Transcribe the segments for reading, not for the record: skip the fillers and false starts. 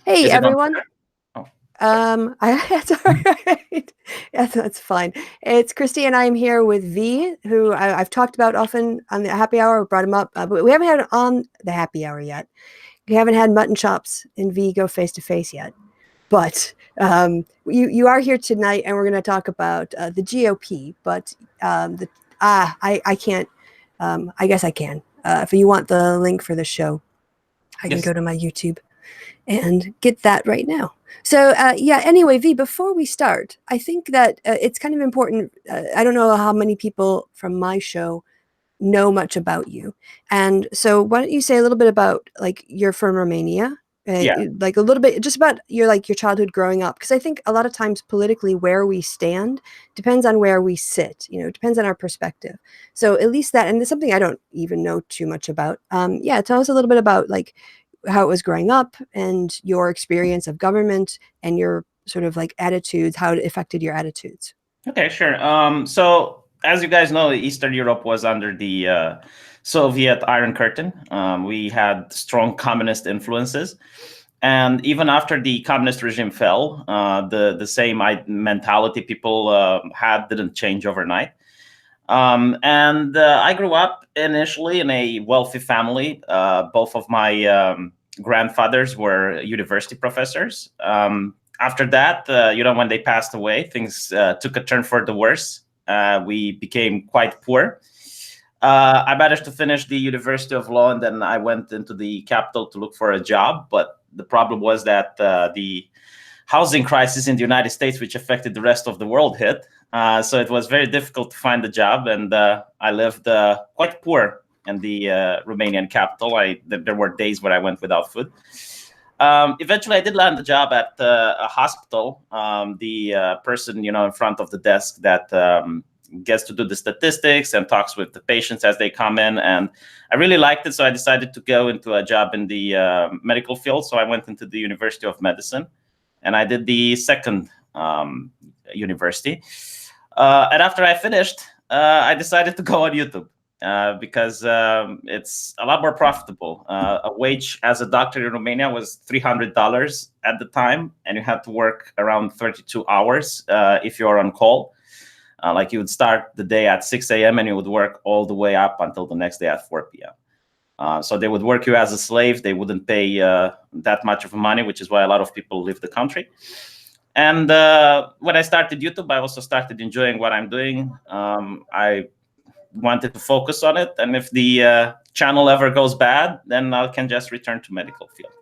Hey, Is it on everyone. Twitter? Oh, sorry. That's all right. That's fine. It's Christy, and I'm here with V, who I've talked about often on the happy hour. We brought him up, but we haven't had it on the happy hour yet. We haven't had mutton chops and V go face to face yet. But you are here tonight, and we're going to talk about the GOP. But the I can't. I guess I can. If you want the link for the show, I can Yes. go to my YouTube and get that right now. So yeah, anyway, V, before we start, I think that it's kind of important. I don't know how many people from my show know much about you. And so why don't you say a little bit about, like, you're from Romania, Yeah. like a little bit just about your, like, your childhood growing up, because I think a lot of times politically where we stand depends on where we sit, you know, it depends on our perspective. So at least that, and it's something I don't even know too much about. Yeah, tell us a little bit about, like, how it was growing up and your experience of government and your sort of like attitudes, how it affected your attitudes. Okay, sure. So as you guys know, Eastern Europe was under the Soviet Iron Curtain. We had strong communist influences, and even after the communist regime fell, the same mentality people had didn't change overnight. And I grew up initially in a wealthy family. Both of my grandfathers were university professors. After that, when they passed away, things took a turn for the worse. We became quite poor. I managed to finish the University of Law, and then I went into the capital to look for a job. But the problem was that the housing crisis in the United States, which affected the rest of the world, hit. So it was very difficult to find a job, and I lived quite poor in the Romanian capital. There were days where I went without food. Eventually, I did land a job at a hospital. The person, in front of the desk that gets to do the statistics and talks with the patients as they come in, and I really liked it. So I decided to go into a job in the medical field. So I went into the University of Medicine, and I did the second university. And after I finished, I decided to go on YouTube because it's a lot more profitable. A wage as a doctor in Romania was $300 at the time, and you had to work around 32 hours if you're on call. Like you would start the day at 6 a.m. and you would work all the way up until the next day at 4 p.m. So they would work you as a slave. They wouldn't pay that much of money, which is why a lot of people leave the country. And when I started YouTube, I also started enjoying what I'm doing. I wanted to focus on it. And if the channel ever goes bad, then I can just return to medical field.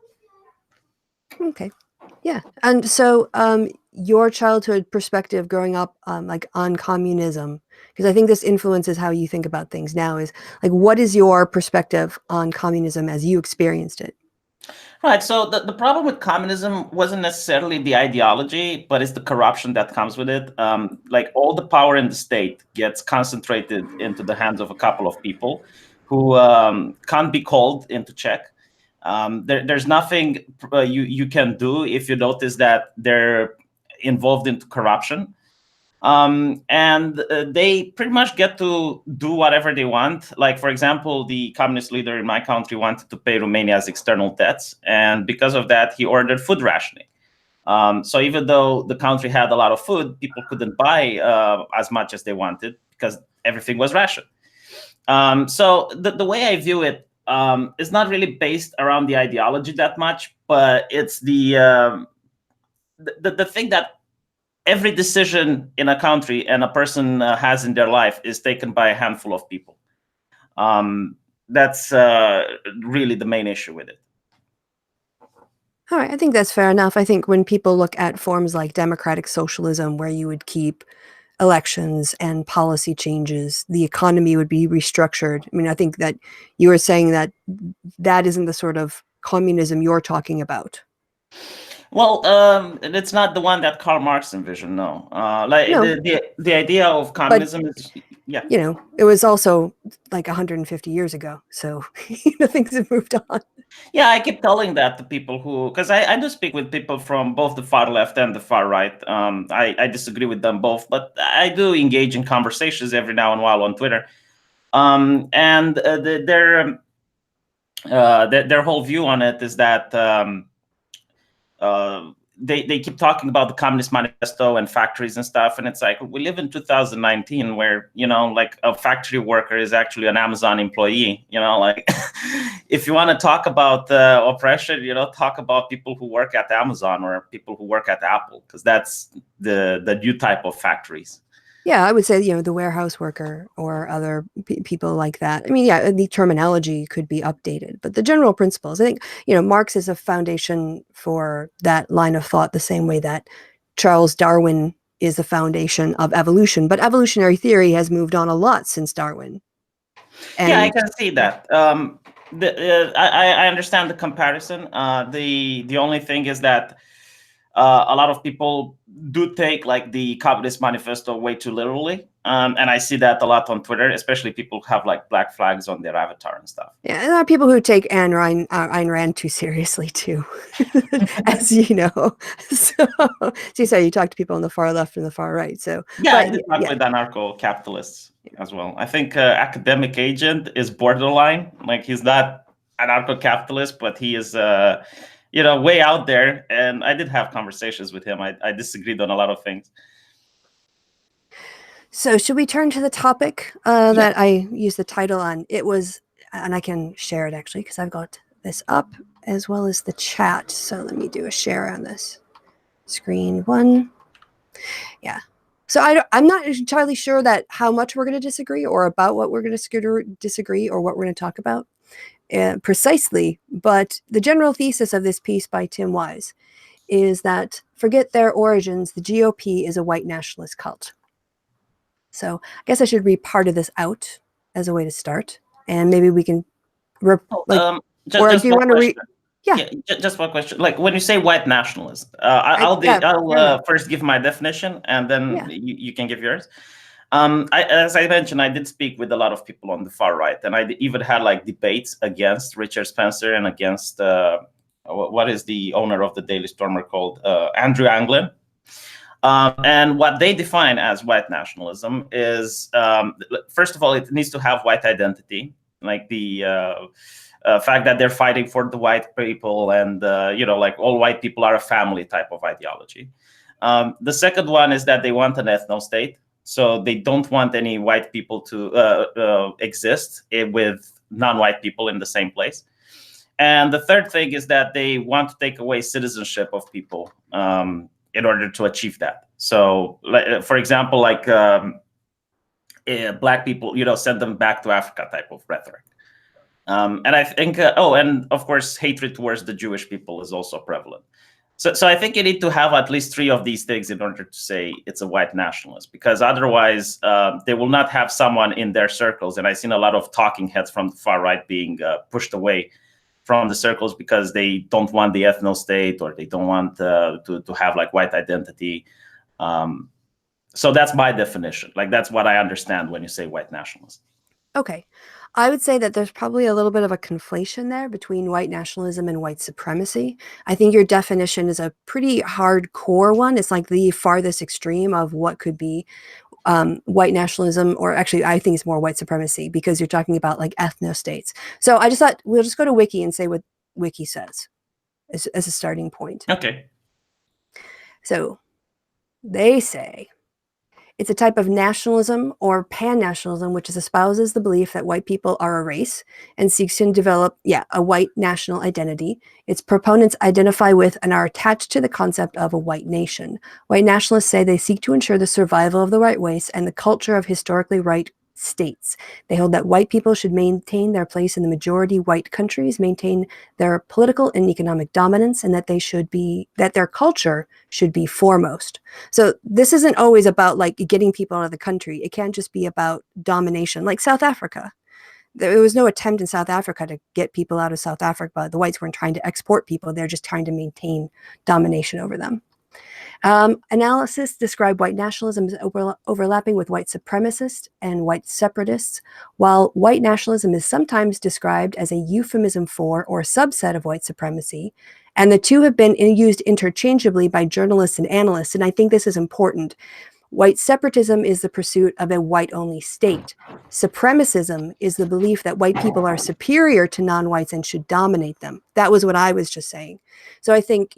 Okay. Yeah. And so your childhood perspective growing up like on communism, because I think this influences how you think about things now, is like, what is your perspective on communism as you experienced it? Right. So the problem with communism wasn't necessarily the ideology, but it's the corruption that comes with it. Like all the power in the state gets concentrated into the hands of a couple of people who can't be called into check. There's nothing you can do if you notice that they're involved into corruption. And they pretty much get to do whatever they want. Like, for example, the communist leader in my country wanted to pay Romania's external debts. And because of that, he ordered food rationing. So even though the country had a lot of food, people couldn't buy as much as they wanted because everything was rationed. So the way I view it is not really based around the ideology that much, but it's the thing that every decision in a country and a person has in their life is taken by a handful of people. That's really the main issue with it. All right, I think that's fair enough. I think when people look at forms like democratic socialism, where you would keep elections and policy changes, the economy would be restructured. I mean, I think that you were saying that that isn't the sort of communism you're talking about. Well, it's not the one that Karl Marx envisioned. No, like No, the idea of but communism is, yeah. you know, it was also like 150 years ago. So things have moved on. Yeah, I keep telling that to people because I do speak with people from both the far left and the far right. I disagree with them both, but I do engage in conversations every now and while on Twitter. And their whole view on it is that they keep talking about the Communist Manifesto and factories and stuff, and it's like we live in 2019 where like a factory worker is actually an Amazon employee. Like if you want to talk about oppression, talk about people who work at Amazon or people who work at Apple, because that's the new type of factories. Yeah, I would say, the warehouse worker or other people like that. I mean, yeah, the terminology could be updated, but the general principles, I think, Marx is a foundation for that line of thought, the same way that Charles Darwin is the foundation of evolution. But evolutionary theory has moved on a lot since Darwin. And, yeah, I can see that. I understand the comparison. The only thing is that a lot of people do take like the Communist Manifesto way too literally, and I see that a lot on Twitter, especially people who have like black flags on their avatar and stuff. Yeah, and there are people who take Ayn Rand too seriously too, as you know. So you talk to people on the far left and the far right. So yeah, I did talk with anarcho-capitalists as well. I think Academic Agent is borderline. Like he's not anarcho-capitalist, but he is way out there. And I did have conversations with him. I disagreed on a lot of things. So should we turn to the topic that I used the title on? It was, and I can share it actually because I've got this up as well as the chat. So let me do a share on this screen one. Yeah. So I'm not entirely sure that how much we're going to disagree or about what we're going to disagree or what we're going to talk about precisely. But the general thesis of this piece by Tim Wise is that forget their origins, the GOP is a white nationalist cult. So I guess I should read part of this out as a way to start, and maybe we can, or do you want to read? Yeah, just one question. Like when you say white nationalist, I'll first give my definition, and then you can give yours. As I mentioned, I did speak with a lot of people on the far right, and I even had like debates against Richard Spencer and against what is the owner of the Daily Stormer called, Andrew Anglin. And what they define as white nationalism is, first of all, it needs to have white identity, like the fact that they're fighting for the white people, and like all white people are a family type of ideology. The second one is that they want an ethno-state, so they don't want any white people to exist with non-white people in the same place. And the third thing is that they want to take away citizenship of people in order to achieve that. So, for example, like black people, send them back to Africa type of rhetoric. And I think, and of course, hatred towards the Jewish people is also prevalent. So I think you need to have at least three of these things in order to say it's a white nationalist, because otherwise they will not have someone in their circles. And I've seen a lot of talking heads from the far right being pushed away from the circles because they don't want the ethno-state, or they don't want to have like white identity. So that's my definition. Like that's what I understand when you say white nationalist. Okay. I would say that there's probably a little bit of a conflation there between white nationalism and white supremacy. I think your definition is a pretty hardcore one. It's like the farthest extreme of what could be white nationalism, or actually I think it's more white supremacy, because you're talking about like ethno-states. So I just thought we'll just go to Wiki and say what Wiki says as a starting point. Okay. So they say it's a type of nationalism or pan-nationalism which espouses the belief that white people are a race and seeks to develop, a white national identity. Its proponents identify with and are attached to the concept of a white nation. White nationalists say they seek to ensure the survival of the white race and the culture of historically white states. They hold that white people should maintain their place in the majority white countries, maintain their political and economic dominance, and that their culture should be foremost. So this isn't always about like getting people out of the country. It can't just be about domination, like South Africa. There was no attempt in South Africa to get people out of South Africa. The whites weren't trying to export people. They're just trying to maintain domination over them. Analysis describe white nationalism as overlapping with white supremacists and white separatists, while white nationalism is sometimes described as a euphemism for or subset of white supremacy, and the two have been used interchangeably by journalists and analysts, and I think this is important. White separatism is the pursuit of a white-only state. Supremacism is the belief that white people are superior to non-whites and should dominate them. That was what I was just saying. So I think,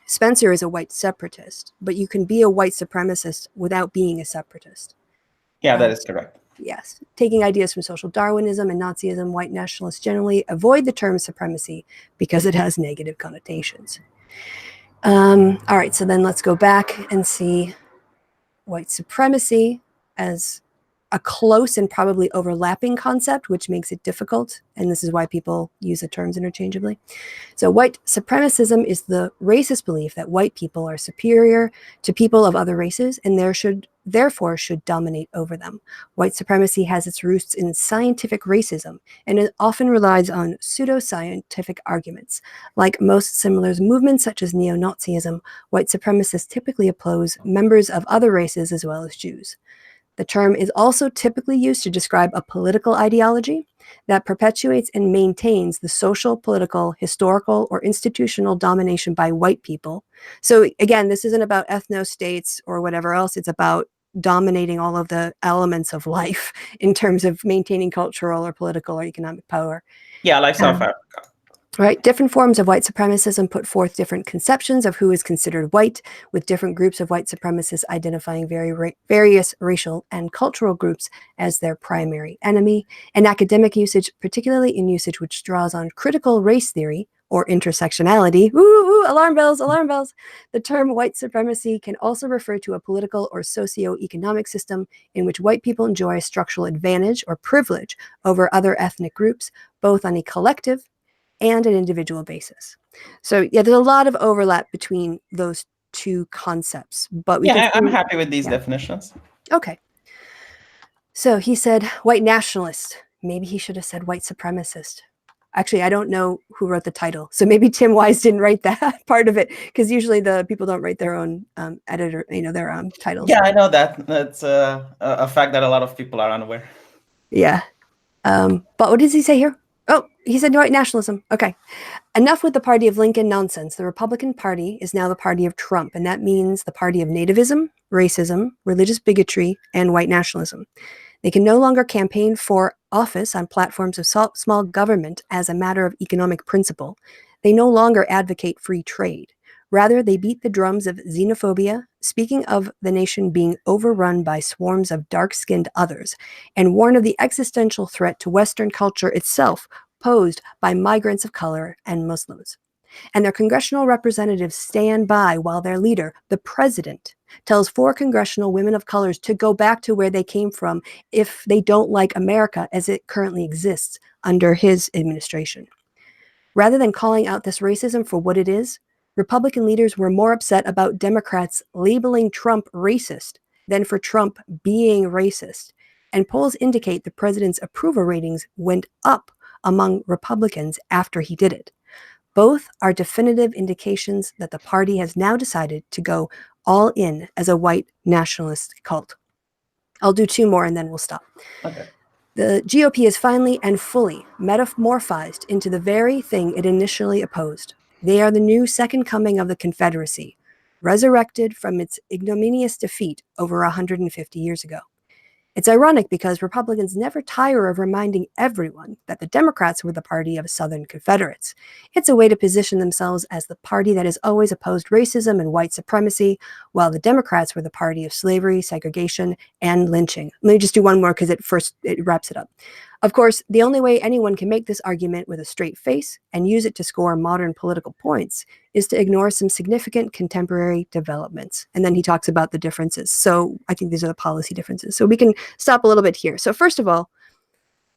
Spencer is a white separatist, but you can be a white supremacist without being a separatist. Yeah, that is correct. Yes. Taking ideas from social Darwinism and Nazism, white nationalists generally avoid the term supremacy because it has negative connotations. All right, so then let's go back and see white supremacy as a close and probably overlapping concept, which makes it difficult. And this is why people use the terms interchangeably. So white supremacism is the racist belief that white people are superior to people of other races and therefore should dominate over them. White supremacy has its roots in scientific racism, and it often relies on pseudoscientific arguments. Like most similar movements such as neo-Nazism, white supremacists typically oppose members of other races as well as Jews. The term is also typically used to describe a political ideology that perpetuates and maintains the social, political, historical, or institutional domination by white people. So again, this isn't about ethno-states or whatever else. It's about dominating all of the elements of life in terms of maintaining cultural or political or economic power. Yeah, like South Africa. Right, different forms of white supremacism put forth different conceptions of who is considered white, with different groups of white supremacists identifying various racial and cultural groups as their primary enemy. And academic usage, particularly in usage which draws on critical race theory or intersectionality, alarm bells, alarm bells. The term white supremacy can also refer to a political or socio-economic system in which white people enjoy a structural advantage or privilege over other ethnic groups, both on a collective and an individual basis. So yeah, there's a lot of overlap between those two concepts, but I'm happy with these definitions. Okay. So he said white nationalist. Maybe he should have said white supremacist. Actually, I don't know who wrote the title. So maybe Tim Wise didn't write that part of it, because usually the people don't write their own editor, their titles. Yeah, I know that. That's a fact that a lot of people are unaware. Yeah. But what does he say here? Oh, he said white nationalism. Okay. Enough with the party of Lincoln nonsense. The Republican Party is now the party of Trump, and that means the party of nativism, racism, religious bigotry, and white nationalism. They can no longer campaign for office on platforms of small government as a matter of economic principle. They no longer advocate free trade. Rather, they beat the drums of xenophobia, speaking of the nation being overrun by swarms of dark-skinned others, and warn of the existential threat to Western culture itself posed by migrants of color and Muslims. And their congressional representatives stand by while their leader, the president, tells 4 congressional women of color to go back to where they came from if they don't like America as it currently exists under his administration. Rather than calling out this racism for what it is, Republican leaders were more upset about Democrats labeling Trump racist than for Trump being racist. And polls indicate the president's approval ratings went up among Republicans after he did it. Both are definitive indications that the party has now decided to go all in as a white nationalist cult. I'll do 2 more and then we'll stop. Okay. The GOP is finally and fully metamorphized into the very thing it initially opposed. They are the new second coming of the Confederacy, resurrected from its ignominious defeat over 150 years ago. It's ironic because Republicans never tire of reminding everyone that the Democrats were the party of Southern Confederates. It's a way to position themselves as the party that has always opposed racism and white supremacy, while the Democrats were the party of slavery, segregation, and lynching. Let me just do one more because it wraps it up. Of course, the only way anyone can make this argument with a straight face and use it to score modern political points is to ignore some significant contemporary developments. And then he talks about the differences. So I think these are the policy differences. So we can stop a little bit here. So first of all,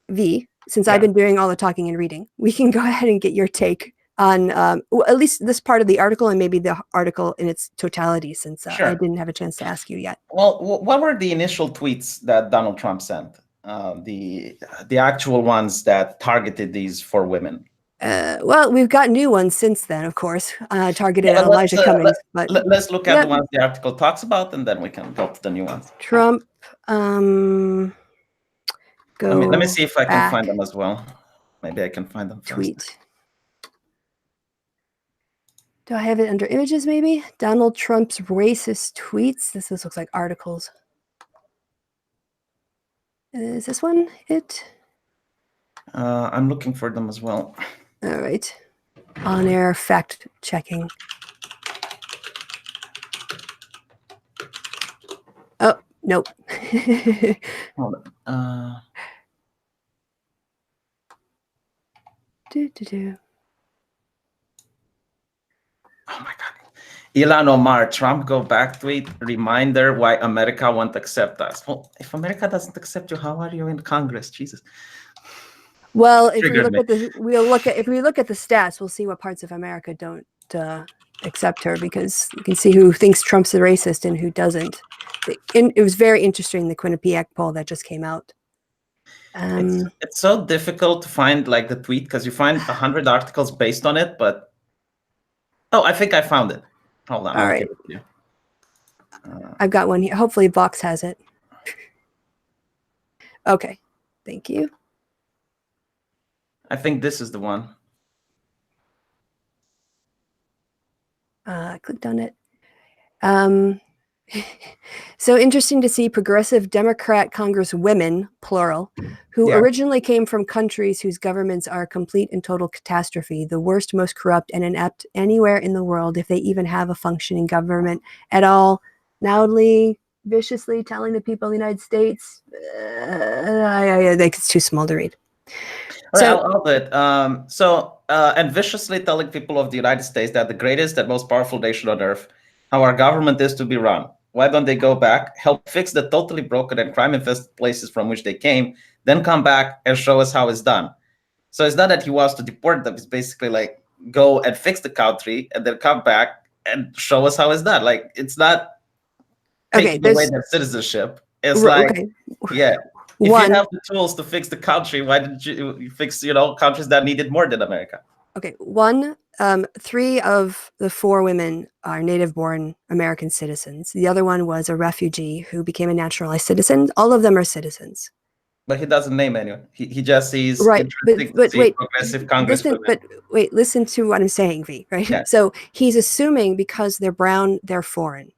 V, since I've been doing all the talking and reading, we can go ahead and get your take on at least this part of the article and maybe the article in its totality, since I didn't have a chance to ask you yet. Well, what were the initial tweets that Donald Trump sent? The actual ones that targeted these 4 women? Well, we've got new ones since then, of course, targeted at Elijah Cummings. But let's look at the ones the article talks about, and then we can go to the new ones. Trump, go let me see if I can back. find them as well. Maybe I can find them faster. Tweet. Do I have it under images, maybe? Donald Trump's racist tweets. This looks like articles. Is this one it? I'm looking for them as well. All right. On-air fact checking. Oh, nope. Hold on. Oh my God. Ilan Omar, Trump go back tweet, reminder why America won't accept us. Well, if America doesn't accept you, how are you in Congress? Jesus. Well, if we look at the stats, we'll see what parts of America don't accept her, because you can see who thinks Trump's a racist and who doesn't. It was very interesting, the Quinnipiac poll that just came out. It's so difficult to find like the tweet, because you find 100 articles based on it, but I think I found it. Hold on, All I'll right. give it to you. I've got one here. Hopefully Vox has it. Okay, thank you. I think this is the one. I clicked on it. So interesting to see progressive Democrat Congresswomen, plural, who originally came from countries whose governments are a complete and total catastrophe, the worst, most corrupt, and inept anywhere in the world, if they even have a functioning government at all, loudly, viciously telling the people of the United States, it's too small to read. So, I'll do it. And viciously telling people of the United States that the greatest and most powerful nation on earth, how our government is to be run. Why don't they go back, help fix the totally broken and crime-infested places from which they came, then come back and show us how it's done? So it's not that he wants to deport them. It's basically like, go and fix the country and then come back and show us how it's done. Like, it's not taking away their citizenship. It's like, yeah. If you have the tools to fix the country, why didn't you fix, countries that needed more than America? Okay, 3 of the 4 women are native-born American citizens. The other one was a refugee who became a naturalized citizen. All of them are citizens. But he doesn't name anyone. He just sees interesting to see progressive congresswomen. But wait, listen to what I'm saying, V, right? Yeah. So he's assuming because they're brown, they're foreign.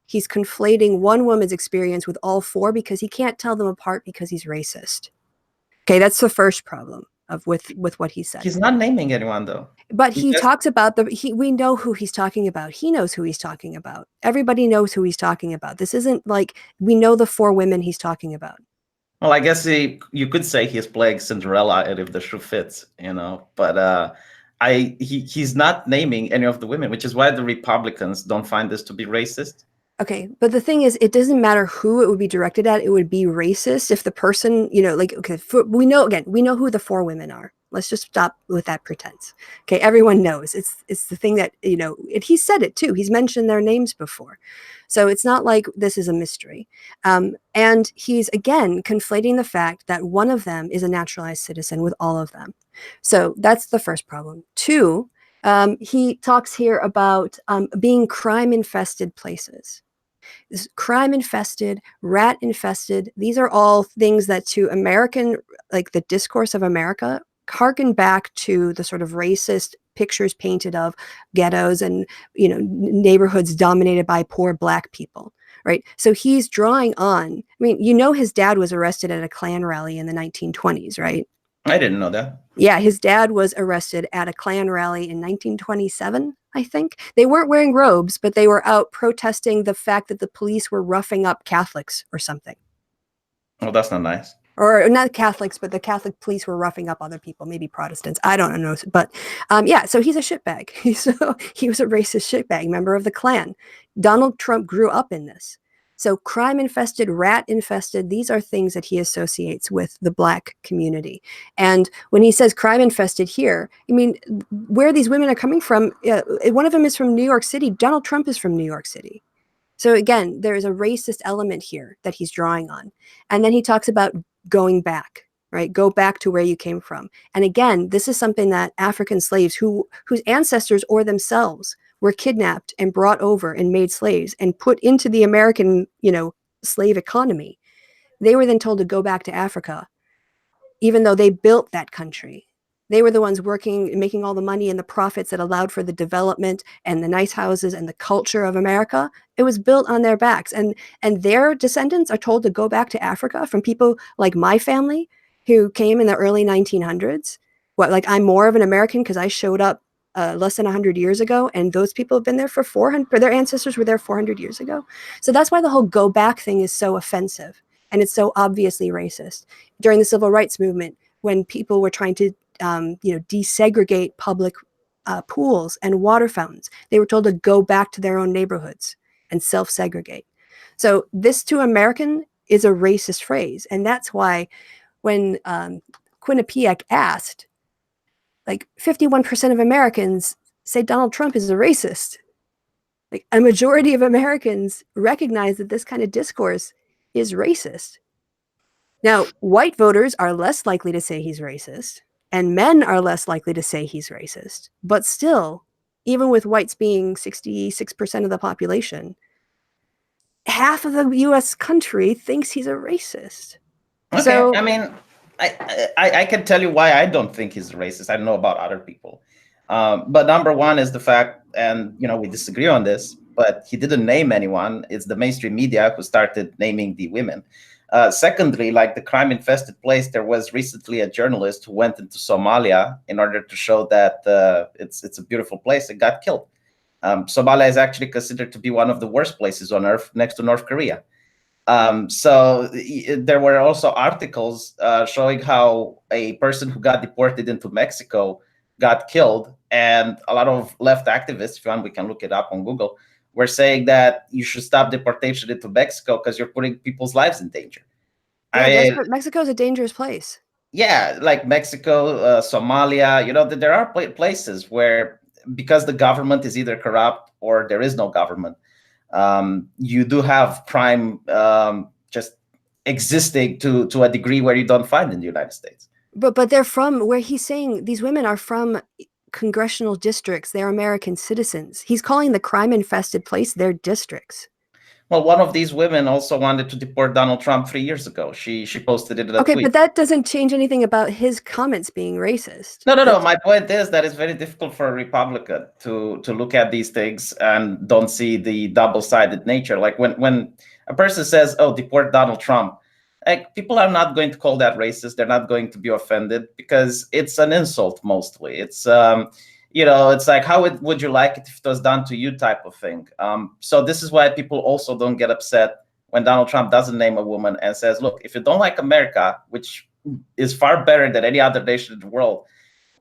He's conflating one woman's experience with all 4 because he can't tell them apart because he's racist. Okay, that's the first problem with what he said. He's not naming anyone, though. But he talks about we know who he's talking about. He knows who he's talking about. Everybody knows who he's talking about. This isn't like, we know the 4 women he's talking about. Well, I guess you could say he's playing Cinderella, and if the shoe fits, but he's not naming any of the women, which is why the Republicans don't find this to be racist. Okay, but the thing is, it doesn't matter who it would be directed at. It would be racist if the person, we know who the 4 women are. Let's just stop with that pretense. Okay, everyone knows. It's the thing that, he said it too. He's mentioned their names before. So it's not like this is a mystery. And he's, again, conflating the fact that one of them is a naturalized citizen with all of them. So that's the first problem. 2, he talks here about being crime-infested places. Crime-infested, rat-infested, these are all things that to American, like the discourse of America, harken back to the sort of racist pictures painted of ghettos and, neighborhoods dominated by poor Black people, right? So he's drawing on, his dad was arrested at a Klan rally in the 1920s, right? I didn't know that. Yeah, his dad was arrested at a Klan rally in 1927, I think. They weren't wearing robes, but they were out protesting the fact that the police were roughing up Catholics or something. Well, that's not nice. Or not Catholics, but the Catholic police were roughing up other people, maybe Protestants. I don't know. But so he's a shitbag. He was a racist shitbag, member of the Klan. Donald Trump grew up in this. So crime-infested, rat-infested, these are things that he associates with the Black community. And when he says crime-infested here, where these women are coming from, one of them is from New York City. Donald Trump is from New York City. So again, there is a racist element here that he's drawing on. And then he talks about going back, right? Go back to where you came from. And again, this is something that African slaves whose ancestors or themselves were kidnapped and brought over and made slaves and put into the American, slave economy. They were then told to go back to Africa, even though they built that country. They were the ones working, making all the money and the profits that allowed for the development and the nice houses and the culture of America. It was built on their backs. And their descendants are told to go back to Africa from people like my family who came in the early 1900s. What, like I'm more of an American because I showed up less than 100 years ago, and those people have been there for 400, their ancestors were there 400 years ago. So that's why the whole go back thing is so offensive, and it's so obviously racist. During the civil rights movement, when people were trying to desegregate public pools and water fountains, they were told to go back to their own neighborhoods and self-segregate. So this to American is a racist phrase, and that's why when Quinnipiac asked, like 51% of Americans say Donald Trump is a racist. Like a majority of Americans recognize that this kind of discourse is racist. Now, white voters are less likely to say he's racist, and men are less likely to say he's racist. But still, even with whites being 66% of the population, half of the US country thinks he's a racist. Okay, So, I mean, I can tell you why I don't think he's racist. I don't know about other people, but number one is the fact, and we disagree on this, but he didn't name anyone. It's the mainstream media who started naming the women. Secondly, like the crime-infested place, there was recently a journalist who went into Somalia in order to show that it's a beautiful place and got killed. Somalia is actually considered to be one of the worst places on earth, next to North Korea. So there were also articles showing how a person who got deported into Mexico got killed, and a lot of left activists, if you want, we can look it up on Google, were saying that you should stop deportation into Mexico because you're putting people's lives in danger. yeah, Mexico is a dangerous place. Yeah, like Mexico, Somalia, there are places where, because the government is either corrupt or there is no government, you do have crime just existing to a degree where you don't find in the United States. But they're from where he's saying these women are from congressional districts. They're American citizens. He's calling the crime-infested place their districts. Well, one of these women also wanted to deport Donald Trump 3 years ago. She posted it in a Okay, tweet. but that doesn't change anything about his comments being racist. No. My point is that it's very difficult for a Republican to look at these things and don't see the double-sided nature. Like when a person says, "Oh, deport Donald Trump," like people are not going to call that racist. They're not going to be offended because it's an insult mostly. It's it's like, how would you like it if it was done to you, type of thing. So this is why people also don't get upset when Donald Trump doesn't name a woman and says, "Look, if you don't like America, which is far better than any other nation in the world,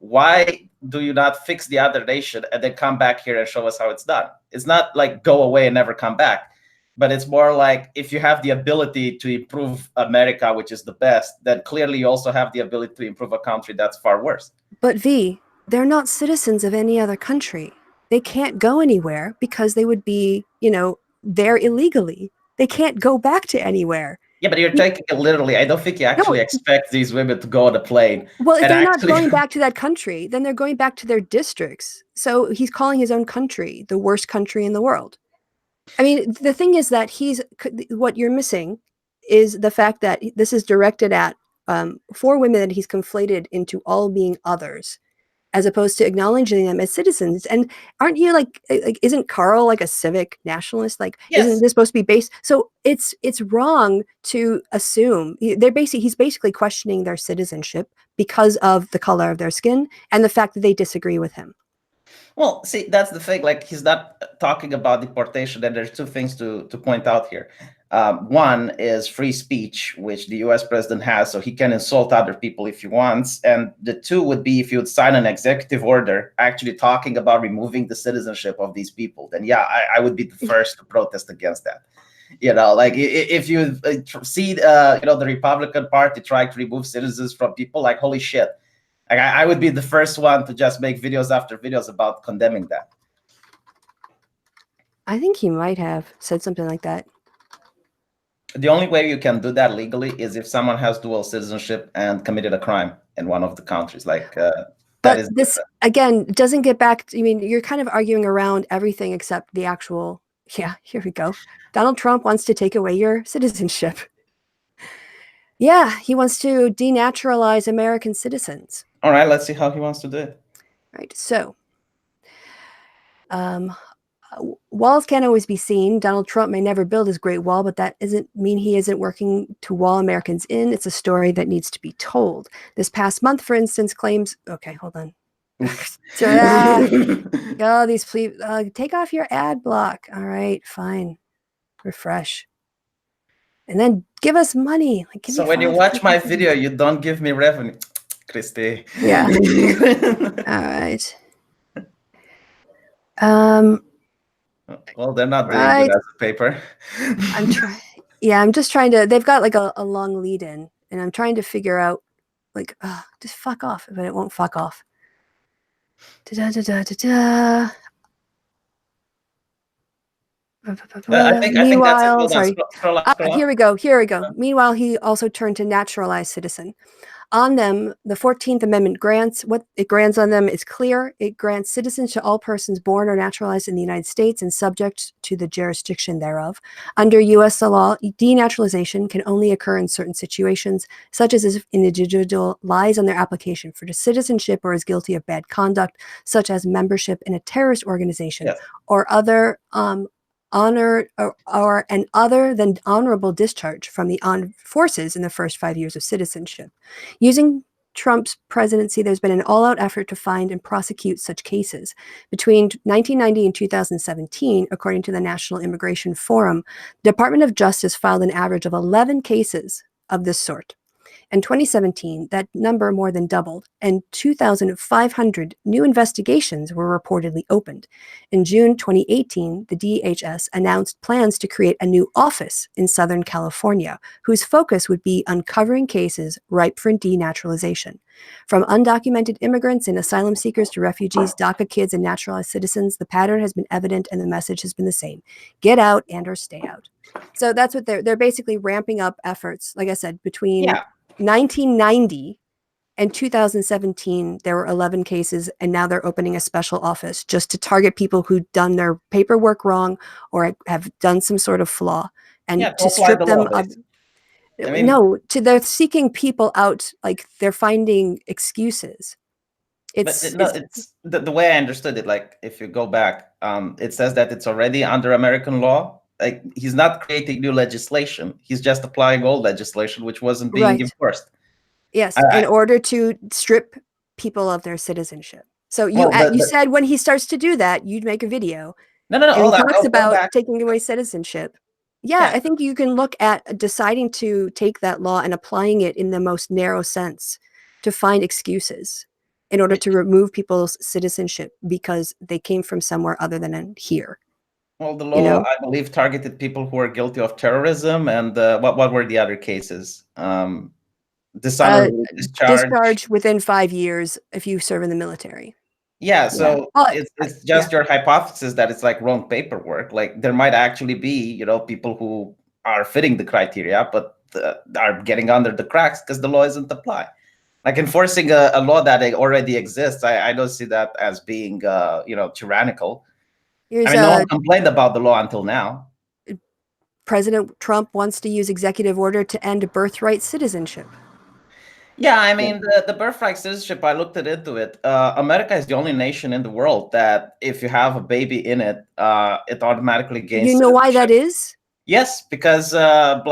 why do you not fix the other nation and then come back here and show us how it's done?" It's not like go away and never come back, but it's more like, if you have the ability to improve America, which is the best, then clearly you also have the ability to improve a country that's far worse. But V, they're not citizens of any other country. They can't go anywhere because they would be, there illegally. They can't go back to anywhere. Yeah, but you're taking it literally. I don't think you actually expect these women to go on a plane. Well, if they're not actually going back to that country, then they're going back to their districts. So he's calling his own country the worst country in the world. I mean, the thing is that what you're missing is the fact that this is directed at 4 women that he's conflated into all being others, as opposed to acknowledging them as citizens. And aren't you like isn't Carl like a civic nationalist? Like, Yes. Isn't this supposed to be based? So it's wrong to assume he's basically questioning their citizenship because of the color of their skin and the fact that they disagree with him. Well, see, that's the thing. Like, he's not talking about deportation, and there's 2 things to point out here. One is free speech, which the U.S. president has, so he can insult other people if he wants. And the 2 would be, if you would sign an executive order actually talking about removing the citizenship of these people, then yeah, I would be the first to protest against that. Like if you see, the Republican Party try to remove citizens from people, like, holy shit. Like, I would be the first one to just make videos after videos about condemning that. I think he might have said something like that. The only way you can do that legally is if someone has dual citizenship and committed a crime in one of the countries. Like, but this again doesn't get back to, I mean, you're kind of arguing around everything except the actual. Yeah, here we go. Donald Trump wants to take away your citizenship. Yeah, he wants to denaturalize American citizens. All right, let's see how he wants to do it. Right. So, walls can't always be seen. Donald Trump may never build his Great Wall, but that doesn't mean he isn't working to wall Americans in. It's a story that needs to be told. This past month, for instance, claims. Okay, hold on. Oh, these please take off your ad block. All right, fine. Refresh. And then give us money. Like, give So me when you five. watch my video, you don't give me revenue, Christy. Yeah. All right. Um. Well, they're not doing Right. good as a paper. I'm trying. Yeah, I'm just trying to. They've got like a long lead in, and I'm trying to figure out, like, just fuck off, but it won't fuck off. Da da da da da. I think that's it. Meanwhile, Hold on. sorry. Scroll up. Scroll up. Here we go. Here we go. Meanwhile, he also turned to naturalized citizen. On them, the 14th Amendment grants what it grants on them is clear. It grants citizenship to all persons born or naturalized in the United States and subject to the jurisdiction thereof. Under U.S. law, denaturalization can only occur in certain situations, such as if an individual lies on their application for citizenship or is guilty of bad conduct, such as membership in a terrorist organization or other honor or an other than honorable discharge from the armed forces in the first 5 years of citizenship. Using Trump's presidency, there's been an all-out effort to find and prosecute such cases. Between 1990 and 2017, according to the National Immigration Forum, the Department of Justice filed an average of 11 cases of this sort. In 2017, that number more than doubled, and 2,500 new investigations were reportedly opened. In June 2018, the DHS announced plans to create a new office in Southern California, whose focus would be uncovering cases ripe for denaturalization. From undocumented immigrants and asylum seekers to refugees, DACA kids, and naturalized citizens, the pattern has been evident and the message has been the same: get out and or stay out. So that's what they're basically ramping up efforts. Like I said, between 1990 and 2017, there were 11 cases, and now they're opening a special office just to target people who've done their paperwork wrong or have done some sort of flaw, and to strip them of. I mean, no, they're seeking people out, like they're finding excuses. It's the way I understood it. Like, if you go back, it says that it's already under American law. Like, he's not creating new legislation; he's just applying old legislation, which wasn't being enforced. Yes, in order to strip people of their citizenship. So you said when he starts to do that, you'd make a video. No. And he talks about taking away citizenship. Yeah, I think you can look at deciding to take that law and applying it in the most narrow sense to find excuses in order to remove people's citizenship because they came from somewhere other than here. Well, the law, I believe, targeted people who are guilty of terrorism, and what were the other cases? Dishonorable discharge within 5 years if you serve in the military. Yeah, so it's just your hypothesis that it's like wrong paperwork. Like, there might actually be, people who are fitting the criteria, but are getting under the cracks because the law isn't applied. Like, enforcing a law that already exists, I don't see that as being, tyrannical. No one complained about the law until now. President Trump wants to use executive order to end birthright citizenship. Yeah, the birthright citizenship, I looked into it. America is the only nation in the world that if you have a baby in it, it automatically gains. You know why that is? Yes, because after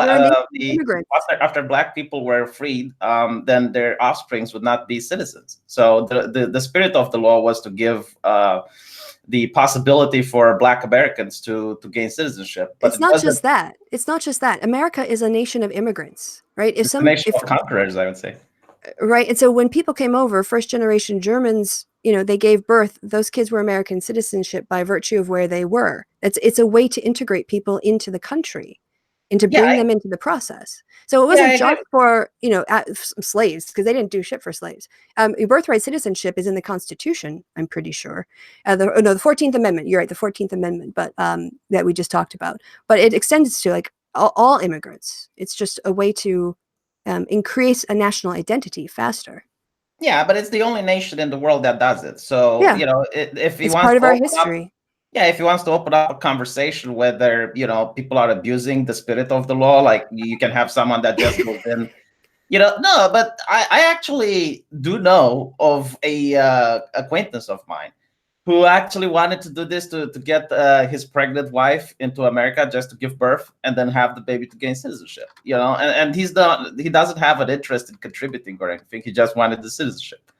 Black people were freed, then their offsprings would not be citizens. So the spirit of the law was to give the possibility for Black Americans to gain citizenship. But it's not just that. It's not just that. America is a nation of immigrants, right? It's a nation of conquerors, I would say. Right. And so when people came over, first generation Germans, they gave birth, those kids were American citizenship by virtue of where they were. It's a way to integrate people into the country and to bring them into the process. So it wasn't just for, slaves, because they didn't do shit for slaves. Birthright citizenship is in the Constitution, I'm pretty sure. The 14th Amendment. You're right, the 14th Amendment, but that we just talked about. But it extends to like all immigrants. It's just a way to increase a national identity faster. Yeah, but it's the only nation in the world that does it. So, if he it's wants part to of our history. If he wants to open up a conversation whether, people are abusing the spirit of the law, like you can have someone that just goes in No, but I actually do know of a acquaintance of mine who actually wanted to do this to get his pregnant wife into America just to give birth and then have the baby to gain citizenship. And he doesn't have an interest in contributing or anything. He just wanted the citizenship.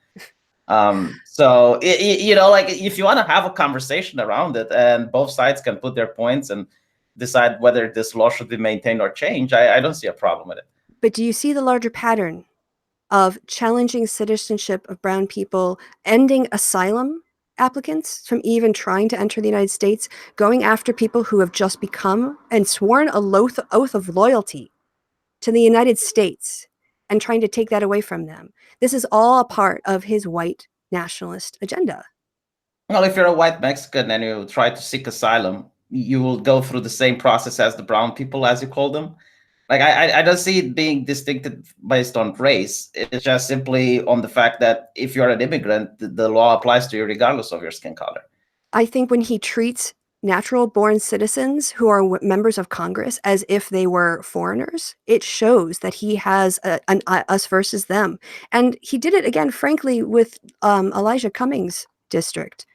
So like if you want to have a conversation around it and both sides can put their points and decide whether this law should be maintained or changed, I don't see a problem with it. But do you see the larger pattern of challenging citizenship of brown people, ending asylum applicants from even trying to enter the United States, going after people who have just become and sworn a oath of loyalty to the United States and trying to take that away from them? This is all a part of his white nationalist agenda. Well, if you're a white Mexican and you try to seek asylum, you will go through the same process as the brown people, as you call them. Like I don't see it being distincted based on race. It's just simply on the fact that if you're an immigrant, the law applies to you regardless of your skin color. I think when he treats natural born citizens who are members of Congress as if they were foreigners, it shows that he has an us versus them. And he did it again, frankly, with Elijah Cummings' district,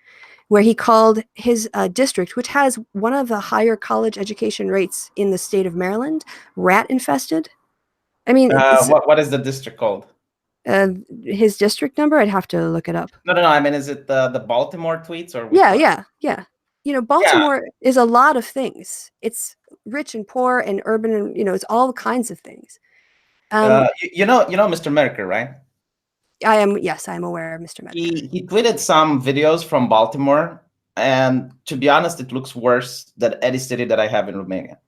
where he called his district, which has one of the higher college education rates in the state of Maryland, rat infested. I mean, What is the district called? His district number, I'd have to look it up. No. I mean, is it the Baltimore tweets or which Yeah, one? yeah. Baltimore is a lot of things. It's rich and poor and urban, and it's all kinds of things. Mr. Merker, right? Yes, I am aware of Mr. Medker. He tweeted some videos from Baltimore, and to be honest, it looks worse than any city that I have in Romania.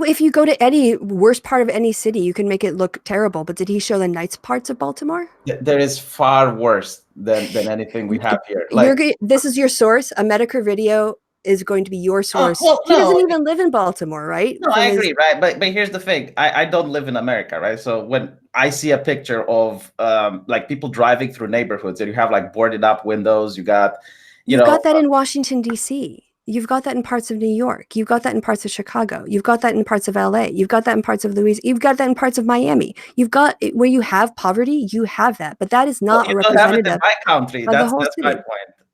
If you go to any worst part of any city, you can make it look terrible. But did he show the nice parts of Baltimore? There is far worse than anything we have here. This is your source. A Medicare video is going to be your source. He doesn't even live in Baltimore, right? No, I agree, right? But here's the thing: I don't live in America, right? So when I see a picture of like people driving through neighborhoods, and you have like boarded up windows, you've got that in Washington D.C. You've got that in parts of New York. You've got that in parts of Chicago. You've got that in parts of LA. You've got that in parts of Louisiana. You've got that in parts of Miami. You've got where you have poverty, you have that. But that is not a representative of my country. That's my point.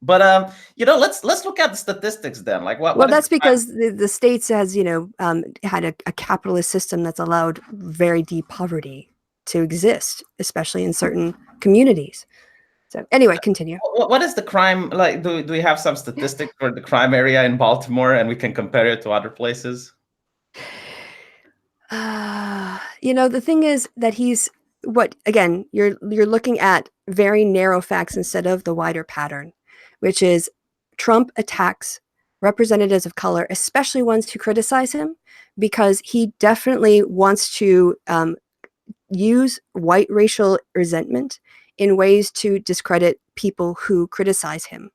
But let's look at the statistics then. Like what? Well, that's because the states has had a capitalist system that's allowed very deep poverty to exist, especially in certain communities. So anyway, continue. What is the crime like? Do we have some statistics for the crime area in Baltimore, and we can compare it to other places? The thing is that you're looking at very narrow facts instead of the wider pattern, which is Trump attacks representatives of color, especially ones who criticize him, because he definitely wants to use white racial resentment in ways to discredit people who criticize him.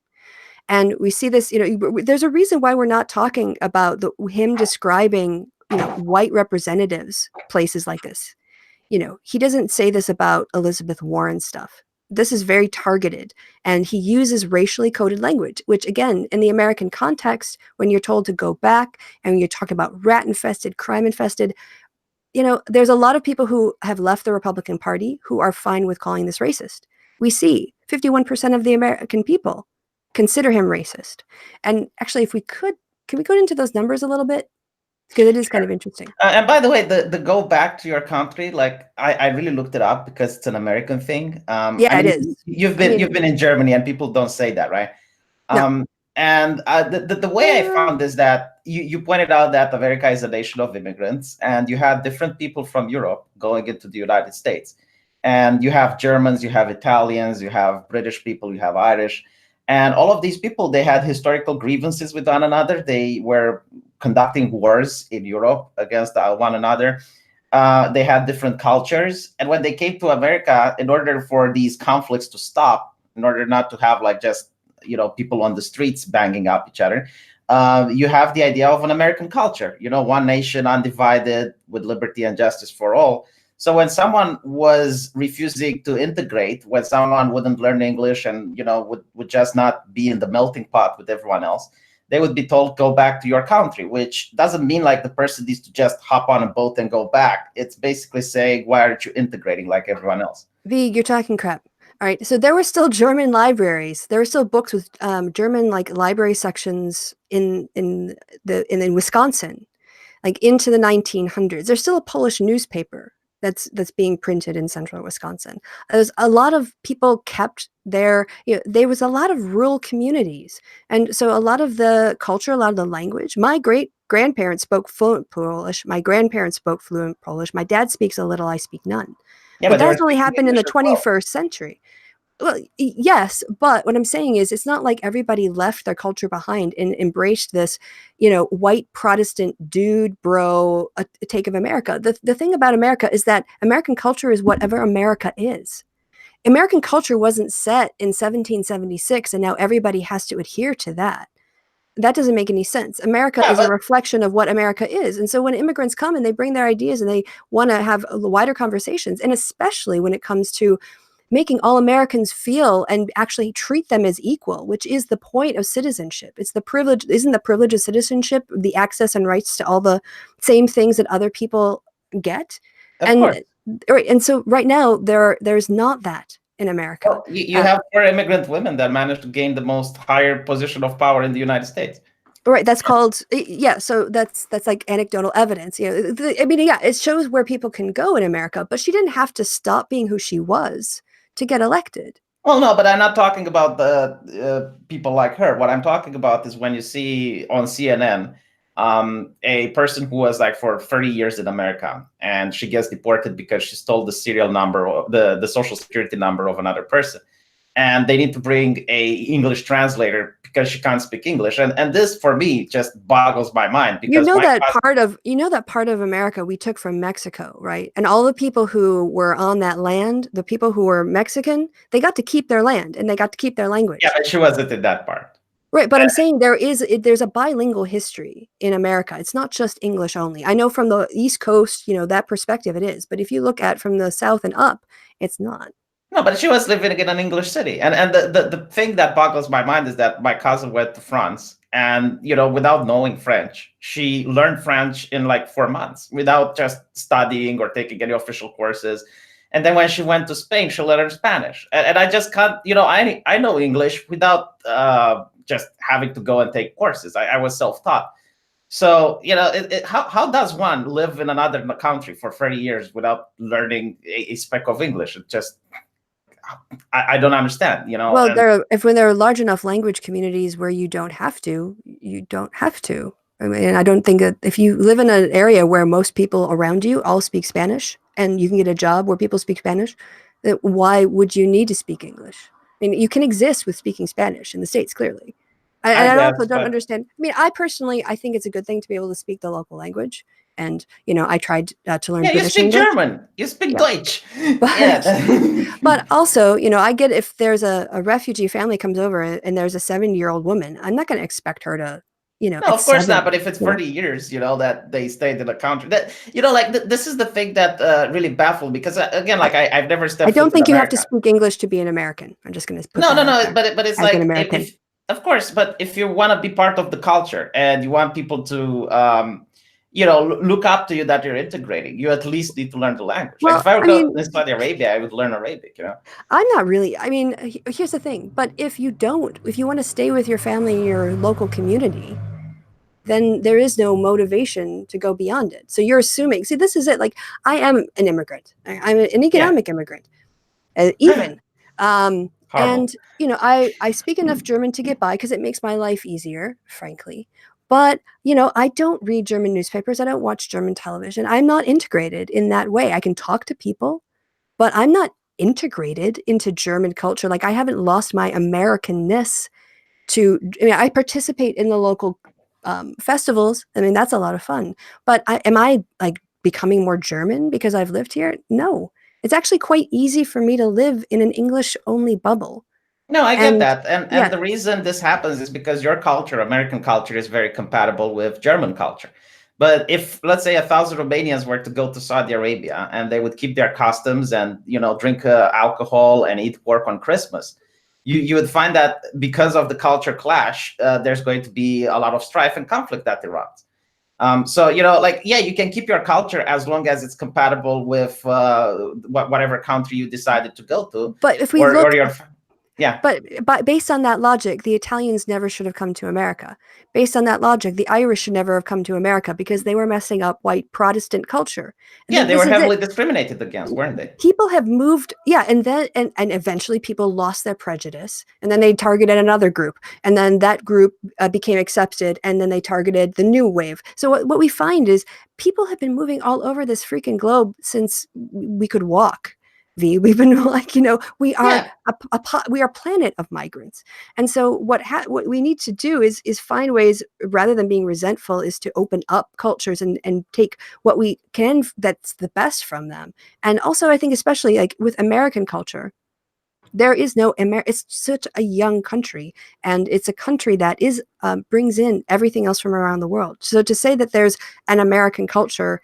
And we see this, there's a reason why we're not talking about him describing, white representatives, places like this. He doesn't say this about Elizabeth Warren stuff. This is very targeted, and he uses racially coded language, which again, in the American context, when you're told to go back and you're talking about rat infested, crime infested, there's a lot of people who have left the Republican Party who are fine with calling this racist. We see 51% of the American people consider him racist. And actually, can we go into those numbers a little bit? Because it is kind of interesting. And by the way, the go back to your country, like I really looked it up because it's an American thing. It is. You've been in Germany, and people don't say that, right? No. And the way I found is that you pointed out that America is a nation of immigrants, and you have different people from Europe going into the United States. And you have Germans, you have Italians, you have British people, you have Irish. And all of these people, they had historical grievances with one another. They were conducting wars in Europe against one another. They had different cultures. And when they came to America, in order for these conflicts to stop, in order not to have like just people on the streets banging up each other, you have the idea of an American culture, one nation, undivided, with liberty and justice for all. So when someone was refusing to integrate, when someone wouldn't learn English and would just not be in the melting pot with everyone else, they would be told, go back to your country, which doesn't mean like the person needs to just hop on a boat and go back. It's basically saying, why aren't you integrating like everyone else? V, you're talking crap. All right, so there were still German libraries. There were still books with German like library sections in Wisconsin, like into the 1900s. There's still a Polish newspaper that's being printed in central Wisconsin. There's a lot of people kept their, there was a lot of rural communities, and so a lot of the culture, a lot of the language. My great grandparents spoke fluent Polish. My grandparents spoke fluent Polish. My dad speaks a little. I speak none. Yeah, But but they were that's only speaking happened in the English as well. 21st century. Well, yes, but what I'm saying is it's not like everybody left their culture behind and embraced this, white Protestant dude bro take of America. The thing about America is that American culture is whatever America is. American culture wasn't set in 1776 and now everybody has to adhere to that. That doesn't make any sense. America Yeah, is a but reflection of what America is. And so when immigrants come and they bring their ideas and they want to have wider conversations, and especially when it comes to making all Americans feel and actually treat them as equal, which is the point of citizenship. It's the privilege, isn't the privilege of citizenship the access and rights to all the same things that other people get? of And course. and so right now there's not that in America. Well, you have 4 immigrant women that managed to gain the most higher position of power in the United States. Right, that's called, yeah. So that's like anecdotal evidence. I mean, yeah, it shows where people can go in America. But she didn't have to stop being who she was to get elected. Well, no, but I'm not talking about the people like her. What I'm talking about is when you see on CNN a person who was like for 30 years in America, and she gets deported because she stole the serial number, the social security number of another person, and they need to bring a English translator because she can't speak English. And this for me just boggles my mind You because know my that cousin, part of America we took from Mexico, right? And all the people who were on that land, the people who were Mexican, they got to keep their land and they got to keep their yeah, language. but she wasn't in that part. Right, but I'm saying there's a bilingual history in America. It's not just English only. I know from the East Coast, that perspective it is, but if you look at from the South and up, it's not. No, but she was living in an English city. And the thing that boggles my mind is that my cousin went to France and, without knowing French, she learned French in like 4 months without just studying or taking any official courses. And then when she went to Spain, she learned Spanish. And I just can't, I know English without just having to go and take courses. I was self-taught. So, how does one live in another country for 30 years without learning a speck of English? It just, I don't understand, Well, and when there are large enough language communities where you don't have to, you don't have to. I mean, I don't think that if you live in an area where most people around you all speak Spanish and you can get a job where people speak Spanish, that why would you need to speak English? I mean, you can exist with speaking Spanish in the States, clearly. I And I also guess, don't but understand. I mean, I think it's a good thing to be able to speak the local language. And, I tried to learn yeah, you British speak English. German, you speak Yeah. Deutsch. But Yeah. but also, I get if there's a refugee family comes over and there's a 70-year-old woman, I'm not going to expect her to, No, at of course not. 7, But if it's 30 years, that they stayed in the country, that like this is the thing that really baffled because again, I, like I've never I stepped don't foot in think you have to America. speak English to be an American. I'm just going to put No, that no, out no. there But it's as an like American. if of course, but if you want to be part of the culture and you want people to look up to you that you're integrating, you at least need to learn the language. Like Well, if I were I going mean, to Saudi Arabia, I would learn Arabic. I'm not really. I mean, here's the thing. But if you want to stay with your family in your local community, then there is no motivation to go beyond it. So you're assuming. See, this is it. Like I am an immigrant. I'm an Yeah. economic immigrant. Even. Horrible. And I speak enough German to get by because it makes my life easier, frankly. But I don't read German newspapers. I don't watch German television. I'm not integrated in that way. I can talk to people, but I'm not integrated into German culture. Like I haven't lost my Americanness to. I mean, I participate in the local festivals. I mean, that's a lot of fun. But am I like becoming more German because I've lived here? No. It's actually quite easy for me to live in an English only bubble. No, I get And that. And yeah, the reason this happens is because your culture, American culture, is very compatible with German culture. But if, let's say, 1,000 Romanians were to go to Saudi Arabia and they would keep their customs and, drink alcohol and eat pork on Christmas, you would find that because of the culture clash, there's going to be a lot of strife and conflict that erupts. So, like, yeah, you can keep your culture as long as it's compatible with whatever country you decided to go to. But if we or your, yeah. But based on that logic, the Italians never should have come to America. Based on that logic, the Irish should never have come to America because they were messing up white Protestant culture. Yeah, they This were is heavily it. discriminated against, weren't they? People have moved, yeah, and then and eventually people lost their prejudice, and then they targeted another group, and then that group became accepted, and then they targeted the new wave. So what we find is people have been moving all over this freaking globe since we could walk. We've been like, we are Yeah. we are a planet of migrants, and so what we need to do is find ways, rather than being resentful, is to open up cultures and take what we can that's the best from them. And also, I think, especially like with American culture, there is no it's such a young country, and it's a country that is brings in everything else from around the world. So to say that there's an American culture,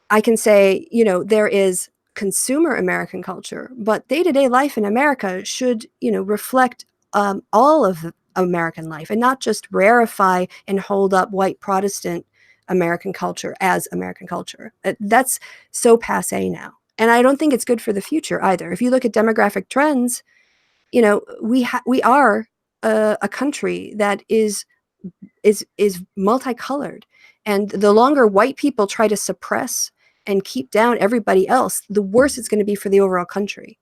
I can say, there is consumer American culture, but day-to-day life in America should, reflect all of American life, and not just rarefy and hold up white Protestant American culture as American culture. That's so passé now. And I don't think it's good for the future either. If you look at demographic trends, we are a country that is multicolored, and the longer white people try to suppress and keep down everybody else, the worse it's going to be for the overall country.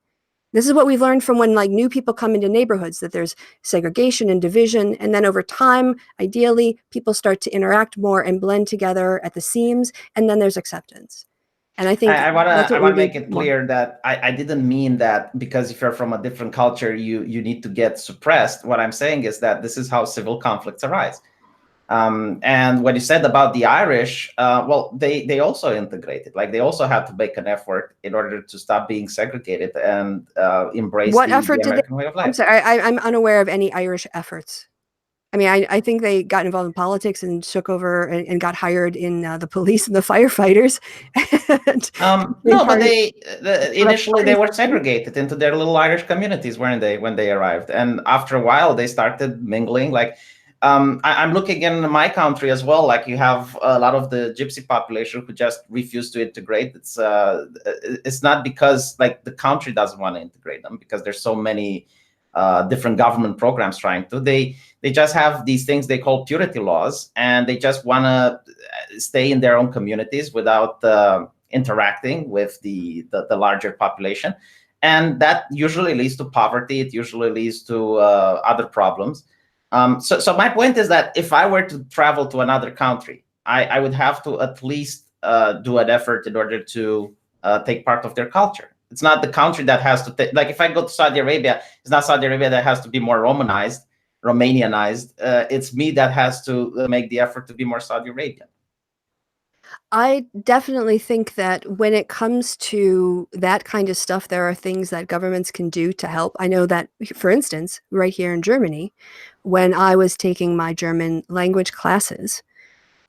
This is what we've learned from when like new people come into neighborhoods, that there's segregation and division, and then over time, ideally, people start to interact more and blend together at the seams, and then there's acceptance. And I think that's I what we wanna need make it more. clear that I didn't mean that because if you're from a different culture, you need to get suppressed. What I'm saying is that this is how civil conflicts arise. And what you said about the Irish, well, they also integrated. Like, they also had to make an effort in order to stop being segregated and embrace What the effort did they? American way of I'm life. sorry, I'm unaware of any Irish efforts. I mean, I think they got involved in politics and took over and got hired in the police and the firefighters. And became No, but part of initially they parties. were segregated into their little Irish communities, weren't they, when they arrived? And after a while, they started mingling. Like, I'm looking in my country as well. Like, you have a lot of the gypsy population who just refuse to integrate. It's not because like the country doesn't want to integrate them, because there's so many different government programs trying to. They just have these things they call purity laws, and they just want to stay in their own communities without interacting with the larger population, and that usually leads to poverty. It usually leads to other problems. So my point is that if I were to travel to another country, I would have to at least do an effort in order to take part of their culture. It's not the country that has to take. Like, if I go to Saudi Arabia, it's not Saudi Arabia that has to be more Romanized, Romanianized. It's me that has to make the effort to be more Saudi Arabian. I definitely think that when it comes to that kind of stuff, there are things that governments can do to help. I know that, for instance, right here in Germany, when I was taking my German language classes,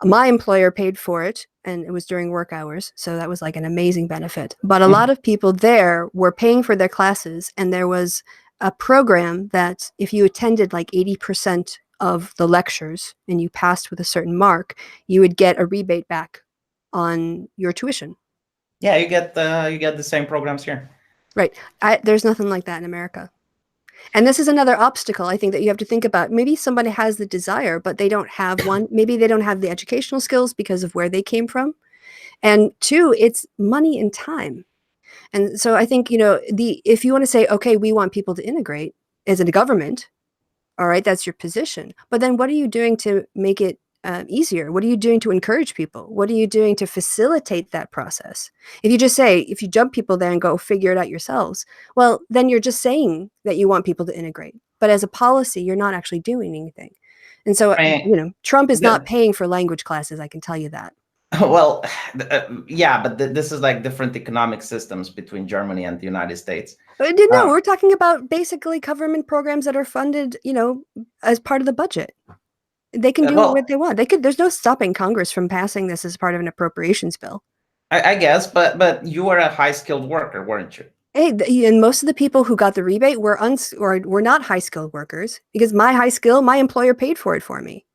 my employer paid for it, and it was during work hours, so that was like an amazing benefit. But a lot of people there were paying for their classes, and there was a program that if you attended like 80% of the lectures and you passed with a certain mark, you would get a rebate back on your tuition. Yeah, you get the same programs here. Right. There's nothing like that in America. And this is another obstacle, I think, that you have to think about. Maybe somebody has the desire, but they don't have one. Maybe they don't have the educational skills because of where they came from. And two, it's money and time. And so I think, if you want to say, okay, we want people to integrate as a government, all right, that's your position. But then what are you doing to make it easier? What are you doing to encourage people? What are you doing to facilitate that process? If you jump people there and go figure it out yourselves, well, then you're just saying that you want people to integrate. But as a policy, you're not actually doing anything. And so, I mean, Trump is not the, paying for language classes, I can tell you that. well, yeah, but this is like different economic systems between Germany and the United States. No, Uh, we're talking about basically government programs that are funded, as part of the budget. They can do what well, they want. There's no stopping Congress from passing this as part of an appropriations bill. I guess, but you were a high skilled worker, weren't you? Hey, and most of the people who got the rebate were were not high skilled workers because my high skill, my employer paid for it for me.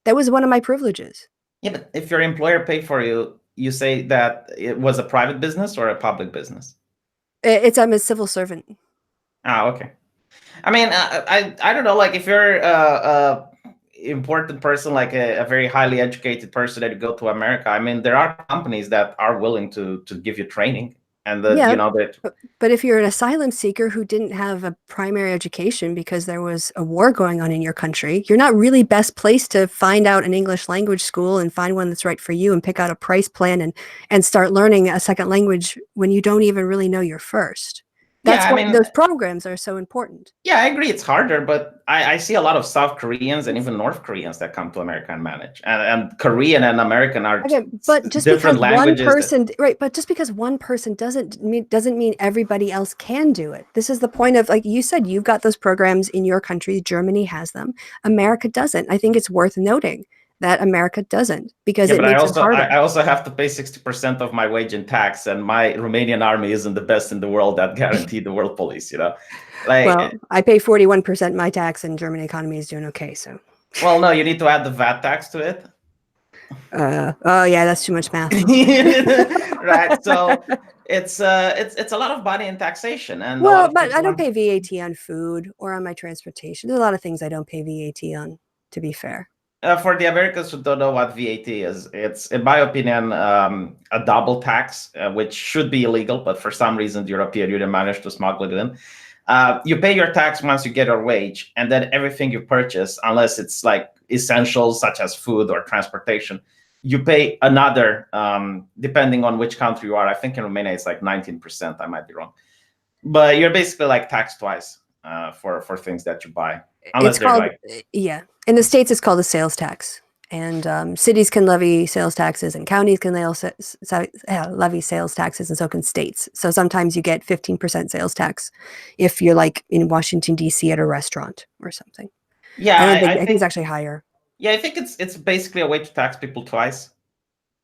That was one of my privileges. Yeah, but if your employer paid for you, you say that it was a private business or a public business? I'm a civil servant. Ah, okay. I mean, I don't know. Like, if you're a important person, like a very highly educated person that you go to America, I mean, there are companies that are willing to give you training, and that Yeah, that. but if you're an asylum seeker who didn't have a primary education because there was a war going on in your country, you're not really best placed to find out an English language school and find one that's right for you and pick out a price plan and start learning a second language when you don't even really know your first. Yeah, That's I why mean, those programs are so important. yeah, I agree. It's harder, but I see a lot of South Koreans and even North Koreans that come to America and manage, and Korean and American are Okay, but just different because one languages. person, right, but just because one person doesn't mean everybody else can do it. This is the point of, like you said, you've got those programs in your country. Germany has them. America doesn't. I think it's worth noting that America doesn't because Yeah, it but I makes it also harder. I also have to pay 60% of my wage in tax, and my Romanian army isn't the best in the world that guarantee the world police. Like, Well, I pay 41% my tax, and German economy is doing okay. So, well, no, you need to add the VAT tax to it. oh yeah, that's too much math. Right. So it's a lot of money in taxation, and a lot Well, of but I people don't want. pay VAT on food or on my transportation. There's a lot of things I don't pay VAT on, to be fair. For the Americans who don't know what VAT is, it's, in my opinion, a double tax, which should be illegal, but for some reason the European Union managed to smuggle it in. You pay your tax once you get your wage, and then everything you purchase, unless it's like essentials such as food or transportation, you pay another, depending on which country you are. I think in Romania it's like 19%. I might be wrong, but you're basically like taxed twice for things that you buy, unless It's they're called, like. yeah. In the States, it's called a sales tax. And cities can levy sales taxes, and counties can levy sales taxes, and so can states. So sometimes you get 15% sales tax if you're like in Washington, D.C. at a restaurant or something. Yeah, I I think it's think. actually higher. Yeah, I think it's basically a way to tax people twice.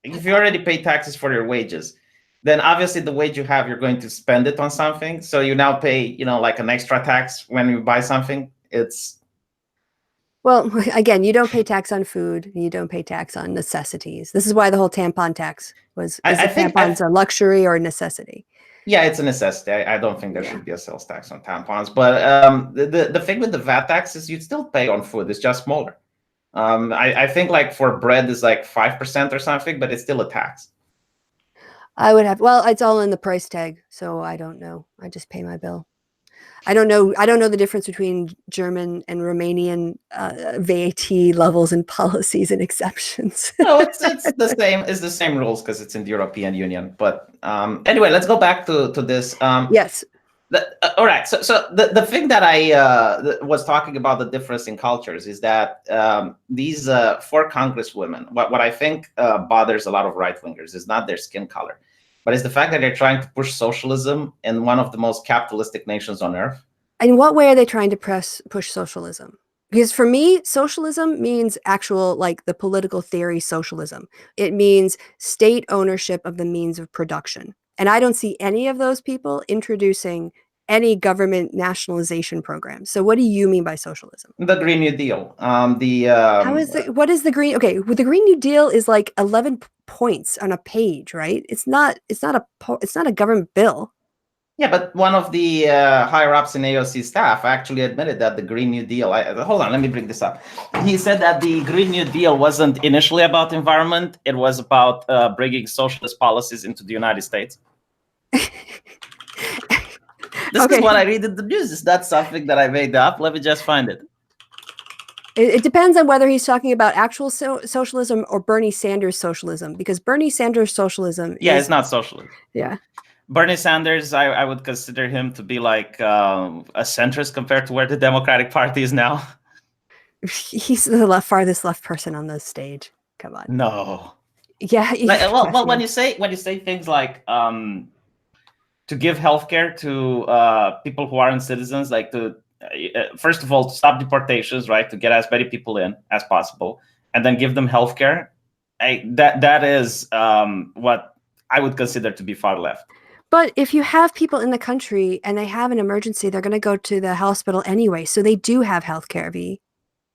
If you already pay taxes for your wages, then obviously the wage you have, you're going to spend it on something. So you now pay, like an extra tax when you buy something. It's. Well, again, you don't pay tax on food. You don't pay tax on necessities. This is why the whole tampon tax was, is I it think. tampons a luxury or a necessity? Yeah, it's a necessity. I don't think there Yeah. should be a sales tax on tampons. But the thing with the VAT tax is you'd still pay on food. It's just smaller. I think like for bread is like 5% or something, but it's still a tax. I would have, well, it's all in the price tag, so I don't know. I just pay my bill. I don't know. I don't know the difference between German and Romanian VAT levels and policies and exceptions. No, it's the same. It's the same rules because it's in the European Union. But anyway, let's go back to this. Yes. All right. So the thing that I was talking about, the difference in cultures, is that these four congresswomen, what I think bothers a lot of right wingers is not their skin color, but it's the fact that they're trying to push socialism in one of the most capitalistic nations on earth. In what way are they trying to push socialism? Because for me, socialism means actual, like the political theory socialism. It means state ownership of the means of production. And I don't see any of those people introducing any government nationalization program. So what do you mean by socialism? The Green New Deal. How is it? What is the green? Okay, well, the Green New Deal is like 11 points on a page, right? It's not. It's not a government bill. Yeah, but one of the higher ups in AOC staff actually admitted that the Green New Deal. Hold on, let me bring this up. He said that the Green New Deal wasn't initially about environment; it was about bringing socialist policies into the United States. This is what I read in the news. Is that something that I made up? Let me just find it. It depends on whether he's talking about actual socialism or Bernie Sanders socialism, because Bernie Sanders socialism Yeah, is, it's not socialism. yeah. Bernie Sanders, I would consider him to be like a centrist compared to where the Democratic Party is now. He's the farthest left person on the stage. Come on. No. Yeah. Well, when you say things like to give healthcare to people who aren't citizens, like to first of all to stop deportations, right, to get as many people in as possible, and then give them healthcare. That is what I would consider to be far left. But if you have people in the country and they have an emergency, they're going to go to the hospital anyway. So they do have health care, V.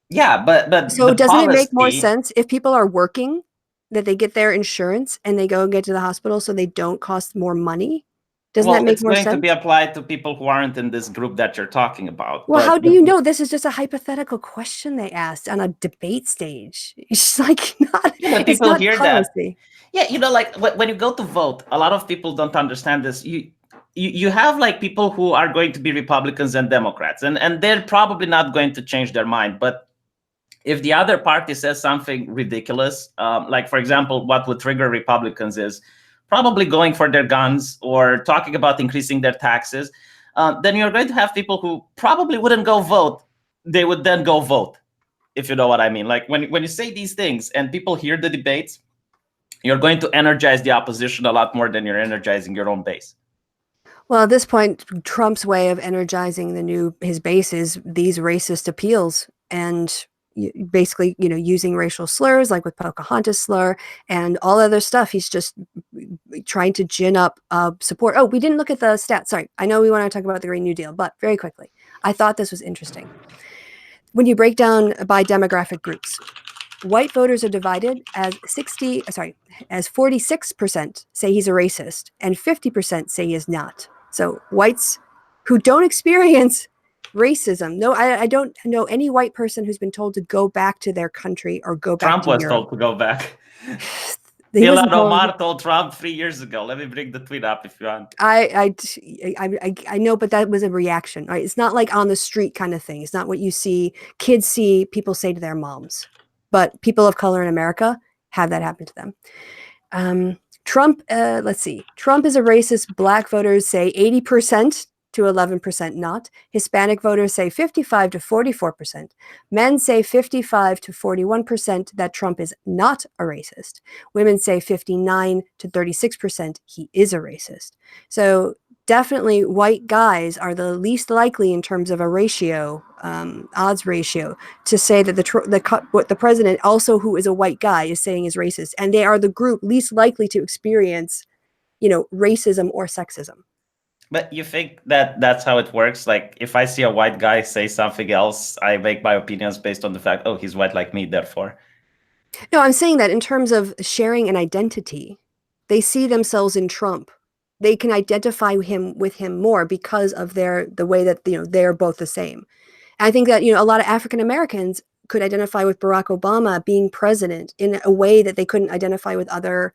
Yeah, but So the doesn't it make more policy. sense if people are working that they get their insurance and they go and get to the hospital so they don't cost more money? Doesn't that Well, make it's more going to be sense? applied to people who aren't in this group that you're talking about. Well, how But do you know? This is just a hypothetical question they asked on a debate stage. It's like not, yeah, but it's people not hear that. policy. Yeah, like when you go to vote, a lot of people don't understand this. You have like people who are going to be Republicans and Democrats, and they're probably not going to change their mind. But if the other party says something ridiculous, like for example, what would trigger Republicans is probably going for their guns or talking about increasing their taxes, then you're going to have people who probably wouldn't go vote. They would then go vote, if you know what I mean. Like when you say these things and people hear the debates, you're going to energize the opposition a lot more than you're energizing your own base. Well, at this point, Trump's way of energizing his base is these racist appeals and basically, using racial slurs like with Pocahontas slur and all other stuff. He's just trying to gin up support. Oh, we didn't look at the stats. Sorry. I know we want to talk about the Green New Deal, but very quickly, I thought this was interesting. When you break down by demographic groups, white voters are divided as 46% say he's a racist and 50% say he is not. So whites who don't experience racism. No, I don't know any white person who's been told to go back to their country or go back Trump to was Europe. told to go back. He wasn't Ilhan told. Omar told Trump 3 years ago. Let me bring the tweet up if you want. I know, but that was a reaction, right? It's not like on the street kind of thing. It's not what you see kids see people say to their moms, but people of color in America have that happen to them. Trump, let's see. Trump is a racist. Black voters say 80% to 11% not. Hispanic voters say 55 to 44%. Men say 55 to 41% that Trump is not a racist. Women say 59 to 36% he is a racist. So definitely white guys are the least likely in terms of a ratio, odds ratio, to say that the president, also who is a white guy, is saying is racist, and they are the group least likely to experience, racism or sexism. But you think that that's how it works? Like, if I see a white guy say something else, I make my opinions based on the fact, oh, he's white like me, therefore. No, I'm saying that in terms of sharing an identity, they see themselves in Trump. They can identify with him more because of the way that they're both the same. And I think that a lot of African Americans could identify with Barack Obama being president in a way that they couldn't identify with other,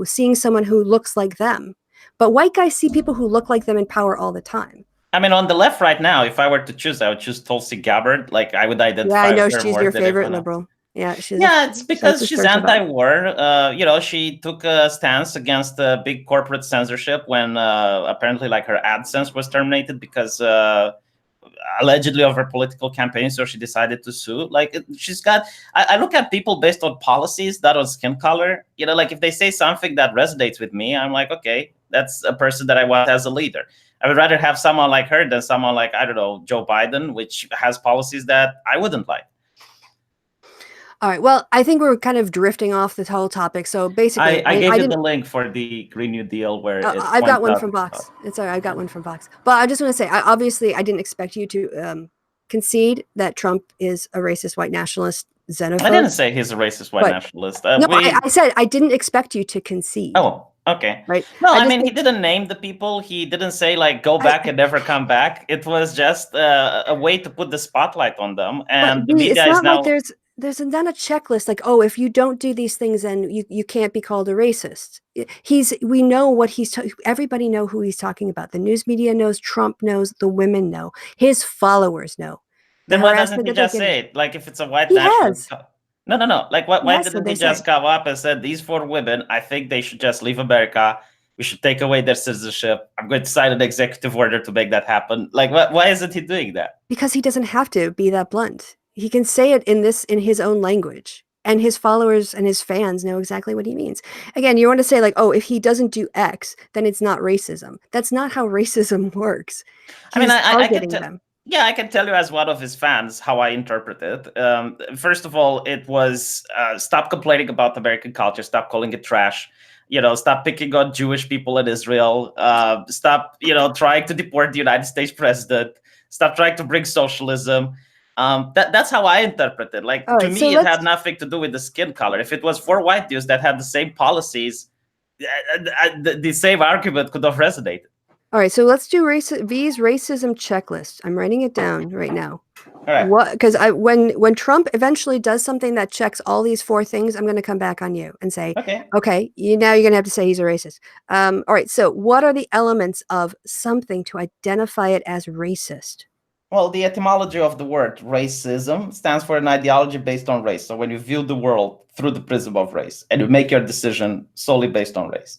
seeing someone who looks like them. But white guys see people who look like them in power all the time. I mean, on the left right now, if I were to choose, I would choose Tulsi Gabbard. Like, I would Yeah, I identify know with her she's more your than favorite everyone else. liberal. Yeah, Yeah, it's that's because what she's starts about. anti-war. She took a stance against big corporate censorship when apparently, like, her AdSense was terminated because allegedly of her political campaign. So she decided to sue. Like, she's got. I look at people based on policies, not on skin color. Like if they say something that resonates with me, I'm like, okay, that's a person that I want as a leader. I would rather have someone like her than someone like, I don't know, Joe Biden, which has policies that I wouldn't like. All right. Well, I think we're kind of drifting off this whole topic. So basically, I gave I you didn't. the link for the Green New Deal where it I've got points one out. from Box. It's all right. I've got one from Box. But I just want to say, obviously, I didn't expect you to concede that Trump is a racist, white nationalist, xenophobe. I didn't say he's a racist white nationalist. No, I said I didn't expect you to concede. Oh, okay. Right. No, I mean, he didn't name the people. He didn't say, like, go back and never come back. It was just a way to put the spotlight on them. And the media it's is not now. like there's not a checklist like, oh, if you don't do these things, then you can't be called a racist. We know what everybody know who he's talking about. The news media knows, Trump knows, the women know, his followers know. Then why doesn't he just say it? Like, if it's a white he nationalist. has. No. Like, why Yes, didn't he just come up and said, these 4 women, I think they should just leave America. We should take away their citizenship. I'm going to sign an executive order to make that happen. Like, why isn't he doing that? Because he doesn't have to be that blunt. He can say it in his own language. And his followers and his fans know exactly what he means. Again, you want to say like, oh, if he doesn't do X, then it's not racism. That's not how racism works. He's targeting them. Yeah, I can tell you as one of his fans how I interpret it. First of all, it was stop complaining about American culture, stop calling it trash. Stop picking on Jewish people in Israel. Stop, trying to deport the United States president. Stop trying to bring socialism. That's how I interpret it. Like, All to right, so me, it had nothing to do with the skin color. If it was four white dudes that had the same policies, the same argument could have resonated. All right, so let's do V's racism checklist. I'm writing it down right now. All right. What? Because when Trump eventually does something that checks all these four things, I'm going to come back on you and say, okay, now you're going to have to say he's a racist. All right, so what are the elements of something to identify it as racist? Well, the etymology of the word racism stands for an ideology based on race. So when you view the world through the prism of race and you make your decision solely based on race.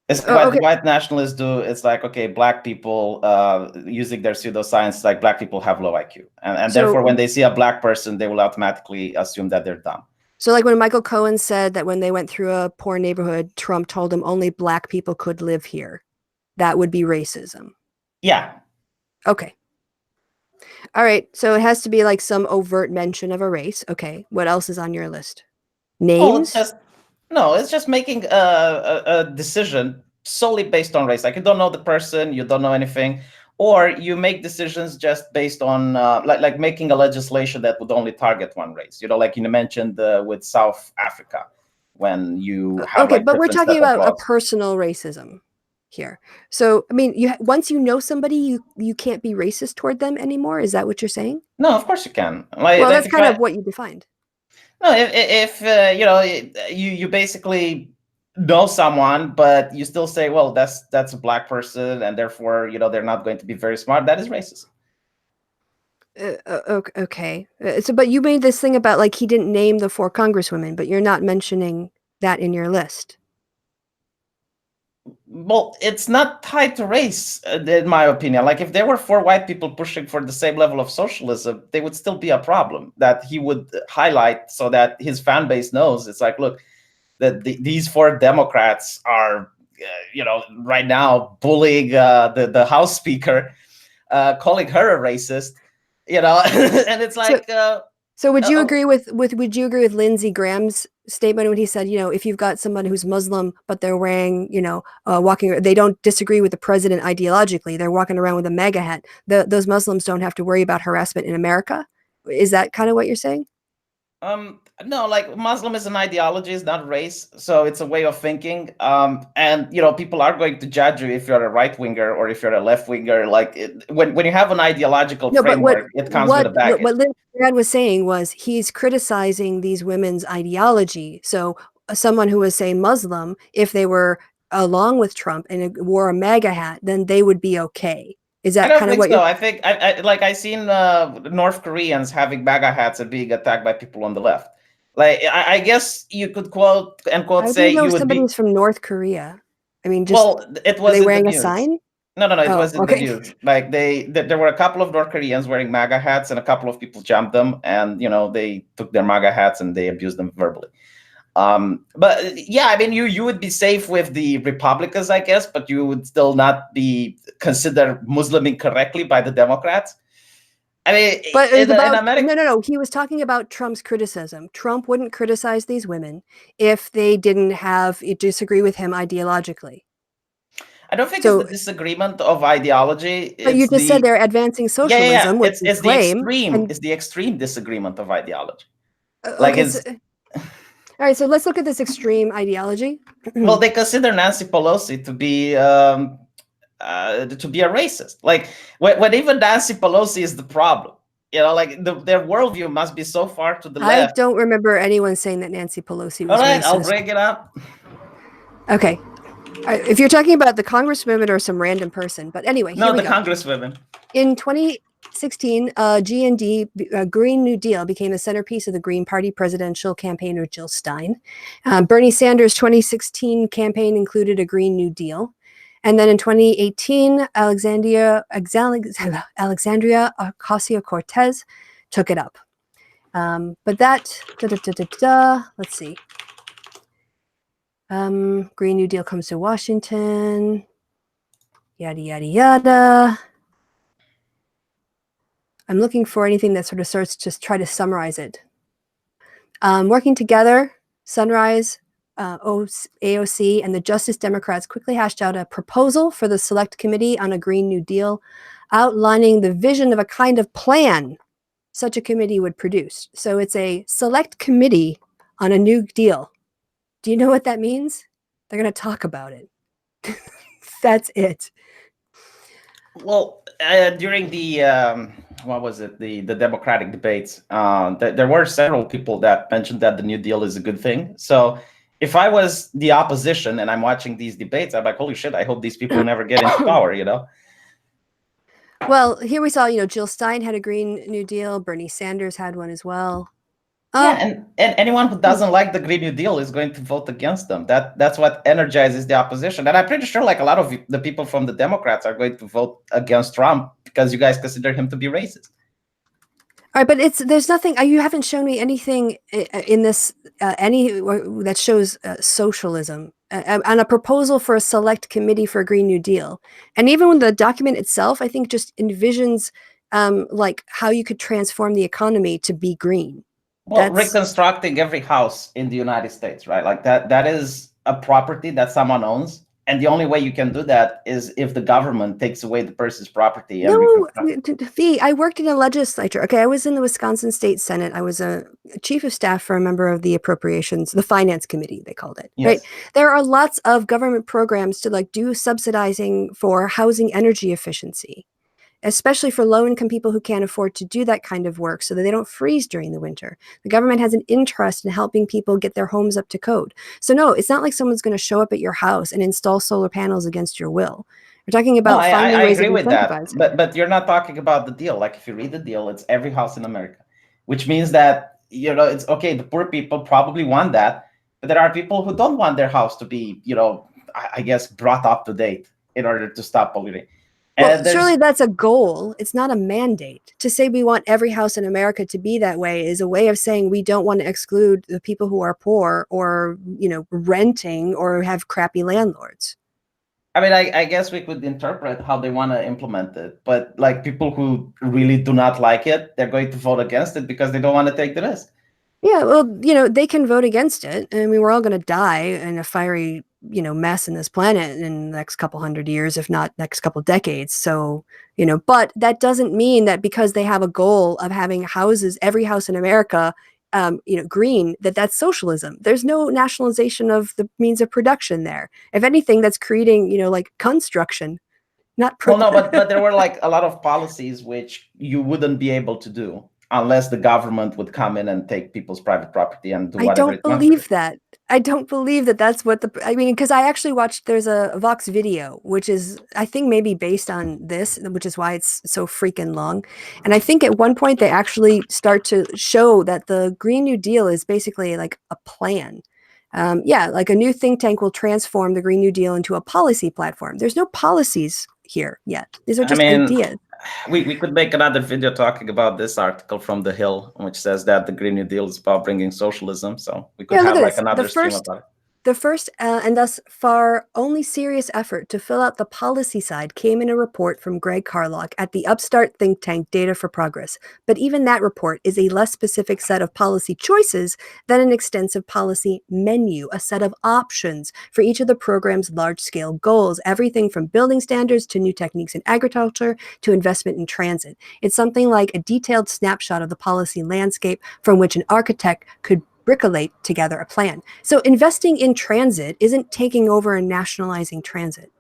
It's what the white nationalists do. It's like, okay, black people using their pseudoscience, like black people have low IQ. And so, therefore, when they see a black person, they will automatically assume that they're dumb. So like when Michael Cohen said that when they went through a poor neighborhood, Trump told them only black people could live here. That would be racism. Yeah. Okay. All right. So it has to be like some overt mention of a race. Okay. What else is on your list? Names? It's just making a decision solely based on race. Like, you don't know the person, you don't know anything, or you make decisions just based on like making a legislation that would only target one race. Like you mentioned with South Africa, when you have but we're talking about a personal racism here. So I mean, once you know somebody, you can't be racist toward them anymore. Is that what you're saying? No, of course you can. Well, that's kind of what you defined. No, if you basically know someone, but you still say, well, that's a black person, and therefore they're not going to be very smart. That is racist. Okay. So, but you made this thing about like he didn't name the 4 congresswomen, but you're not mentioning that in your list. Well, it's not tied to race, in my opinion. Like, if there were 4 white people pushing for the same level of socialism, they would still be a problem that he would highlight so that his fan base knows. It's like, look, these 4 Democrats are, right now bullying the House Speaker, calling her a racist, and it's like. So would you agree with Lindsey Graham's statement when he said, if you've got someone who's Muslim, but they're wearing, walking, they don't disagree with the president ideologically, they're walking around with a MAGA hat, those Muslims don't have to worry about harassment in America? Is that kind of what you're saying? No, like, Muslim is an ideology, it's not race, so it's a way of thinking. And people are going to judge you if you're a right winger or if you're a left winger. Like, when you have an ideological framework, it comes with a baggage. What Lindsey Graham was saying was he's criticizing these women's ideology. So someone who was, say, Muslim, if they were along with Trump and wore a MAGA hat, then they would be okay. Is that kind of what you're... I think I've seen North Koreans having MAGA hats and being attacked by people on the left. Like, I guess you could quote say you would somebody's from North Korea. I mean, it was, are they wearing a sign? No, it wasn't the news. Like, there were a couple of North Koreans wearing MAGA hats, and a couple of people jumped them, and they took their MAGA hats and they abused them verbally. But yeah, I mean, you would be safe with the Republicans, I guess, but you would still not be considered Muslim incorrectly by the Democrats. I mean, but in America, no. He was talking about Trump's criticism. Trump wouldn't criticize these women if they didn't disagree with him ideologically. I don't think it's the disagreement of ideology. But you just said they're advancing socialism. Yeah. It's the extreme. It's the extreme disagreement of ideology. Like, it's. All right, so let's look at this extreme ideology. Well, they consider Nancy Pelosi to be a racist. Like, when even Nancy Pelosi is the problem. Like, their worldview must be so far to the left. I don't remember anyone saying that Nancy Pelosi was racist. All right, racist. I'll bring it up. Okay. If you're talking about the congresswomen or some random person, but anyway, no, the congresswomen. In 2016, G&D, Green New Deal, became the centerpiece of the Green Party presidential campaign of Jill Stein. Bernie Sanders' 2016 campaign included a Green New Deal. And then in 2018, Alexandria Ocasio-Cortez took it up. But that, let's see. Green New Deal comes to Washington, yada, yada, yada. I'm looking for anything that sort of starts to try to summarize it. Working together, Sunrise, AOC and the Justice Democrats quickly hashed out a proposal for the Select Committee on a Green New Deal, outlining the vision of a kind of plan such a committee would produce. So it's a select committee on a new deal. Do you know what that means? They're going to talk about it. That's it. Well, during the what was it, the Democratic debates, there were several people that mentioned that the New Deal is a good thing. So if I was the opposition and I'm watching these debates, I'm like, holy shit, I hope these people never get into power, you know? Well, here we saw, Jill Stein had a Green New Deal. Bernie Sanders had one as well. Yeah, and anyone who doesn't like the Green New Deal is going to vote against them. That's what energizes the opposition. And I'm pretty sure like a lot of the people from the Democrats are going to vote against Trump because you guys consider him to be racist. All right, but there's nothing. You haven't shown me anything in this that shows socialism on a proposal for a select committee for a Green New Deal, and even when the document itself, I think, just envisions like how you could transform the economy to be green. Well, reconstructing every house in the United States, right? Like that is a property that someone owns. And the only way you can do that is if the government takes away the person's property. And V, I worked in a legislature. Okay, I was in the Wisconsin State Senate. I was a chief of staff for a member of the appropriations, the finance committee, they called it. Yes. Right? There are lots of government programs to like do subsidizing for housing energy efficiency, especially for low-income people who can't afford to do that kind of work so that they don't freeze during the winter. The government has an interest in helping people get their homes up to code. So no, it's not like someone's going to show up at your house and install solar panels against your will. We're talking about finding ways of incentivizing. But you're not talking about the deal. Like if you read the deal, it's every house in America, which means that, it's okay, the poor people probably want that, but there are people who don't want their house to be, I guess, brought up to date in order to stop polluting. Well, surely that's a goal. It's not a mandate. To say we want every house in America to be that way is a way of saying we don't want to exclude the people who are poor or, renting or have crappy landlords. I mean, I guess we could interpret how they want to implement it, but like people who really do not like it, they're going to vote against it because they don't want to take the risk. Yeah, well, they can vote against it. I mean, we're all going to die in a fiery, mess in this planet in the next couple hundred years, if not next couple decades. So, but that doesn't mean that because they have a goal of having houses, every house in America, green, that's socialism. There's no nationalization of the means of production there. If anything, that's creating, like construction, not well, no, but there were like a lot of policies which you wouldn't be able to do unless the government would come in and take people's private property and do whatever. I don't believe that. I don't believe that that's what because I actually watched, there's a Vox video, which is, I think, maybe based on this, which is why it's so freaking long. And I think at one point they actually start to show that the Green New Deal is basically like a plan. Like a new think tank will transform the Green New Deal into a policy platform. There's no policies here yet. These are just ideas. We could make another video talking about this article from The Hill, which says that the Green New Deal is about bringing socialism. So we could have like another stream about it. The first and thus far only serious effort to fill out the policy side came in a report from Greg Carlock at the upstart think tank Data for Progress. But even that report is a less specific set of policy choices than an extensive policy menu, a set of options for each of the program's large-scale goals, everything from building standards to new techniques in agriculture to investment in transit. It's something like a detailed snapshot of the policy landscape from which an architect could bricolate together a plan. So investing in transit isn't taking over and nationalizing transit.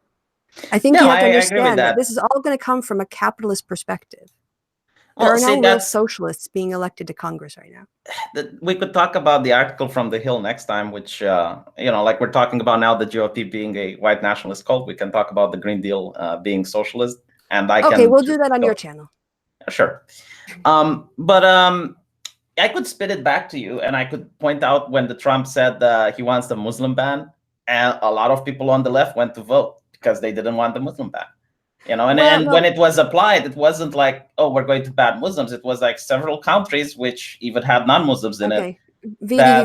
I think you have to understand that this is all going to come from a capitalist perspective. There are no real socialists being elected to Congress right now. We could talk about the article from The Hill next time, which, like we're talking about now, the GOP being a white nationalist cult. We can talk about the Green Deal being socialist. And we'll do that on your channel. Sure. I could spit it back to you, and I could point out when the Trump said he wants the Muslim ban, and a lot of people on the left went to vote because they didn't want the Muslim ban. When it was applied, it wasn't like, oh, we're going to ban Muslims. It was like several countries which even had non-Muslims in it. V. Okay,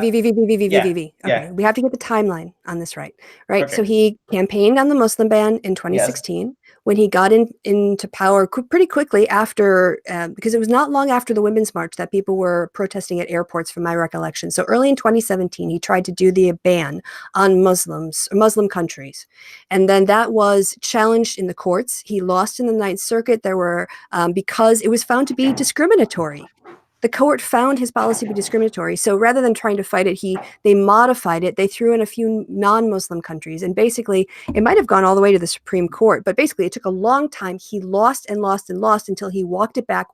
we have to get the timeline on this right. Okay. So he campaigned on the Muslim ban in 2016. Yes. when he got into power pretty quickly after, because it was not long after the Women's March that people were protesting at airports, from my recollection. So early in 2017, he tried to do the ban on Muslims, or Muslim countries. And then that was challenged in the courts. He lost in the Ninth Circuit. There were, because it was found to be discriminatory. The court found his policy to be discriminatory. So rather than trying to fight it, they modified it. They threw in a few non-Muslim countries. And basically, it might have gone all the way to the Supreme Court. But basically, it took a long time. He lost and lost and lost until he walked it back,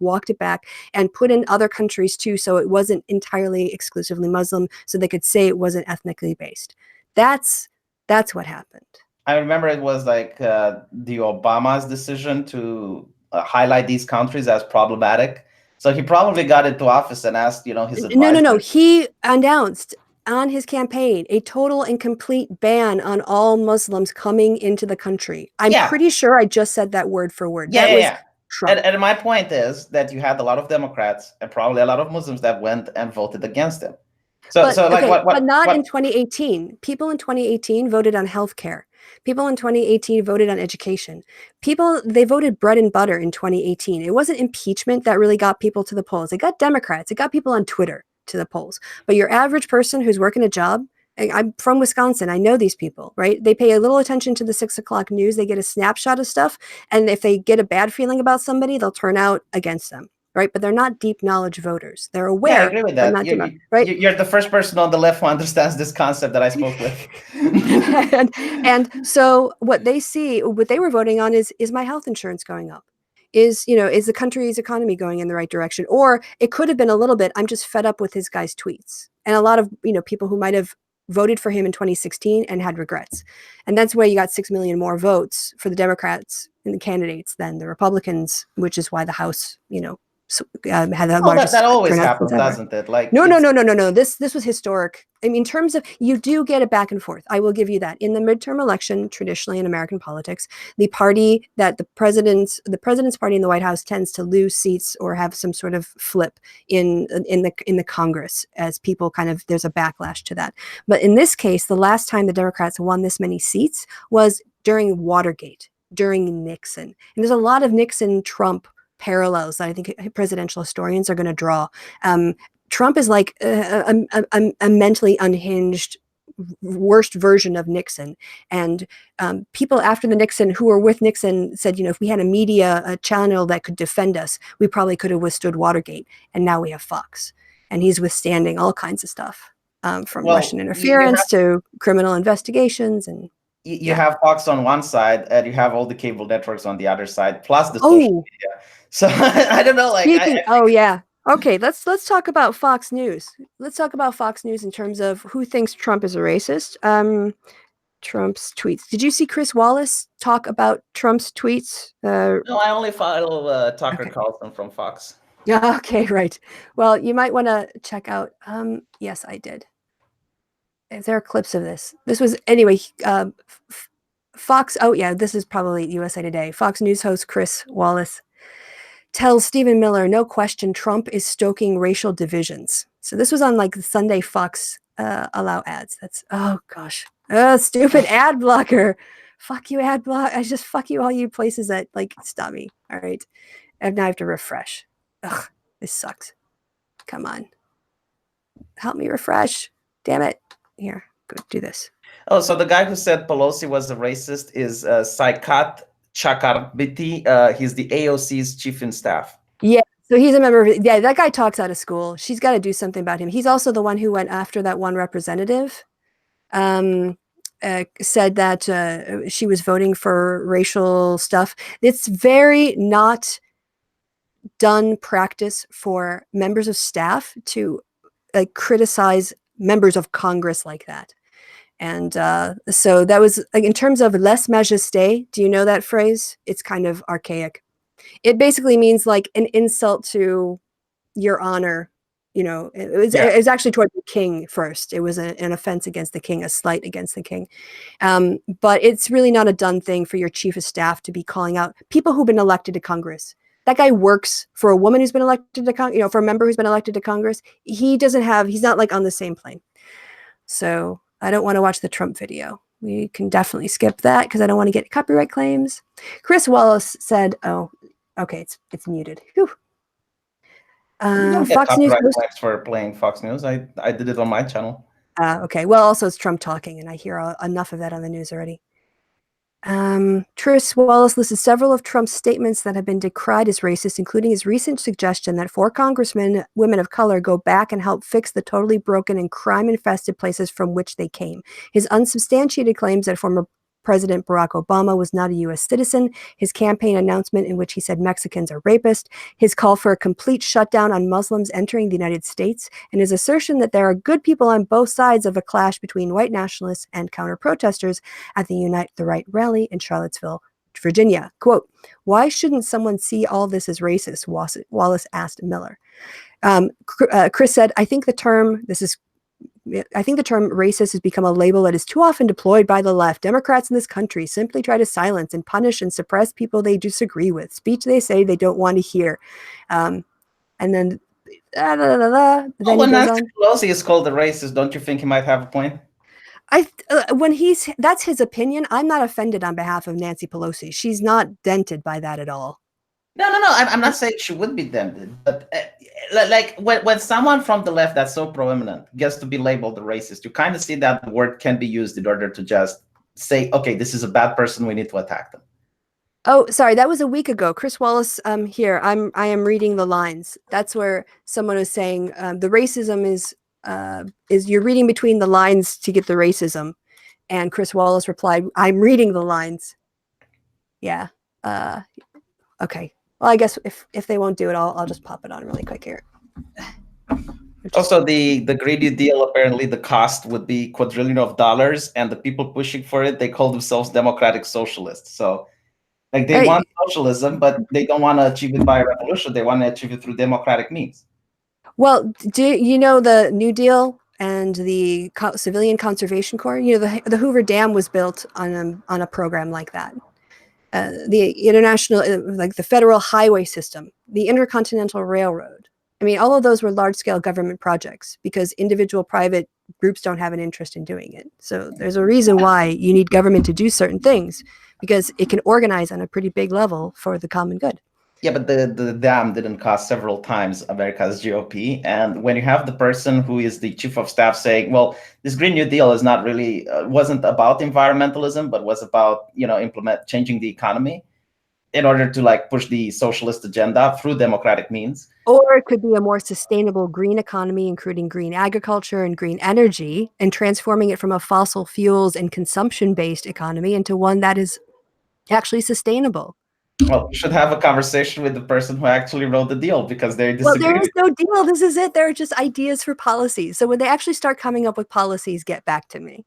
and put in other countries too. So it wasn't entirely exclusively Muslim. So they could say it wasn't ethnically based. That's what happened. I remember it was like the Obama's decision to highlight these countries as problematic. So he probably got into office and asked, his advisors. No. He announced on his campaign a total and complete ban on all Muslims coming into the country. I'm pretty sure I just said that word for word. That was Trump. And my point is that you had a lot of Democrats and probably a lot of Muslims that went and voted against him. But not in 2018. People in 2018 voted on healthcare. People in 2018 voted on education. They voted bread and butter in 2018. It wasn't impeachment that really got people to the polls. It got Democrats. It got people on Twitter to the polls. But your average person who's working a job, I'm from Wisconsin. I know these people, right? They pay a little attention to the 6 o'clock news. They get a snapshot of stuff. And if they get a bad feeling about somebody, they'll turn out against them. Right, but they're not deep knowledge voters. They're aware. I agree with that. You're the first person on the left who understands this concept that I spoke with. and so what they were voting on is my health insurance going up? Is the country's economy going in the right direction? Or it could have been a little bit, I'm just fed up with his guy's tweets. And a lot of people who might have voted for him in 2016 and had regrets. And that's why you got 6 million more votes for the Democrats and the candidates than the Republicans, which is why the House, had the largest. That always happens, doesn't it? Like no. This was historic. I mean, in terms of, you do get it back and forth. I will give you that. In the midterm election, traditionally in American politics, the party that the president's party in the White House tends to lose seats or have some sort of flip in the Congress, as people there's a backlash to that. But in this case, the last time the Democrats won this many seats was during Watergate, during Nixon. And there's a lot of Nixon-Trump parallels that I think presidential historians are going to draw. Trump is like a mentally unhinged, worst version of Nixon. And people after the Nixon who were with Nixon said, if we had a channel that could defend us, we probably could have withstood Watergate. And now we have Fox, and he's withstanding all kinds of stuff, from Russian interference to criminal investigations. And you have Fox on one side, and you have all the cable networks on the other side, plus the social media. So I don't know, Okay, let's talk about Fox News. Let's talk about Fox News in terms of who thinks Trump is a racist. Trump's tweets. Did you see Chris Wallace talk about Trump's tweets? No, I only follow Tucker Carlson from Fox. Yeah, okay, right. Well, you might want to check out. Yes, I did. There are clips of this. This was, anyway, Fox. Oh, yeah, this is probably USA Today. Fox News host Chris Wallace tells Stephen Miller, no question, Trump is stoking racial divisions. So this was on the Sunday Fox allow ads. That's, oh gosh. Stupid ad blocker. Fuck you, ad block. I just fuck you, all you places that stop me. All right. And now I have to refresh. Ugh, this sucks. Come on. Help me refresh. Damn it. Here, go do this. Oh, so the guy who said Pelosi was a racist is Saikat Chakrabarti. He's the AOC's chief in staff. Yeah, so he's a member of, that guy talks out of school. She's got to do something about him. He's also the one who went after that one representative, said that she was voting for racial stuff. It's very not done practice for members of staff to criticize members of Congress like that. And so that was, in terms of lèse majesté, do you know that phrase? It's kind of archaic. It basically means an insult to your honor. It was actually toward the king first. It was an offense against the king, a slight against the king. But it's really not a done thing for your chief of staff to be calling out people who've been elected to Congress. That guy works for a woman who's been elected to for a member who's been elected to Congress. He's not on the same plane. So I don't want to watch the Trump video. we can definitely skip that because I don't want to get copyright claims. Chris Wallace said, "Oh, okay, it's muted." Whew. You don't get Fox News copyright host. claims for playing Fox News. I did it on my channel. Okay, well, also it's Trump talking, and I hear enough of that on the news already. Chris Wallace listed several of Trump's statements that have been decried as racist, including his recent suggestion that 4 congressmen, women of color, go back and help fix the totally broken and crime-infested places from which they came. His unsubstantiated claims that former President Barack Obama was not a U.S. citizen, his campaign announcement in which he said Mexicans are rapists, his call for a complete shutdown on Muslims entering the United States, and his assertion that there are good people on both sides of a clash between white nationalists and counter-protesters at the Unite the Right rally in Charlottesville, Virginia. Quote, "Why shouldn't someone see all this as racist?" Wallace asked Miller. Chris said, I think the term racist has become a label that is too often deployed by the left. Democrats in this country simply try to silence and punish and suppress people they disagree with, speech they say they don't want to hear. And then, then Well, he when goes Nancy on. Pelosi is called a racist, don't you think he might have a point? That's his opinion. I'm not offended on behalf of Nancy Pelosi. She's not dented by that at all. No. I'm not saying she would be dented, but like when someone from the left that's so proeminent gets to be labeled a racist, you kind of see that the word can be used in order to just say, okay, this is a bad person, we need to attack them. Oh, sorry, that was a week ago. Chris Wallace, here, I am reading the lines. That's where someone was saying the racism is you're reading between the lines to get the racism. And Chris Wallace replied, I'm reading the lines. Yeah. Okay. Well, I guess if they won't do it, I'll just pop it on really quick here. Also, the Green New Deal, apparently the cost would be quadrillion of dollars, and the people pushing for it, they call themselves democratic socialists. So like they want socialism, but they don't want to achieve it by a revolution. They want to achieve it through democratic means. Well, do you know the New Deal and the Civilian Conservation Corps? You know, the Hoover Dam was built on a program like that. The international, like the federal highway system, the Intercontinental Railroad. I mean, all of those were large-scale government projects because individual private groups don't have an interest in doing it. So there's a reason why you need government to do certain things because it can organize on a pretty big level for the common good. Yeah, but the dam didn't cost several times America's GOP. And when you have the person who is the chief of staff saying, well, this Green New Deal is not really, wasn't about environmentalism, but was about, changing the economy in order to like push the socialist agenda through democratic means. Or it could be a more sustainable green economy, including green agriculture and green energy, and transforming it from a fossil fuels and consumption-based economy into one that is actually sustainable. Well, you should have a conversation with the person who actually wrote the deal because they disagree. Well, there is no deal. This is it. There are just ideas for policies. So when they actually start coming up with policies, get back to me.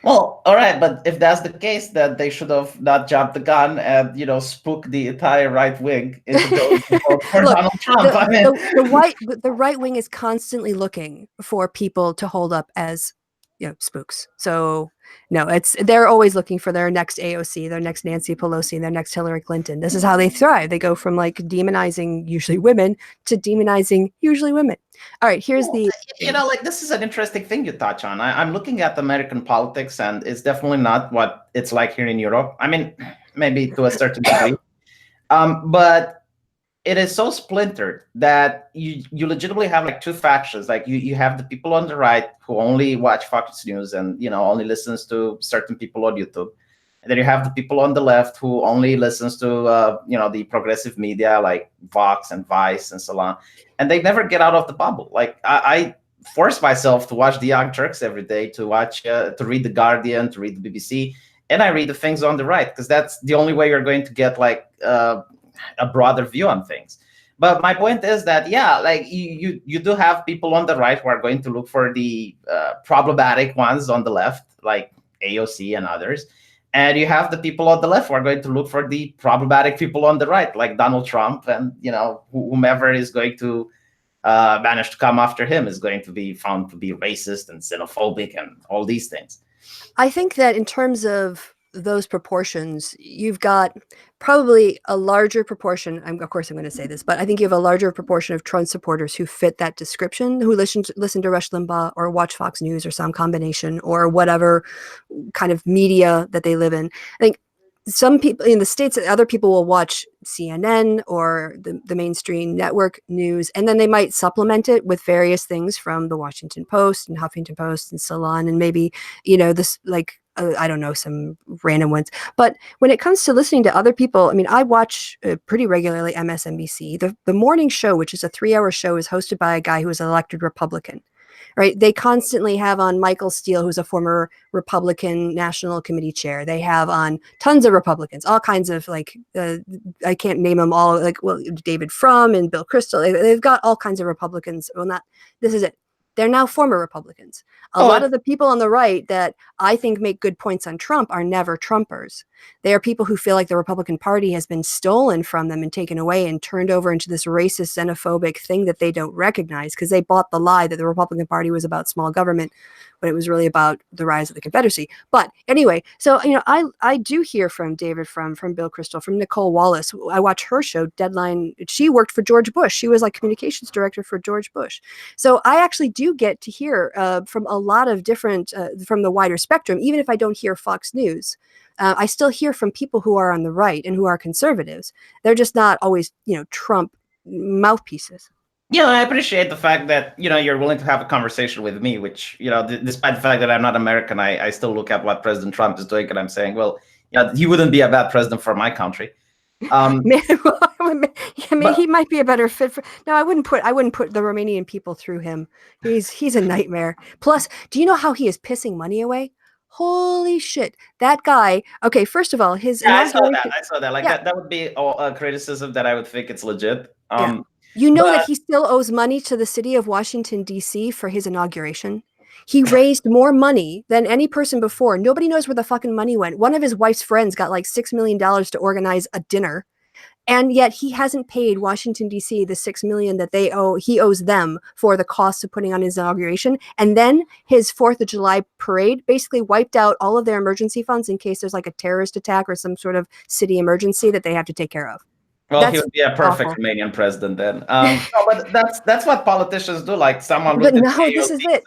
Well, all right, but if that's the case, then they should have not jumped the gun and spook the entire right wing into going to vote for Look, Donald Trump. the right wing is constantly looking for people to hold up as spooks. So no, they're always looking for their next AOC, their next Nancy Pelosi, their next Hillary Clinton. This is how they thrive. They go from like demonizing usually women to demonizing usually women. All right, here's this is an interesting thing you touch on. I'm looking at American politics, and it's definitely not what it's like here in Europe. I mean, maybe to a certain degree, but it is so splintered that you legitimately have like two factions. Like you have the people on the right who only watch Fox News and only listens to certain people on YouTube, and then you have the people on the left who only listens to the progressive media like Vox and Vice and so on, and they never get out of the bubble. Like I force myself to watch the Young Turks every day, to watch to read the Guardian, to read the BBC, and I read the things on the right because that's the only way you're going to get like a broader view on things. But my point is that, yeah, like you do have people on the right who are going to look for the problematic ones on the left, like AOC and others. And you have the people on the left who are going to look for the problematic people on the right, like Donald Trump, and whomever is going to manage to come after him is going to be found to be racist and xenophobic and all these things. I think that in terms of those proportions, you've got probably a larger proportion. Of course, I'm going to say this, but I think you have a larger proportion of Trump supporters who fit that description, who listen to Rush Limbaugh or watch Fox News or some combination or whatever kind of media that they live in. I think some people in the States, other people will watch CNN or the mainstream network news, and then they might supplement it with various things from the Washington Post and Huffington Post and so on, and maybe, this like, I don't know, some random ones. But when it comes to listening to other people, I mean, I watch pretty regularly MSNBC. The morning show, which is a 3-hour show, is hosted by a guy who was an elected Republican. Right? They constantly have on Michael Steele, who's a former Republican National Committee chair. They have on tons of Republicans, all kinds of I can't name them all, David Frum and Bill Kristol. They've got all kinds of Republicans. Well, this is it. They're now former Republicans. A lot of the people on the right that I think make good points on Trump are never Trumpers. They are people who feel like the Republican Party has been stolen from them and taken away and turned over into this racist, xenophobic thing that they don't recognize because they bought the lie that the Republican Party was about small government when it was really about the rise of the Confederacy. But anyway, so I do hear from David from Bill Kristol, from Nicole Wallace. I watch her show, Deadline. She worked for George Bush. She was like communications director for George Bush. So I actually do get to hear from a lot of different, from the wider spectrum, even if I don't hear Fox News. I still hear from people who are on the right and who are conservatives. They're just not always, Trump mouthpieces. Yeah, I appreciate the fact that you're willing to have a conversation with me, which despite the fact that I'm not American, I still look at what President Trump is doing, and I'm saying, well, he wouldn't be a bad president for my country. He might be a better fit for. No, I wouldn't put the Romanian people through him. He's a nightmare. Plus, do you know how he is pissing money away? Holy shit, that guy. Okay, first of all, his I saw that. Like that would be a criticism that I would think it's legit. That he still owes money to the city of Washington, D.C. for his inauguration. He raised more money than any person before. Nobody knows where the fucking money went. One of his wife's friends got like $6 million to organize a dinner. And yet he hasn't paid Washington, D.C. the $6 million that he owes them for the cost of putting on his inauguration. And then his 4th of July parade basically wiped out all of their emergency funds in case there's like a terrorist attack or some sort of city emergency that they have to take care of. Well, he would be a perfect Romanian president then. No, but that's what politicians do. Like someone. But no, this is it.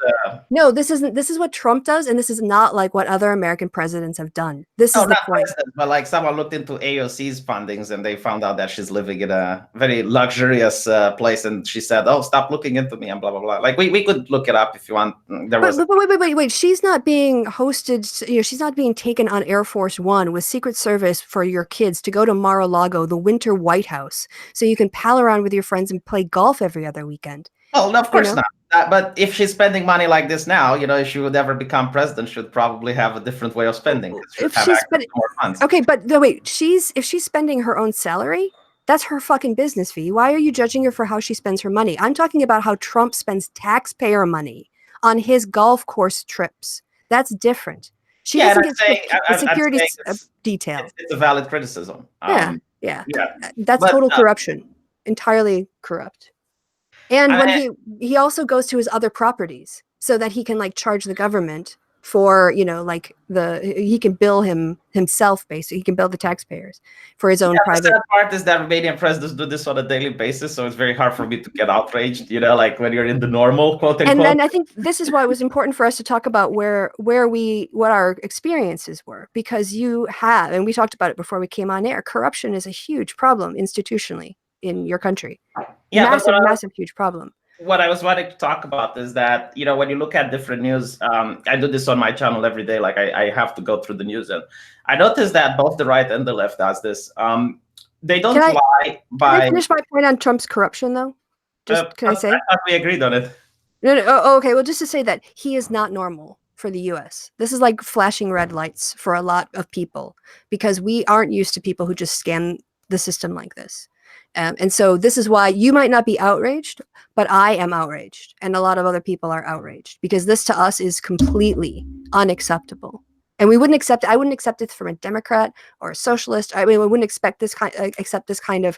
No, this isn't. This is what Trump does, and this is not like what other American presidents have done. This is the point. But like someone looked into AOC's fundings and they found out that she's living in a very luxurious place, and she said, "Oh, stop looking into me," and blah blah blah. Like we could look it up if you want. Wait. She's not being hosted. She's not being taken on Air Force One with Secret Service for your kids to go to Mar-a-Lago, the winter White House, so you can pal around with your friends and play golf every other weekend. Oh, no, of course not. But if she's spending money like this now, if she would ever become president, she would probably have a different way of spending. If she's spending more funds. Okay, but no, wait. If she's spending her own salary, that's her fucking business fee. Why are you judging her for how she spends her money? I'm talking about how Trump spends taxpayer money on his golf course trips. That's different. She doesn't get the security detail. It's a valid criticism. Yeah. That's total corruption. Entirely corrupt. And when he also goes to his other properties so that he can like charge the government for, he can bill himself, basically. He can bill the taxpayers for his own private. The sad part is that Romanian presidents do this on a daily basis, so it's very hard for me to get outraged, like when you're in the normal quote unquote. And then I think this is why it was important for us to talk about what our experiences were, because you have, and we talked about it before we came on air, corruption is a huge problem institutionally in your country. Massive, huge problem. What I was wanting to talk about is that, when you look at different news, I do this on my channel every day. Like I have to go through the news, and I noticed that both the right and the left does this. They don't lie by. Can I finish my point on Trump's corruption, though? Can I say? I thought we agreed on it. No. Oh, okay. Well, just to say that he is not normal for the U.S. This is like flashing red lights for a lot of people because we aren't used to people who just scan the system like this. And so this is why you might not be outraged, but I am outraged. And a lot of other people are outraged because this to us is completely unacceptable. And I wouldn't accept it from a Democrat or a socialist. I mean, we wouldn't accept this kind of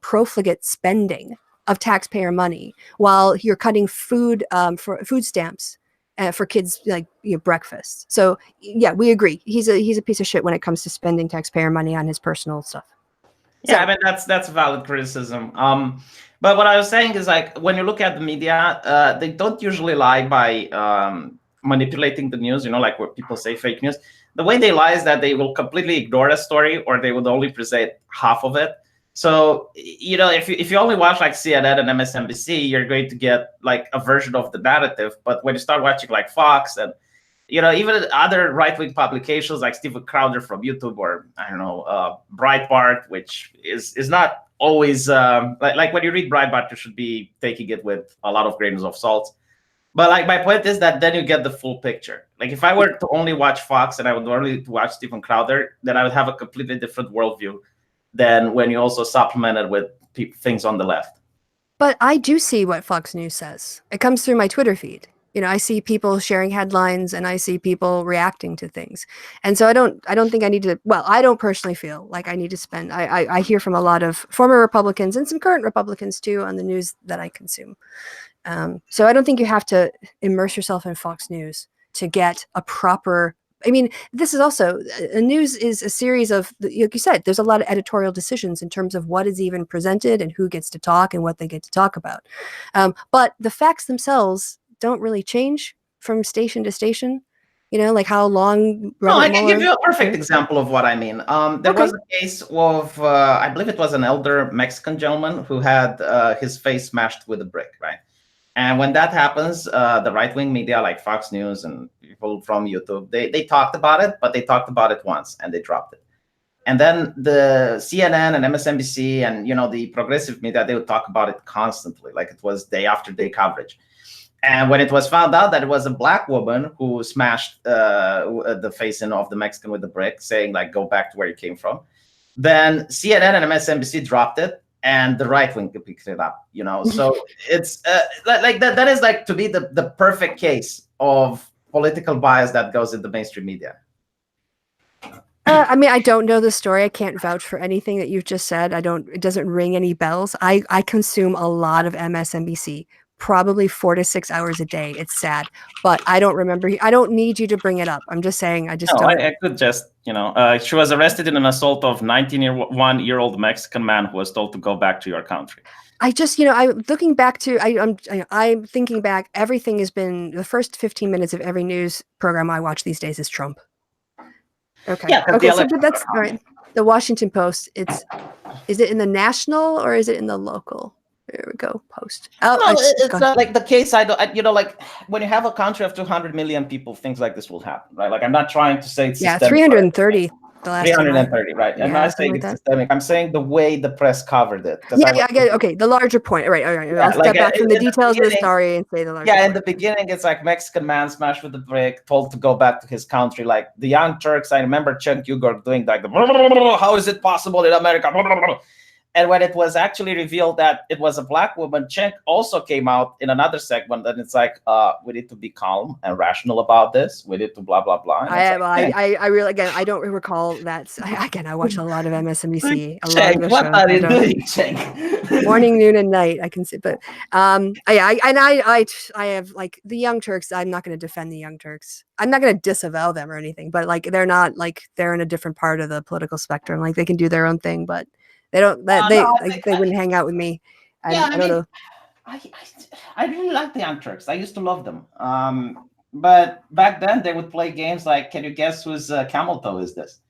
profligate spending of taxpayer money while you're cutting food for food stamps for kids, like, breakfast. So yeah, we agree. He's a piece of shit when it comes to spending taxpayer money on his personal stuff. Yeah, I mean that's a valid criticism. But what I was saying is, like, when you look at the media, they don't usually lie by manipulating the news. Like what people say, fake news. The way they lie is that they will completely ignore a story, or they would only present half of it. So if you only watch like CNN and MSNBC, you're going to get like a version of the narrative. But when you start watching like Fox and even other right-wing publications like Steven Crowder from YouTube, or I don't know, Breitbart, which is not always like when you read Breitbart, you should be taking it with a lot of grains of salt. But like my point is that then you get the full picture. Like if I were to only watch Fox and I would only watch Steven Crowder, then I would have a completely different worldview than when you also supplement it with things on the left. But I do see what Fox News says. It comes through my Twitter feed. I see people sharing headlines, and I see people reacting to things. And so I don't think I need to, well, I don't personally feel like I need to spend, I hear from a lot of former Republicans and some current Republicans too on the news that I consume. So I don't think you have to immerse yourself in Fox News to get a proper, I mean, this is also, news is a series of, like you said, there's a lot of editorial decisions in terms of what is even presented and who gets to talk and what they get to talk about. But the facts themselves don't really change from station to station. Like how long No, Robert I can Mueller. give you a perfect example of what I mean. There was a case of, I believe it was an elder Mexican gentleman who had his face smashed with a brick, right? And when that happens, the right-wing media like Fox News and people from YouTube, they talked about it, but they talked about it once and they dropped it. And then the CNN and MSNBC and the progressive media, they would talk about it constantly, like it was day after day coverage. And when it was found out that it was a black woman who smashed the face in of the Mexican with the brick, saying like, go back to where you came from, then CNN and MSNBC dropped it, and the right wing picked it up. So it's like that. That is like to be the perfect case of political bias that goes in the mainstream media. I mean, I don't know the story. I can't vouch for anything that you've just said. It doesn't ring any bells. I consume a lot of MSNBC, probably 4 to 6 hours a day. It's sad, but I don't remember. I don't need you to bring it up. I'm just saying, I just No, don't. I could just, she was arrested in an assault of 19-year-old Mexican man who was told to go back to your country. I just, I'm looking back to, I'm thinking back. Everything has been, the first 15 minutes of every news program I watch these days is Trump. Okay. Yeah. Okay. So, but that's all right. The Washington Post. Is it in the national or is it in the local? There we go. Post. Oh, no, it's not like the case. Like when you have a country of 200 million people, things like this will happen, right? Like I'm not trying to say it's systemic. 330. The last 330, right? I'm not saying it's systemic. I'm saying the way the press covered it. Yeah, I get it. Okay, the larger point. All right. I'll step back from the details of the story and say the larger point. Yeah, in the beginning, it's like Mexican man smashed with a brick, told to go back to his country. Like the Young Turks, I remember Cenk Uygur doing like how is it possible in America? And when it was actually revealed that it was a black woman, Cenk also came out in another segment, and it's like, we need to be calm and rational about this. We need to blah blah blah. I really, again, I don't recall that. I watch a lot of MSNBC. Cenk, what are you doing, Cenk? Morning, noon, and night. I can see, but I have like the Young Turks. I'm not going to defend the Young Turks. I'm not going to disavow them or anything, but like they're not like they're in a different part of the political spectrum. Like they can do their own thing, but they don't. They wouldn't hang out with me. I don't know. I really like the Young Turks. I used to love them. But back then they would play games like, can you guess whose camel toe is this?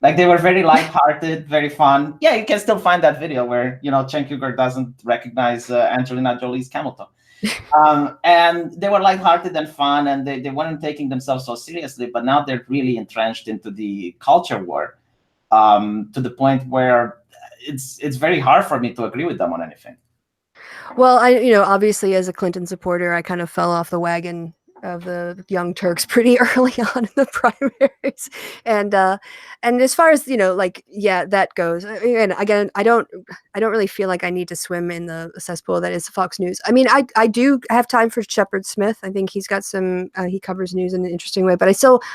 Like they were very lighthearted, very fun. Yeah, you can still find that video where Cenk Uygur doesn't recognize Angelina Jolie's camel toe. And they were lighthearted and fun, and they weren't taking themselves so seriously. But now they're really entrenched into the culture war, to the point where it's very hard for me to agree with them on anything. Well, obviously as a Clinton supporter, I kind of fell off the wagon of the Young Turks pretty early on in the primaries, and as far as that goes, and again, I don't really feel like I need to swim in the cesspool that is Fox News. I mean, I do have time for Shepard Smith. I think he's got some he covers news in an interesting way, but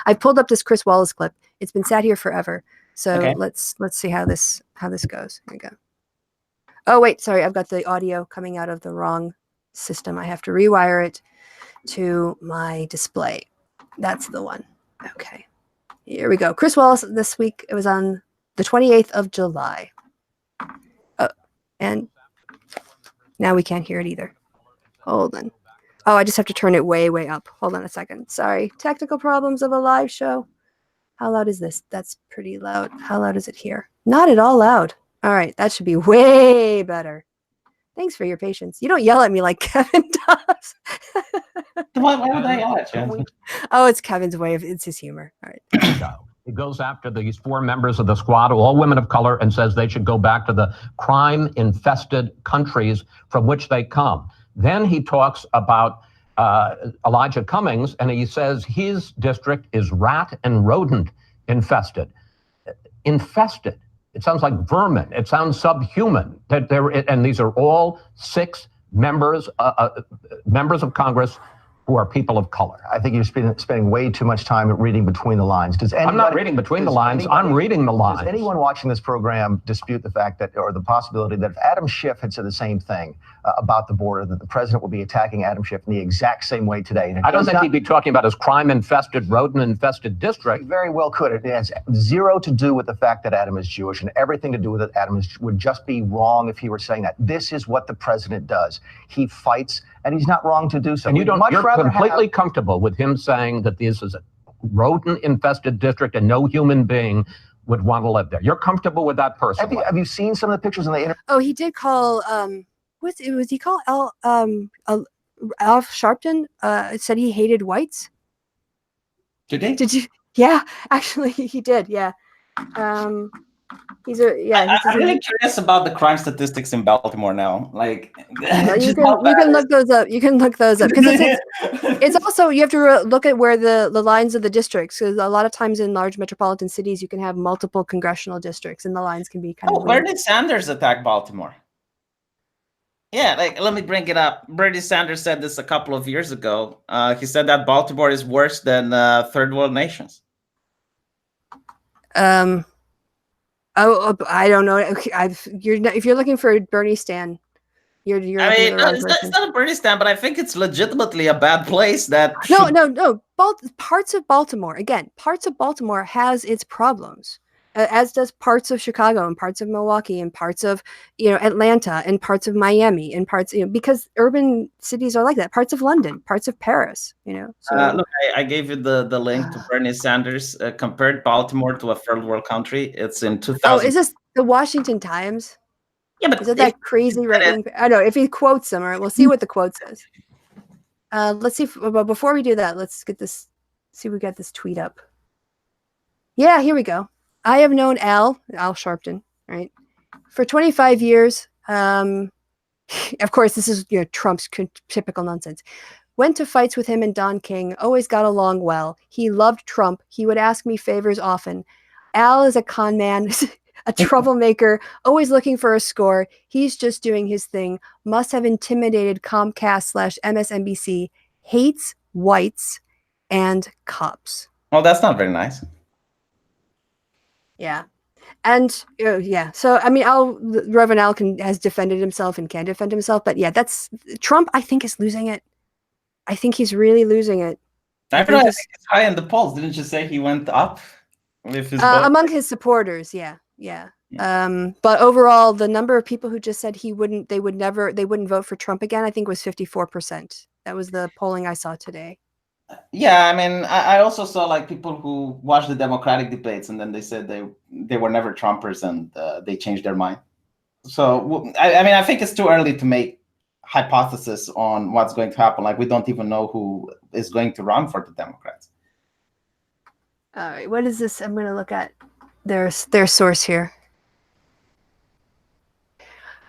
I pulled up this Chris Wallace clip. It's been sat here forever, so okay. Let's see how this goes. Here we go. Oh wait, sorry, I've got the audio coming out of the wrong system. I have to rewire it. to my display. That's the one. Okay. Here we go. Chris Wallace this week. It was on the 28th of July. Oh, and now we can't hear it either. Hold on. Oh, I just have to turn it way, way up. Hold on a second. Sorry. Technical problems of a live show. How loud is this? That's pretty loud. How loud is it here? Not at all loud. All right. That should be way better. Thanks for your patience. You don't yell at me like Kevin does. Why would I yell at you? Oh, it's Kevin's way of, it's his humor. All right. He goes after these 4 members of the squad, all women of color, and says they should go back to the crime-infested countries from which they come. Then he talks about Elijah Cummings, and he says his district is rat and rodent infested. Infested. It sounds like vermin. It sounds subhuman. And these are all 6 members of Congress who are people of color. I think you're spending way too much time reading between the lines. I'm not reading between the lines. I'm reading the lines. Does anyone watching this program dispute the fact that, or the possibility that if Adam Schiff had said the same thing about the border, that the president would be attacking Adam Schiff in the exact same way today? And I don't think he'd be talking about his crime-infested, rodent-infested district. He very well could. It has zero to do with the fact that Adam is Jewish, and everything to do with it. Adam would just be wrong if he were saying that. This is what the president does. He fights, and he's not wrong to do so. And you're completely comfortable with him saying that this is a rodent-infested district and no human being would want to live there. You're comfortable with that person. Have you seen some of the pictures on the internet? Oh, he did call, was he call Al Sharpton, said he hated whites? Did you? Yeah, actually he did. Yeah. I'm really curious about the crime statistics in Baltimore now. Like, you can look those up. You can look those up because it's also, you have to look at where the lines of the districts. Because a lot of times in large metropolitan cities, you can have multiple congressional districts, and the lines can be kind of. Where did Sanders attack Baltimore? Yeah, like, let me bring it up. Bernie Sanders said this a couple of years ago. He said that Baltimore is worse than third world nations. Oh, I don't know. If you're looking for a Bernie stan, you're. I mean, it's not a Bernie stan, but I think it's legitimately a bad place. No. Parts of Baltimore, again, parts of Baltimore has its problems, as does parts of Chicago and parts of Milwaukee and parts of Atlanta and parts of Miami and parts because urban cities are like that. Parts of London, parts of Paris. So, look, I gave you the link to Bernie Sanders compared Baltimore to a third world country. It's in 2000. Oh, is this the Washington Times? Yeah, but is it that crazy right wing? I know if he quotes them, all right, we'll see what the quote says. Let's see. But before we do that, let's get this. See, we got this tweet up. Yeah, here we go. I have known Al Sharpton, right, for 25 years. Of course, this is Trump's typical nonsense. Went to fights with him and Don King. Always got along well. He loved Trump. He would ask me favors often. Al is a con man, a troublemaker, always looking for a score. He's just doing his thing. Must have intimidated Comcast/MSNBC. Hates whites and cops. Well, that's not very nice. Yeah. And yeah, so I mean, Reverend Al has defended himself and can defend himself, but yeah, that's Trump. I think is losing it. I think he's really losing it. I think it's high in the polls. Didn't you say he went up with his among his supporters? Yeah. But overall, the number of people who just said they wouldn't vote for Trump again, I think was 54%. That was the polling I saw today. Yeah, I mean, I also saw like people who watched the Democratic debates and then they said they were never Trumpers and they changed their mind. So I mean, I think it's too early to make hypothesis on what's going to happen. Like, we don't even know who is going to run for the Democrats. All right, what is this? I'm going to look at their source here.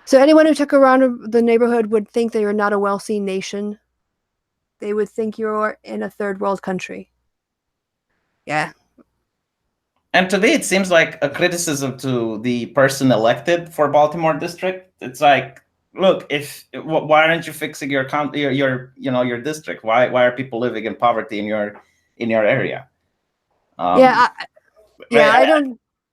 So anyone who took around the neighborhood would think they are not a wealthy nation. They would think you're in a third world country. Yeah. And to me, it seems like a criticism to the person elected for Baltimore district. It's like, look, why aren't you fixing your district? Why are people living in poverty in your area? I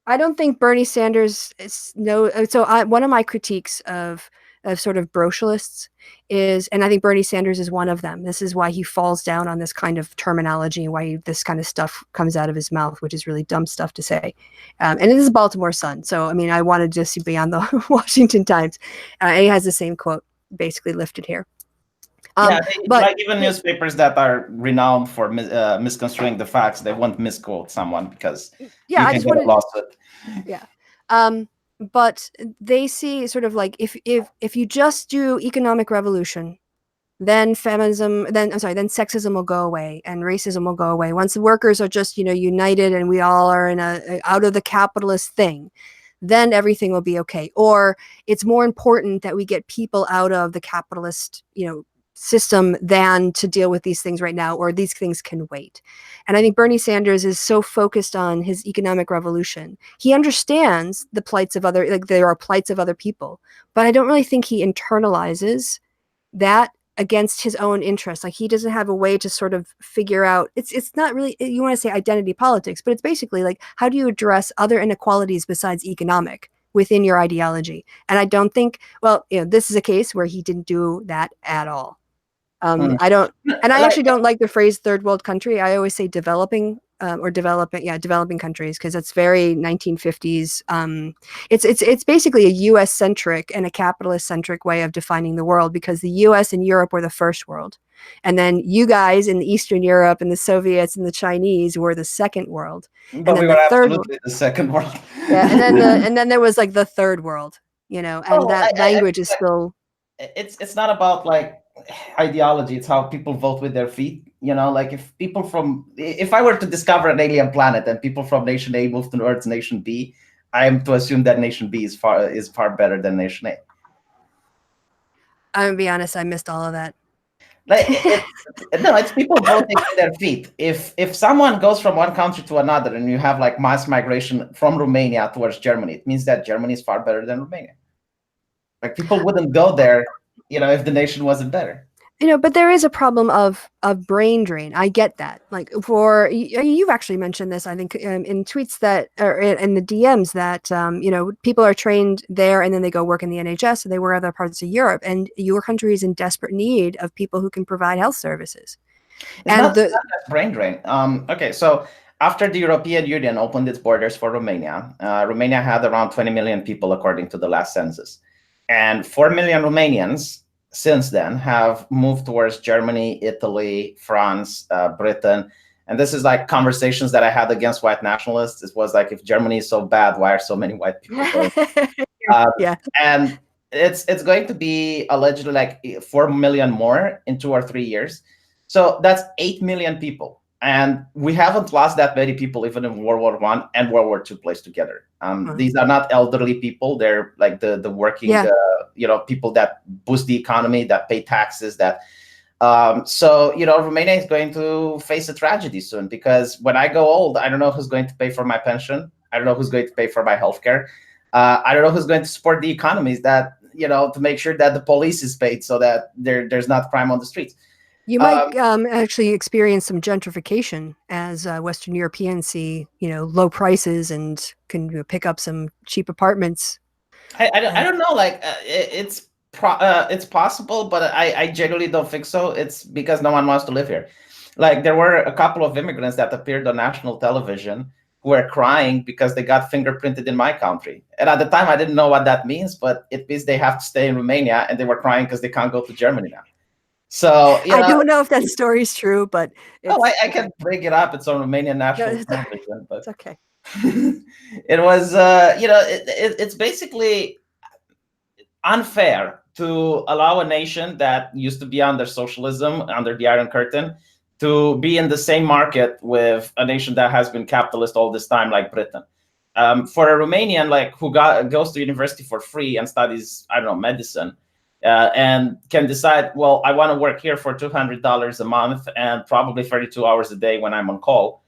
don't think Bernie Sanders is one of my critiques of of sort of brocialists is, and I think Bernie Sanders is one of them. This is why he falls down on this kind of terminology, why this kind of stuff comes out of his mouth, which is really dumb stuff to say. And it is a Baltimore Sun. So, I mean, I wanted to be on the Washington Times. He has the same quote basically lifted here. Yeah, like even newspapers that are renowned for misconstruing the facts, they won't misquote someone because yeah, you can get a lawsuit. Yeah. But they see sort of like if you just do economic revolution, then feminism, then sexism will go away and racism will go away. Once the workers are just, united and we all are in a out of the capitalist thing, then everything will be okay. Or it's more important that we get people out of the capitalist, system than to deal with these things right now, or these things can wait. And I think Bernie Sanders is so focused on his economic revolution. He understands the plights of there are plights of other people, but I don't really think he internalizes that against his own interests. Like, he doesn't have a way to sort of figure out, it's not really, you want to say identity politics, but it's basically like, how do you address other inequalities besides economic within your ideology? And I don't think, this is a case where he didn't do that at all. I don't, and I actually don't like the phrase third world country. I always say developing developing countries, because it's very 1950s. It's basically a US centric and a capitalist centric way of defining the world, because the US and Europe were the first world. And then you guys in Eastern Europe and the Soviets and the Chinese were the second world. But we were absolutely the second world. Yeah, and then there was like the third world, and that language is still. It's not about like ideology, it's how people vote with their feet. Like if I were to discover an alien planet and people from nation A move towards nation B, I am to assume that nation B is far better than nation A. I'm gonna be honest, I missed all of that. Like, it's people voting with their feet. If someone goes from one country to another and you have like mass migration from Romania towards Germany, it means that Germany is far better than Romania. Like, people wouldn't go there, if the nation wasn't better. But there is a problem of brain drain. I get that. Like, you've actually mentioned this, I think, in tweets that, or in the DMs, that, people are trained there and then they go work in the NHS, or they work other parts of Europe, and your country is in desperate need of people who can provide health services. It's not just brain drain. Okay, so after the European Union opened its borders for Romania, Romania had around 20 million people according to the last census. And 4 million Romanians since then have moved towards Germany, Italy, France, Britain. And this is like conversations that I had against white nationalists. It was like, if Germany is so bad, why are so many white people going? Yeah. And it's going to be allegedly like 4 million more in 2 or 3 years. So that's 8 million people. And we haven't lost that many people even in World War I and World War II placed together. These are not elderly people. They're like the working, people that boost the economy, that pay taxes, that. So, Romania is going to face a tragedy soon, because when I go old, I don't know who's going to pay for my pension. I don't know who's going to pay for my healthcare. I don't know who's going to support the economies that, to make sure that the police is paid so that there's not crime on the streets. You might actually experience some gentrification as Western Europeans see, low prices and can pick up some cheap apartments. I don't know. Like, it's possible, but I genuinely don't think so. It's because no one wants to live here. Like, there were a couple of immigrants that appeared on national television who were crying because they got fingerprinted in my country. And at the time, I didn't know what that means, but it means they have to stay in Romania, and they were crying because they can't go to Germany now. So, I don't know if that story is true, but I can bring it up. It's on Romanian national television, but it's okay. It was, it's basically unfair to allow a nation that used to be under socialism, under the Iron Curtain, to be in the same market with a nation that has been capitalist all this time, like Britain. For a Romanian, like, who goes to university for free and studies, I don't know, medicine, and can decide, well, I want to work here for $200 a month and probably 32 hours a day when I'm on call,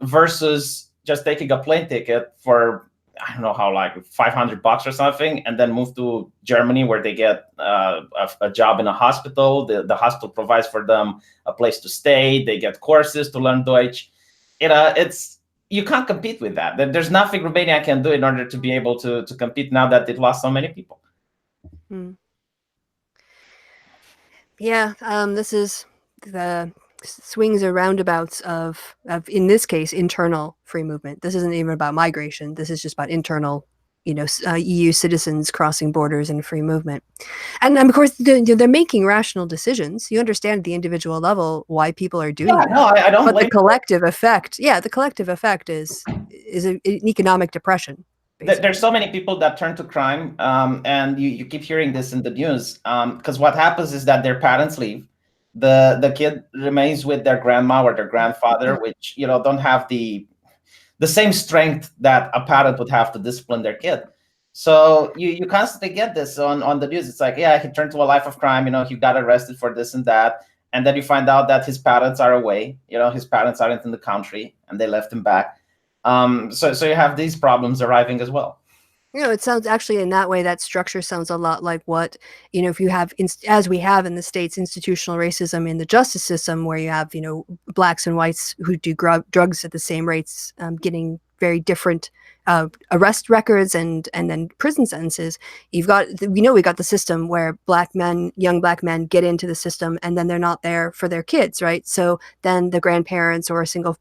versus just taking a plane ticket for, I don't know how, like $500 or something, and then move to Germany, where they get a job in a hospital. The hospital provides for them a place to stay. They get courses to learn Deutsch. You can't compete with that. There's nothing Romania can do in order to be able to compete now that it lost so many people. Hmm. Yeah, this is the swings or roundabouts of, in this case, internal free movement. This isn't even about migration. This is just about internal, EU citizens crossing borders and free movement. And of course, they're making rational decisions. You understand at the individual level why people are doing Yeah, this. no, I don't But the blame. collective effect, the collective effect is an economic depression, basically. There's so many people that turn to crime, and you keep hearing this in the news. Because what happens is that their parents leave, the kid remains with their grandma or their grandfather, which don't have the same strength that a parent would have to discipline their kid. So you constantly get this on the news. It's like, yeah, he turned to a life of crime. He got arrested for this and that, and then you find out that his parents are away. His parents aren't in the country, and they left him back. So you have these problems arriving as well. It sounds actually in that way, that structure sounds a lot like what, if you have, as we have in the States, institutional racism in the justice system, where you have, blacks and whites who do drugs at the same rates, getting very different arrest records and then prison sentences. We got the system where young black men get into the system and then they're not there for their kids, right? So then the grandparents or a single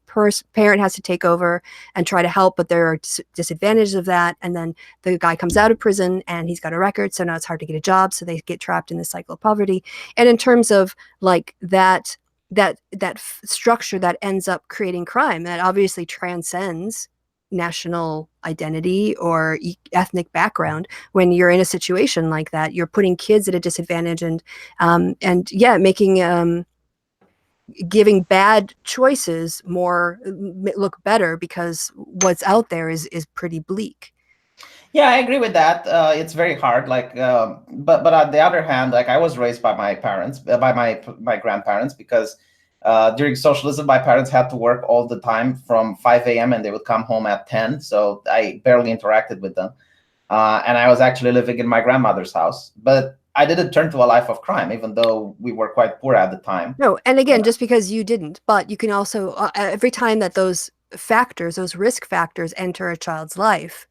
parent has to take over and try to help, but there are disadvantages of that. And then the guy comes out of prison and he's got a record, so now it's hard to get a job, so they get trapped in this cycle of poverty. And in terms of like that structure that ends up creating crime, that obviously transcends national identity or ethnic background. When you're in a situation like that, you're putting kids at a disadvantage and making giving bad choices look better, because what's out there is pretty bleak. Yeah, I agree with that. It's very hard. Like, but on the other hand, like I was raised by my parents, by my grandparents, because during socialism, my parents had to work all the time from 5 a.m. and they would come home at 10. So I barely interacted with them, and I was actually living in my grandmother's house. But I didn't turn to a life of crime, even though we were quite poor at the time. No, and again, just because you didn't, but you can also every time that those risk factors enter a child's life,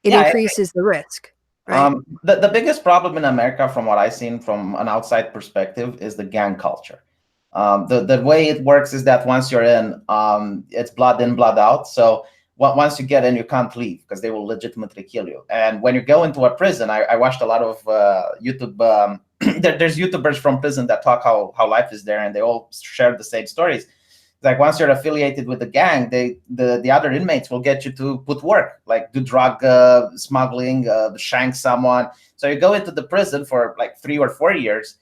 it Yeah, increases the risk, right? The biggest problem in America, from what I've seen from an outside perspective, is the gang culture. The way it works is that once you're in, it's blood in, blood out. So once you get in, you can't leave because they will legitimately kill you. And when you go into a prison, I watched a lot of YouTube. There's YouTubers from prison that talk how life is there, and they all share the same stories. Like once you're affiliated with the gang, the other inmates will get you to put work, like do drug smuggling, shank someone. So you go into the prison for like 3 or 4 years,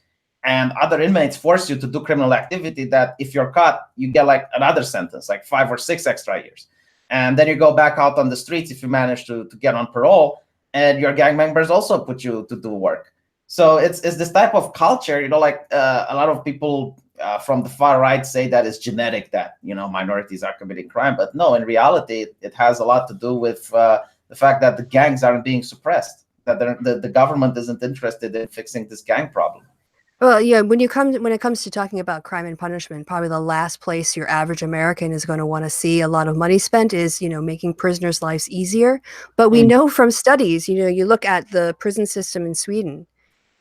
and other inmates force you to do criminal activity that if you're caught, you get like another sentence, like 5 or 6 extra years. And then you go back out on the streets if you manage to get on parole, and your gang members also put you to do work. So it's this type of culture, like a lot of people from the far right say that it's genetic, that minorities are committing crime, but no, in reality, it has a lot to do with the fact that the gangs aren't being suppressed, that the government isn't interested in fixing this gang problem. Well, yeah, when it comes to talking about crime and punishment, probably the last place your average American is going to want to see a lot of money spent is, making prisoners' lives easier. But we know from studies, you look at the prison system in Sweden,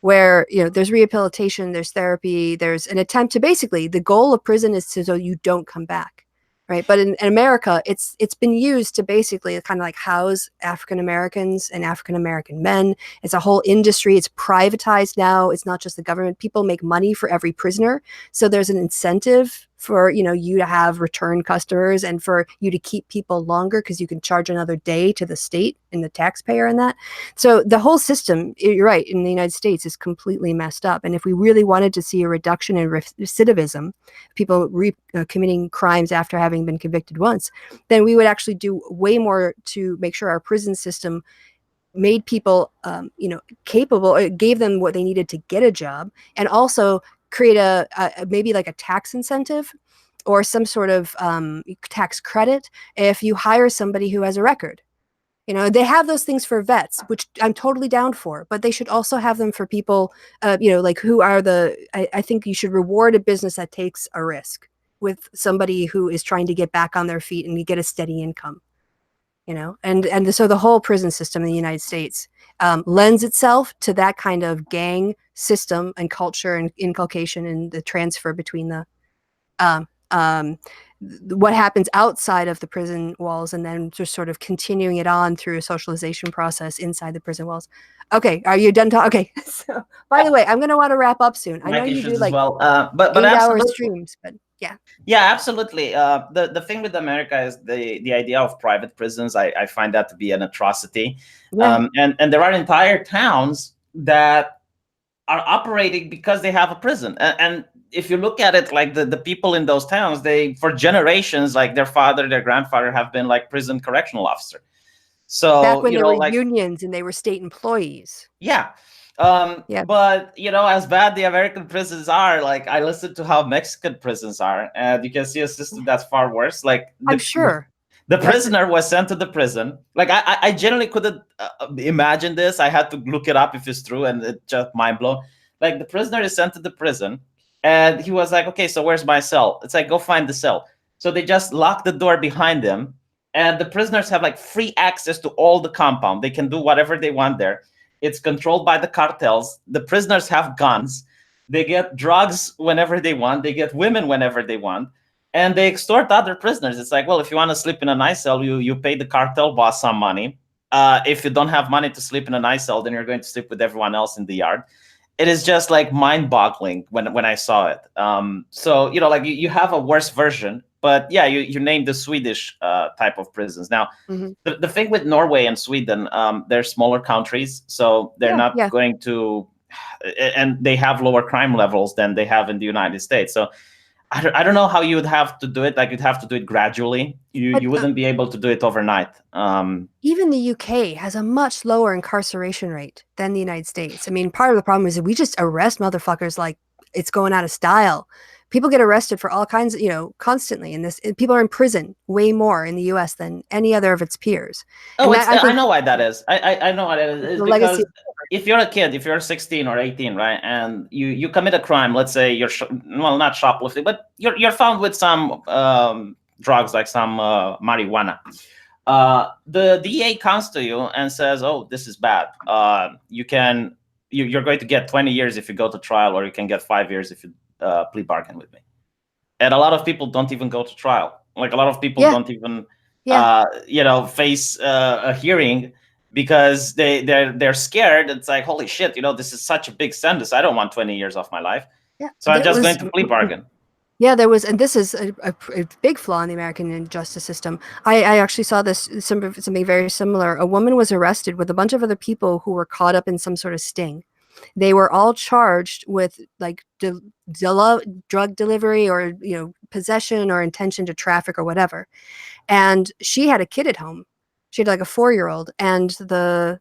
where there's rehabilitation, there's therapy, there's an attempt to, basically, the goal of prison is so you don't come back, right? But in America, it's been used to basically kind of like house African Americans and African American men. It's a whole industry. It's privatized now. It's not just the government. People make money for every prisoner, so there's an incentive for you to have return customers and for you to keep people longer, because you can charge another day to the state and the taxpayer in that. So the whole system, you're right, in the United States is completely messed up. And if we really wanted to see a reduction in recidivism, people committing crimes after having been convicted once, then we would actually do way more to make sure our prison system made people capable, or gave them what they needed to get a job, and also create a maybe like a tax incentive or some sort of tax credit if you hire somebody who has a record. They have those things for vets, which I'm totally down for, but they should also have them for people, like who are I think you should reward a business that takes a risk with somebody who is trying to get back on their feet and get a steady income. and so the whole prison system in the United States lends itself to that kind of gang system and culture and inculcation and the transfer between the what happens outside of the prison walls and then just sort of continuing it on through a socialization process inside the prison walls. Okay, are you done talking? Okay, so by the way, I'm going to want to wrap up soon. I know you do like well. But 8-hour streams, but yeah. Yeah, absolutely. The thing with America is the idea of private prisons. I find that to be an atrocity. Yeah. And there are entire towns that are operating because they have a prison. And if you look at it, like the people in those towns, they for generations, like their father, their grandfather have been like prison correctional officer. So back when there were unions and they were state employees. Yeah. Yeah. But as bad the American prisons are, like I listened to how Mexican prisons are, and you can see a system that's far worse. Like I'm sure the prisoner was sent to the prison. Like I generally couldn't imagine this. I had to look it up if it's true, and it just mind blown. Like the prisoner is sent to the prison, and he was like, "Okay, so where's my cell?" It's like, "Go find the cell." So they just lock the door behind them, and the prisoners have like free access to all the compound. They can do whatever they want there. It's controlled by the cartels. The prisoners have guns. They get drugs whenever they want. They get women whenever they want. And they extort other prisoners. It's like, well, if you want to sleep in a nice cell, you pay the cartel boss some money. If you don't have money to sleep in a nice cell, then you're going to sleep with everyone else in the yard. It is just like mind-boggling when I saw it. So, like you have a worse version. But yeah, you named the Swedish type of prisons. Now, the thing with Norway and Sweden, they're smaller countries, so they're not going to, and they have lower crime levels than they have in the United States. So I don't know how you would have to do it. Like you'd have to do it gradually. You wouldn't be able to do it overnight. Even the UK has a much lower incarceration rate than the United States. I mean, part of the problem is that we just arrest motherfuckers like it's going out of style. People get arrested for all kinds of, constantly. And people are in prison way more in the U.S. than any other of its peers. Oh, I know why that is. I know why that is. It's because if you're a kid, if you're 16 or 18, right, and you commit a crime, let's say you're not shoplifting, but you're found with some drugs like some marijuana. The DA comes to you and says, "Oh, this is bad. You're going to get 20 years if you go to trial, or you can get 5 years if you plea bargain with me." And a lot of people don't even go to trial. Like a lot of people don't even face a hearing because they're scared. It's like, holy shit, this is such a big sentence. I don't want 20 years off my life. So I'm just going to plea bargain. Yeah, there was, and this is a big flaw in the American justice system. I actually saw something very similar. A woman was arrested with a bunch of other people who were caught up in some sort of sting. They were all charged with like drug delivery or possession or intention to traffic or whatever. And she had a kid at home. She had like a 4-year-old, and the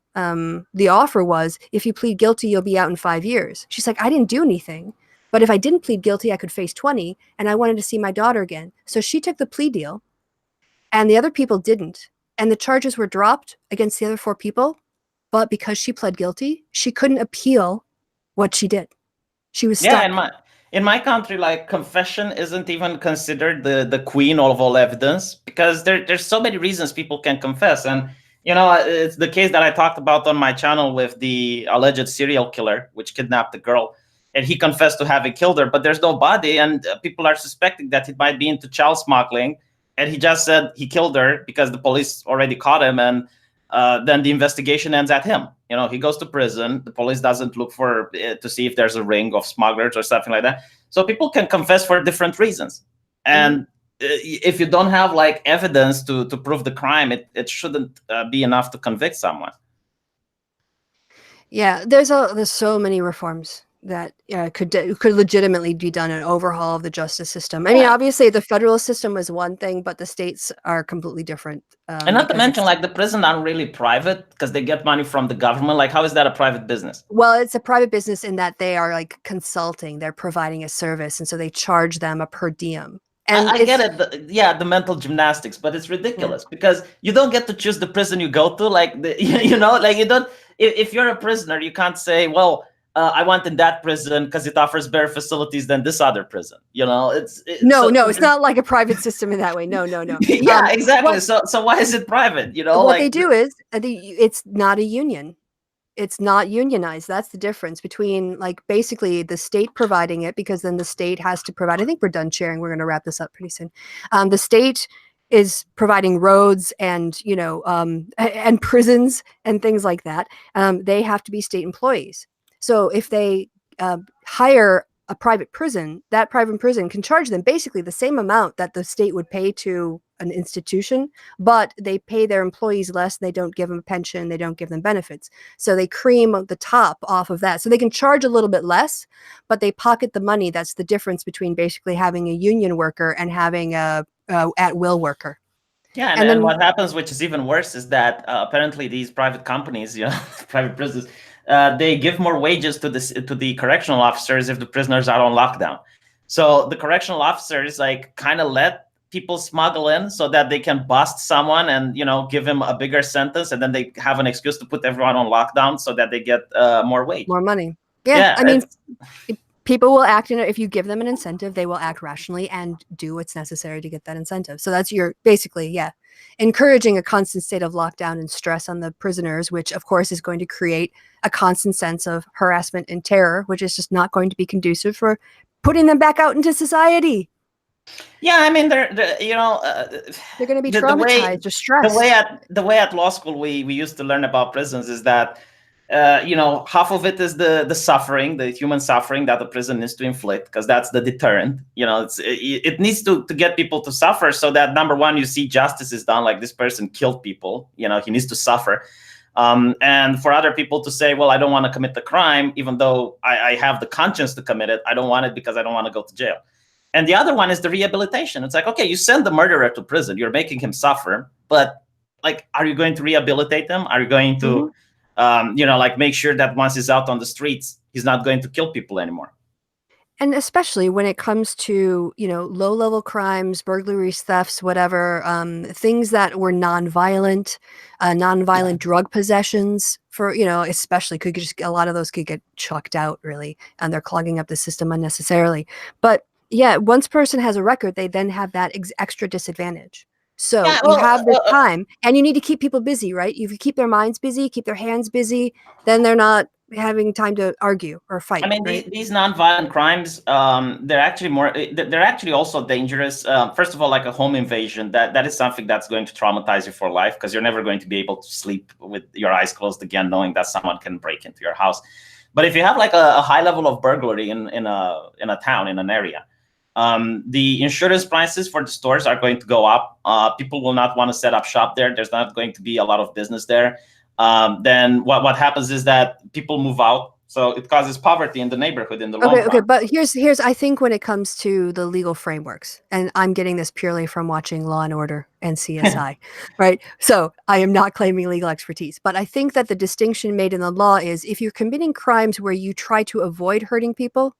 offer was, if you plead guilty, you'll be out in 5 years. She's like, I didn't do anything, but if I didn't plead guilty, I could face 20, and I wanted to see my daughter again. So she took the plea deal, and the other people didn't, and the charges were dropped against the other 4 people. But because she pled guilty, she couldn't appeal what she did. She was stuck. Yeah, in my country, like confession isn't even considered the queen of all evidence, because there's so many reasons people can confess. And it's the case that I talked about on my channel with the alleged serial killer, which kidnapped the girl, and he confessed to having killed her, but there's no body, and people are suspecting that he might be into child smuggling, and he just said he killed her because the police already caught him, and then the investigation ends at him. He goes to prison. The police doesn't look to see if there's a ring of smugglers or something like that. So people can confess for different reasons. And if you don't have like evidence to prove the crime, it shouldn't be enough to convict someone. Yeah, there's so many reforms that could legitimately be done, an overhaul of the justice system. I mean, obviously the federal system is one thing, but the states are completely different. And not to mention, like, the prisons aren't really private because they get money from the government. Like, how is that a private business? Well, it's a private business in that they are like consulting. They're providing a service, and so they charge them a per diem. And I get it. The mental gymnastics, but it's ridiculous because you don't get to choose the prison you go to. Like, you don't. If you're a prisoner, you can't say, well, I want in that prison because it offers better facilities than this other prison. You know, no, it's not like a private system in that way. No. Yeah, exactly. So why is it private? You know, what like they do is it's not a union. It's not unionized. That's the difference between like basically the state providing it, because then the state has to provide. I think we're done sharing. We're going to wrap this up pretty soon. The state is providing roads and and prisons and things like that. They have to be state employees. So if they hire a private prison, that private prison can charge them basically the same amount that the state would pay to an institution, but they pay their employees less. They don't give them a pension. They don't give them benefits. So they cream the top off of that. So they can charge a little bit less, but they pocket the money. That's the difference between basically having a union worker and having a at-will worker. Yeah, and then what happens, which is even worse, is that apparently these private companies, private prisons, they give more wages to the correctional officers if the prisoners are on lockdown. So the correctional officers like kind of let people smuggle in so that they can bust someone and give him a bigger sentence, and then they have an excuse to put everyone on lockdown so that they get more wage, more money. Yeah, I mean, people will act if you give them an incentive, they will act rationally and do what's necessary to get that incentive. So that's basically encouraging a constant state of lockdown and stress on the prisoners, which of course is going to create a constant sense of harassment and terror, which is just not going to be conducive for putting them back out into society. Yeah, I mean, they're going to be traumatized or stressed. The way at law school we used to learn about prisons is that half of it is the suffering, the human suffering that the prison needs to inflict, because that's the deterrent. It needs to get people to suffer so that, number one, you see justice is done, like this person killed people, he needs to suffer. And for other people to say, well, I don't want to commit the crime, even though I have the conscience to commit it. I don't want it because I don't want to go to jail. And the other one is the rehabilitation. It's like, okay, you send the murderer to prison, you're making him suffer, but like, are you going to rehabilitate him? Are you going to, make sure that once he's out on the streets, he's not going to kill people anymore? And especially when it comes to, low-level crimes, burglaries, thefts, whatever, things that were nonviolent, drug possessions for, especially a lot of those could get chucked out really, and they're clogging up the system unnecessarily. But yeah, once a person has a record, they then have that extra disadvantage. So you have this time, and you need to keep people busy, right? If you keep their minds busy, keep their hands busy, then they're not having time to argue or fight. I mean, right? these nonviolent crimes, they're actually also dangerous. First of all, like a home invasion, that is something that's going to traumatize you for life, because you're never going to be able to sleep with your eyes closed again, knowing that someone can break into your house. But if you have like a high level of burglary in a town, in an area, the insurance prices for the stores are going to go up. People will not want to set up shop there. There's not going to be a lot of business there. Then what happens is that people move out. So it causes poverty in the neighborhood in the long run. Okay, but here's I think when it comes to the legal frameworks, and I'm getting this purely from watching Law and Order and CSI, right? So I am not claiming legal expertise, but I think that the distinction made in the law is if you're committing crimes where you try to avoid hurting people,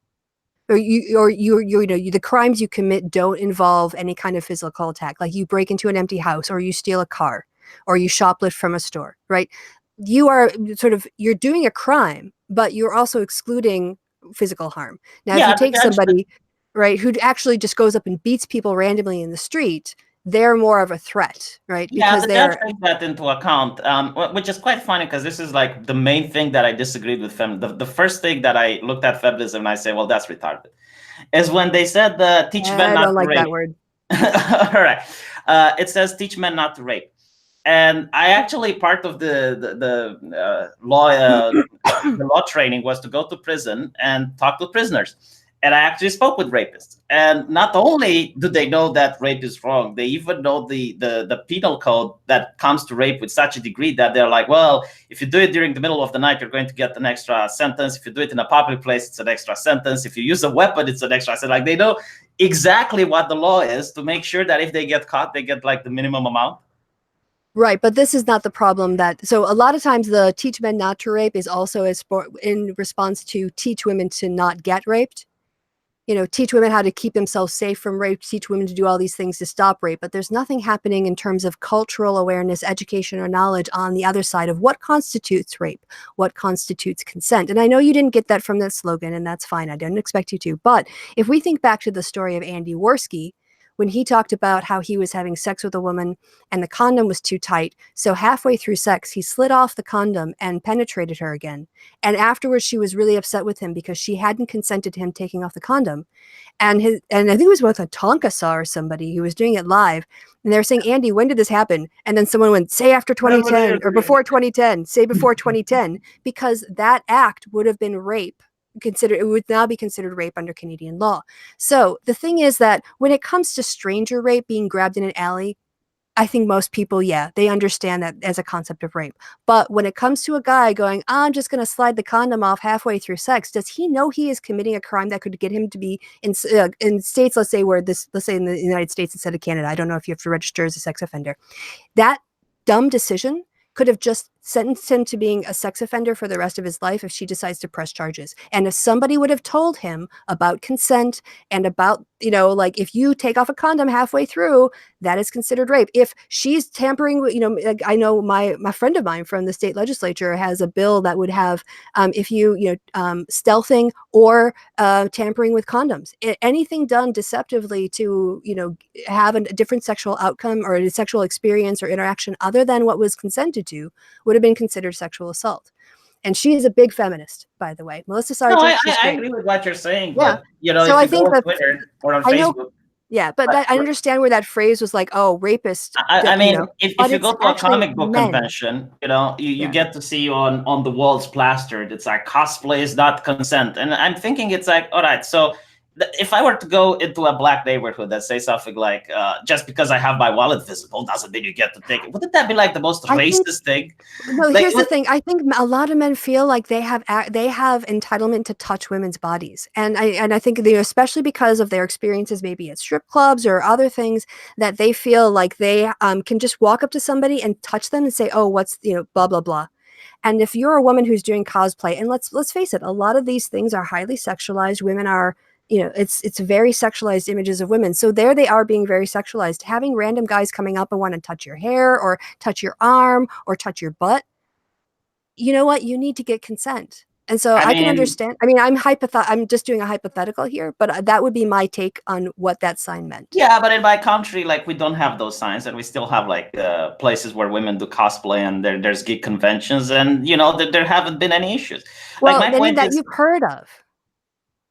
or the crimes you commit don't involve any kind of physical attack, like you break into an empty house, or you steal a car, or you shoplift from a store, right? You're doing a crime, but you're also excluding physical harm. Now, if you take somebody, right, who actually just goes up and beats people randomly in the street, they're more of a threat, right? Because the judge takes that into account, which is quite funny, because this is like the main thing that I disagreed with feminism. The first thing that I looked at feminism and I say, well, that's retarded, is when they said teach men not to rape. I don't like that word. All right. It says teach men not to rape. And I actually, part of the law training was to go to prison and talk to prisoners. And I actually spoke with rapists. And not only do they know that rape is wrong, they even know the penal code that comes to rape with such a degree that they're like, well, if you do it during the middle of the night, you're going to get an extra sentence. If you do it in a public place, it's an extra sentence. If you use a weapon, it's an extra sentence. Like, they know exactly what the law is to make sure that if they get caught, they get like the minimum amount. Right, but this is not the problem so a lot of times the teach men not to rape is also in response to teach women to not get raped. teach women how to keep themselves safe from rape, teach women to do all these things to stop rape. But there's nothing happening in terms of cultural awareness, education, or knowledge on the other side of what constitutes rape, what constitutes consent. And I know you didn't get that from that slogan, and that's fine. I didn't expect you to. But if we think back to the story of Andy Worski, when he talked about how he was having sex with a woman and the condom was too tight, so halfway through sex, he slid off the condom and penetrated her again. And afterwards, she was really upset with him because she hadn't consented to him taking off the condom. And I think it was with a Tonka Saw or somebody who was doing it live. And they were saying, Andy, when did this happen? And then someone went, say after 2010 or before 2010, say before 2010, because that act would have been rape. It would now be considered rape under Canadian law. So the thing is that when it comes to stranger rape, being grabbed in an alley, I think most people, yeah, they understand that as a concept of rape. But when it comes to a guy going, I'm just going to slide the condom off halfway through sex, does he know he is committing a crime that could get him to be in states, let's say in the United States instead of Canada, I don't know if you have to register as a sex offender. That dumb decision could have just sentenced him to being a sex offender for the rest of his life if she decides to press charges. And if somebody would have told him about consent and about, like if you take off a condom halfway through, that is considered rape. If she's tampering with, like I know my friend of mine from the state legislature has a bill that would have, if you, stealthing or tampering with condoms, anything done deceptively to, have a different sexual outcome or a sexual experience or interaction other than what was consented to would have been considered sexual assault. And she is a big feminist, by the way. Melissa Sargent, she's I great. agrui with what you're saying, Yeah. but So if I you think go on that Twitter or on I know, Facebook, yeah, but I understand where that phrase was like, oh, rapist. I mean, but if you it's go to a actually comic book men. convention, you Yeah. get to see on the walls plastered, it's like cosplay is not consent. And I'm thinking it's like, all right, so if I were to go into a black neighborhood that say something like, just because I have my wallet visible doesn't mean you get to take it. Wouldn't that be like the most racist thing? No, Like, here's the thing. I think a lot of men feel like they have entitlement to touch women's bodies, and I think especially because of their experiences, maybe at strip clubs or other things, that they feel like they can just walk up to somebody and touch them and say, oh, what's blah blah blah. And if you're a woman who's doing cosplay, and let's face it, a lot of these things are highly sexualized. Women are, it's very sexualized images of women. So there they are being very sexualized. Having random guys coming up and want to touch your hair or touch your arm or touch your butt, you know what? You need to get consent. And so I can understand. I mean, I'm just doing a hypothetical here, but that would be my take on what that sign meant. Yeah, but in my country, like we don't have those signs, and we still have like places where women do cosplay, and there's geek conventions, and there haven't been any issues. Well, like my point that is, you've heard of.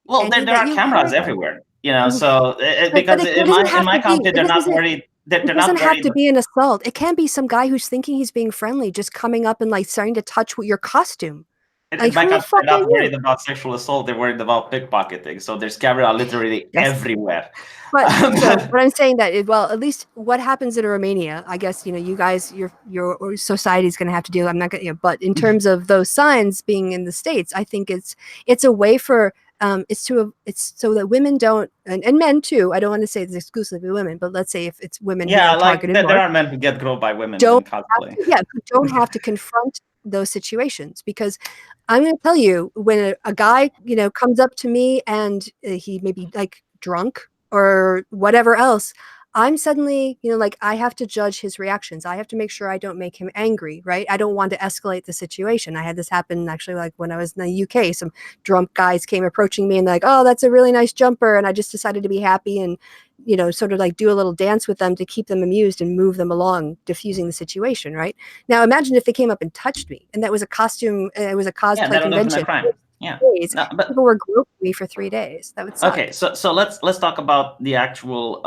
well, there are cameras everywhere, so because but in my country they're not worried. It doesn't have to be an assault. It can be some guy who's thinking he's being friendly, just coming up and like starting to touch your costume. In my country, they're not worried about sexual assault. They're worried about pickpocketing. So there's camera literally everywhere. But so what I'm saying that at least what happens in Romania, I guess you guys, your society is going to have to deal. I'm not going to, but in terms of those signs being in the States, I think it's a way for it's so that women don't and men too. I don't want to say it's exclusively women, but let's say if it's women, who are targeted more, there are men who get groped by women in cosplay. Who don't have to confront those situations, because I'm going to tell you, when a guy comes up to me and he may be like drunk or whatever else, I'm suddenly like I have to judge his reactions. I have to make sure I don't make him angry, right? I don't want to escalate the situation. I had this happen actually, like when I was in the UK. Some drunk guys came approaching me and like, oh, that's a really nice jumper, and I just decided to be happy and sort of like do a little dance with them to keep them amused and move them along, diffusing the situation. Right now, imagine if they came up and touched me, and that was a costume. It was a cosplay convention. Yeah, but people were groping me for 3 days. That would suck. Okay, so let's talk about the actual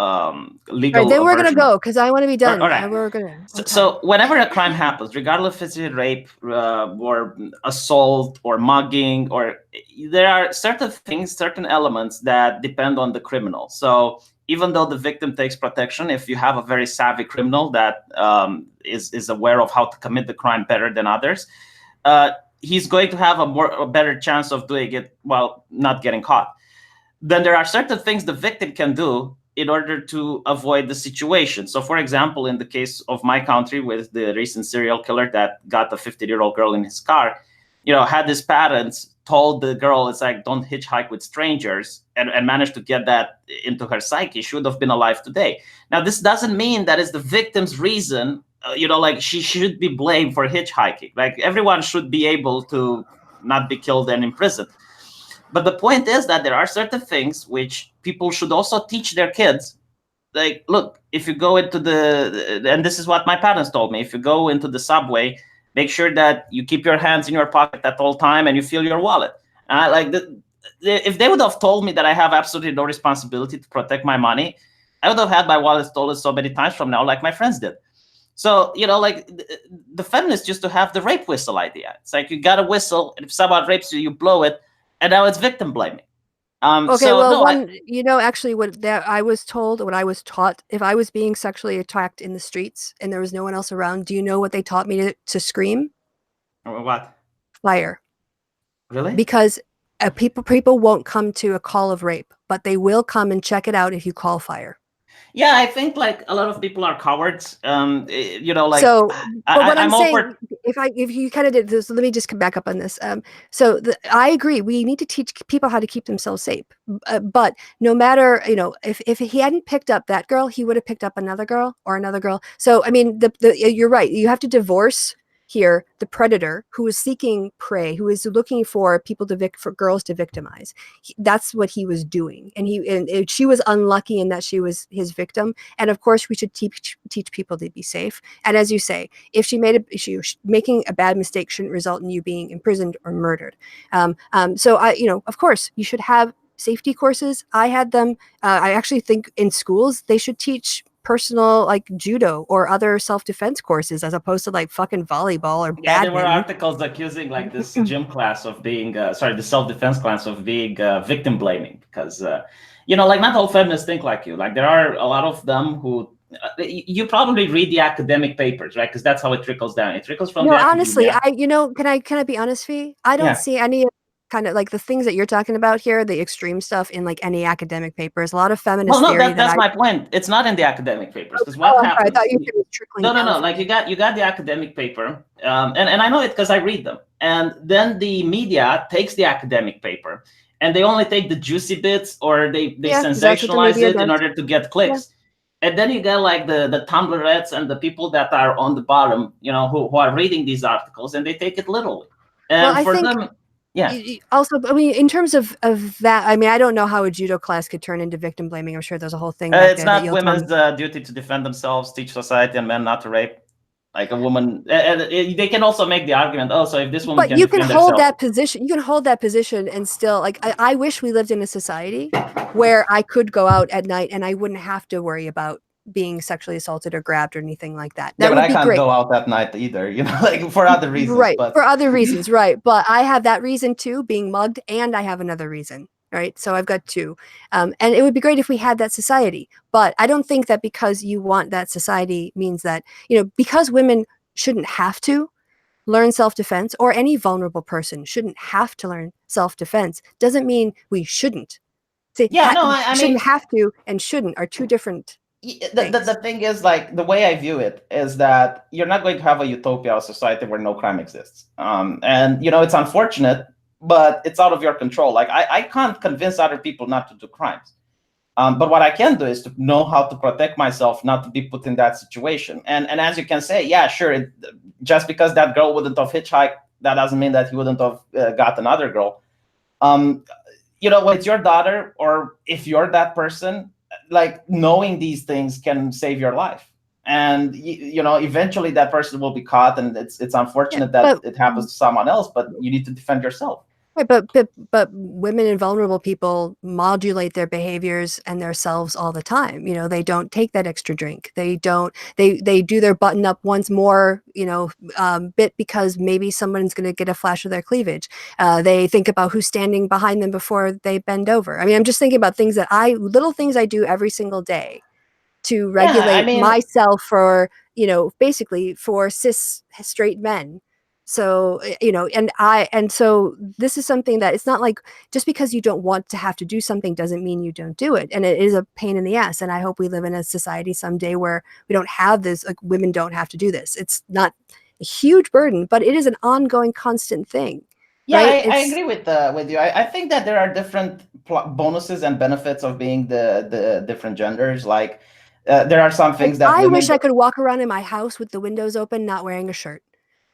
legal. All right, then we're gonna go because I want to be done. All right. We're gonna. So whenever a crime happens, regardless if it's rape or assault or mugging, or there are certain things, certain elements that depend on the criminal. So even though the victim takes protection, if you have a very savvy criminal that is aware of how to commit the crime better than others, he's going to have a better chance of doing it while not getting caught. Then there are certain things the victim can do in order to avoid the situation. So for example, in the case of my country with the recent serial killer that got a 50-year-old girl in his car, had his parents told the girl, it's like, don't hitchhike with strangers, and managed to get that into her psyche, she would have been alive today. Now, this doesn't mean that is the victim's reason, like she should be blamed for hitchhiking. Like, everyone should be able to not be killed and imprisoned. But the point is that there are certain things which people should also teach their kids. Like, look, if you go into and this is what my parents told me, if you go into the subway, make sure that you keep your hands in your pocket at all time and you feel your wallet. If they would have told me that I have absolutely no responsibility to protect my money, I would have had my wallet stolen so many times from now, like my friends did. So, like the feminists used to have the rape whistle idea. It's like, you got a whistle, and if someone rapes you, you blow it, and now it's victim blaming. Okay, so, well, no, actually, what I was told, what I was taught, if I was being sexually attacked in the streets and there was no one else around, do you know what they taught me to scream? What? Fire. Really? Because people won't come to a call of rape, but they will come and check it out if you call fire. Yeah, I think like a lot of people are cowards. So, but what I'm saying, if you kind of did this, let me just come back up on this. So I agree. We need to teach people how to keep themselves safe. But no matter, if he hadn't picked up that girl, he would have picked up another girl or another girl. So I mean, you're right. You have to divorce here the predator who is seeking prey, who is looking for people for girls to victimize. That's what he was doing, and she was unlucky in that she was his victim. And of course, we should teach people to be safe. And as you say, if she making a bad mistake shouldn't result in you being imprisoned or murdered. So of course, you should have safety courses. I had them. I actually think in schools they should teach personal, like judo or other self-defense courses, as opposed to like fucking volleyball or badminton. Yeah, there were articles accusing like this gym class of being the self-defense class of being victim blaming, because like not all feminists think like you. Like, there are a lot of them who you probably read the academic papers, right? Because that's how it trickles down. It trickles from honestly, can I be honest, Fee? I don't see any kind of like the things that you're talking about here, the extreme stuff, in like any academic papers. A lot of feminist theory. That's my point. It's not in the academic papers, because what happens? I thought you said it was trickling down. No. Like, you got the academic paper, and I know it because I read them. And then the media takes the academic paper, and they only take the juicy bits, or they sensationalize it in order to get clicks. Yeah. And then you get like the Tumblrettes and the people that are on the bottom, who are reading these articles, and they take it literally. And for them. Yeah. Also, I mean, in terms of that, I mean, I don't know how a judo class could turn into victim blaming. I'm sure there's a whole thing. It's not women's duty to defend themselves, teach society and men not to rape. Like, a woman, they can also make the argument, so if this woman, but you can hold that position. You can hold that position and still, like, I wish we lived in a society where I could go out at night and I wouldn't have to worry about being sexually assaulted or grabbed or anything like that. That but would I be can't great. go out at night either, like, for other reasons. Right, but... for other reasons, right. But I have that reason too, being mugged, and I have another reason, right? So I've got two. And it would be great if we had that society. But I don't think that because you want that society means that, because women shouldn't have to learn self-defense, or any vulnerable person shouldn't have to learn self-defense, doesn't mean we shouldn't. See, I shouldn't have to and shouldn't are two different the thing is, like, the way I view it is that you're not going to have a utopia society where no crime exists. And it's unfortunate, but it's out of your control. Like, I can't convince other people not to do crimes. But what I can do is to know how to protect myself, not to be put in that situation. And as you can say, yeah, sure, just because that girl wouldn't have hitchhiked, that doesn't mean that he wouldn't have got another girl. When it's your daughter, or if you're that person, like, knowing these things can save your life. And eventually that person will be caught, and it's unfortunate that it happens to someone else, but you need to defend yourself. Right, but women and vulnerable people modulate their behaviors and themselves all the time. They don't take that extra drink. They don't. They do their button up once more. Bit because maybe someone's going to get a flash of their cleavage. They think about who's standing behind them before they bend over. I mean, I'm just thinking about little things I do every single day to regulate myself for basically for cis straight men. So, and so this is something that it's not like just because you don't want to have to do something doesn't mean you don't do it. And it is a pain in the ass. And I hope we live in a society someday where we don't have this, like, women don't have to do this. It's not a huge burden, but it is an ongoing, constant thing. Yeah, right? I agree with you. I think that there are different bonuses and benefits of being the different genders. Like there are some Like, things that I women wish I do. could walk around in my house with the windows open, not wearing a shirt.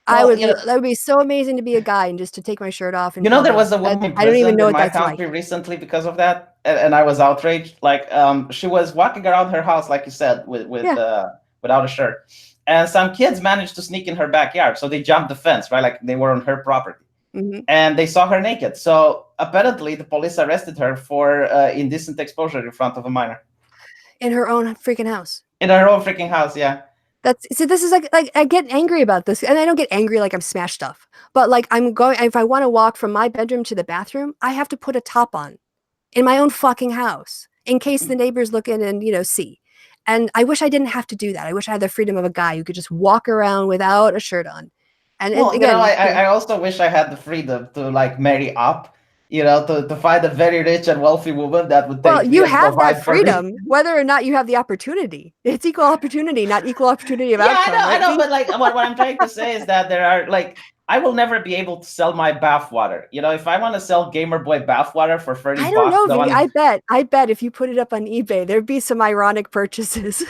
Well, That would be so amazing to be a guy and just to take my shirt off in there public. was a woman I don't even imprisoned know in what my that's like. country recently because of that, and I was outraged. Like, she was walking around her house, like you said, with Yeah. without a shirt, and some kids managed to sneak in her backyard, so they jumped the fence, right? Like they were on her property, Hmm. and they saw her naked. So apparently, the police arrested her for indecent exposure in front of a minor In her own freaking house. in her own freaking house. Yeah. This is like I get angry about this, and I don't get angry like I'm smash stuff, but like I'm going, if I want to walk from my bedroom to the bathroom, I have to put a top on in my own fucking house in case the neighbors look in and, see. And I wish I didn't have to do that. I wish I had the freedom of a guy who could just walk around without a shirt on. And Well, again, I also wish I had the freedom to like marry up, to find a very rich and wealthy woman that would well, take me you and have that provide for me. freedom, whether or not you have the opportunity. It's equal opportunity, not equal opportunity of Yeah, outcome, I right, know, V? but like what I'm trying to say is that there are like I will never be able to sell my bathwater. If I want to sell Gamer Boy bathwater for 30 I don't bucks, know, the V. one. I bet if you put it up on eBay, there'd be some ironic purchases.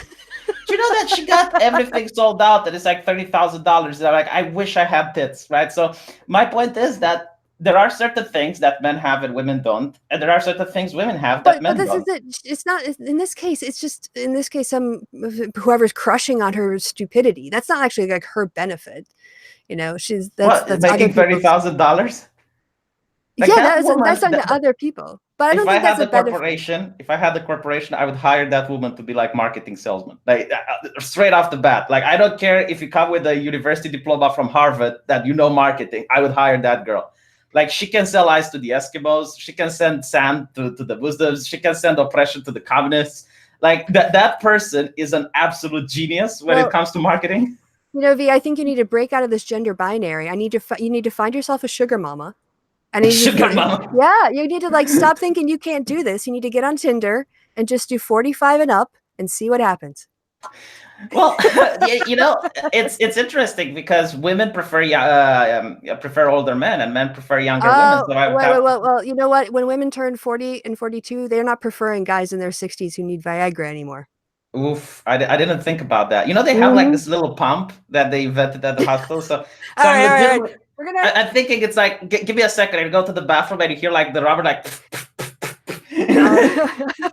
Do you know that she got everything sold out and it's like $30,000? Like, I wish I had tits, right? So my point is that there are certain things that men have and women don't, and there are certain things women have that But men this is don't. it. It's not in this case. It's just in this case, some whoever's crushing on her stupidity. That's not actually like her benefit. She's What, that's other making people's. $30,000? Like Yeah, that that's woman, on the other people. But I if don't I think had that's the a benefit. corporation, I would hire that woman to be like marketing salesman, like straight off the bat. Like, I don't care if you come with a university diploma from Harvard that marketing. I would hire that girl. Like, she can sell ice to the Eskimos. She can send sand to the Muslims. She can send oppression to the communists. Like that person is an absolute genius when it Well, comes to marketing. V, I think you need to break out of this gender binary. You need to find yourself a sugar mama. And you need to Sugar find, mama. yeah, you need to like stop thinking you can't do this. You need to get on Tinder and just do 45 and up and see what happens. Well, it's interesting because women prefer older men and men prefer younger women. Oh, So I have. well, you know what? When women turn 40 and 42, they're not preferring guys in their 60s who need Viagra anymore. Oof, I didn't think about that. They have like Mhm. this little pump that they invented at the hospital. So All I'm right, all right, all right. legitimately, We're gonna. I'm thinking it's like, give me a second. I go to the bathroom and you hear like the rubber like.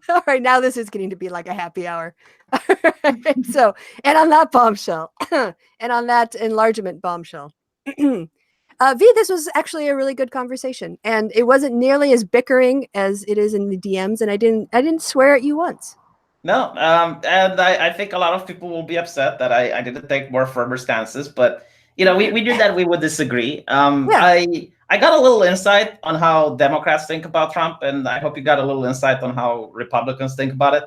All right, now this is getting to be like a happy hour. So, and on that bombshell, and on that enlargement bombshell, V, this was actually a really good conversation, and it wasn't nearly as bickering as it is in the DMs, and I didn't swear at you once. No, and I think a lot of people will be upset that I didn't take more firmer stances, but we knew that we would disagree. Yeah. I got a little insight on how Democrats think about Trump, and I hope you got a little insight on how Republicans think about it.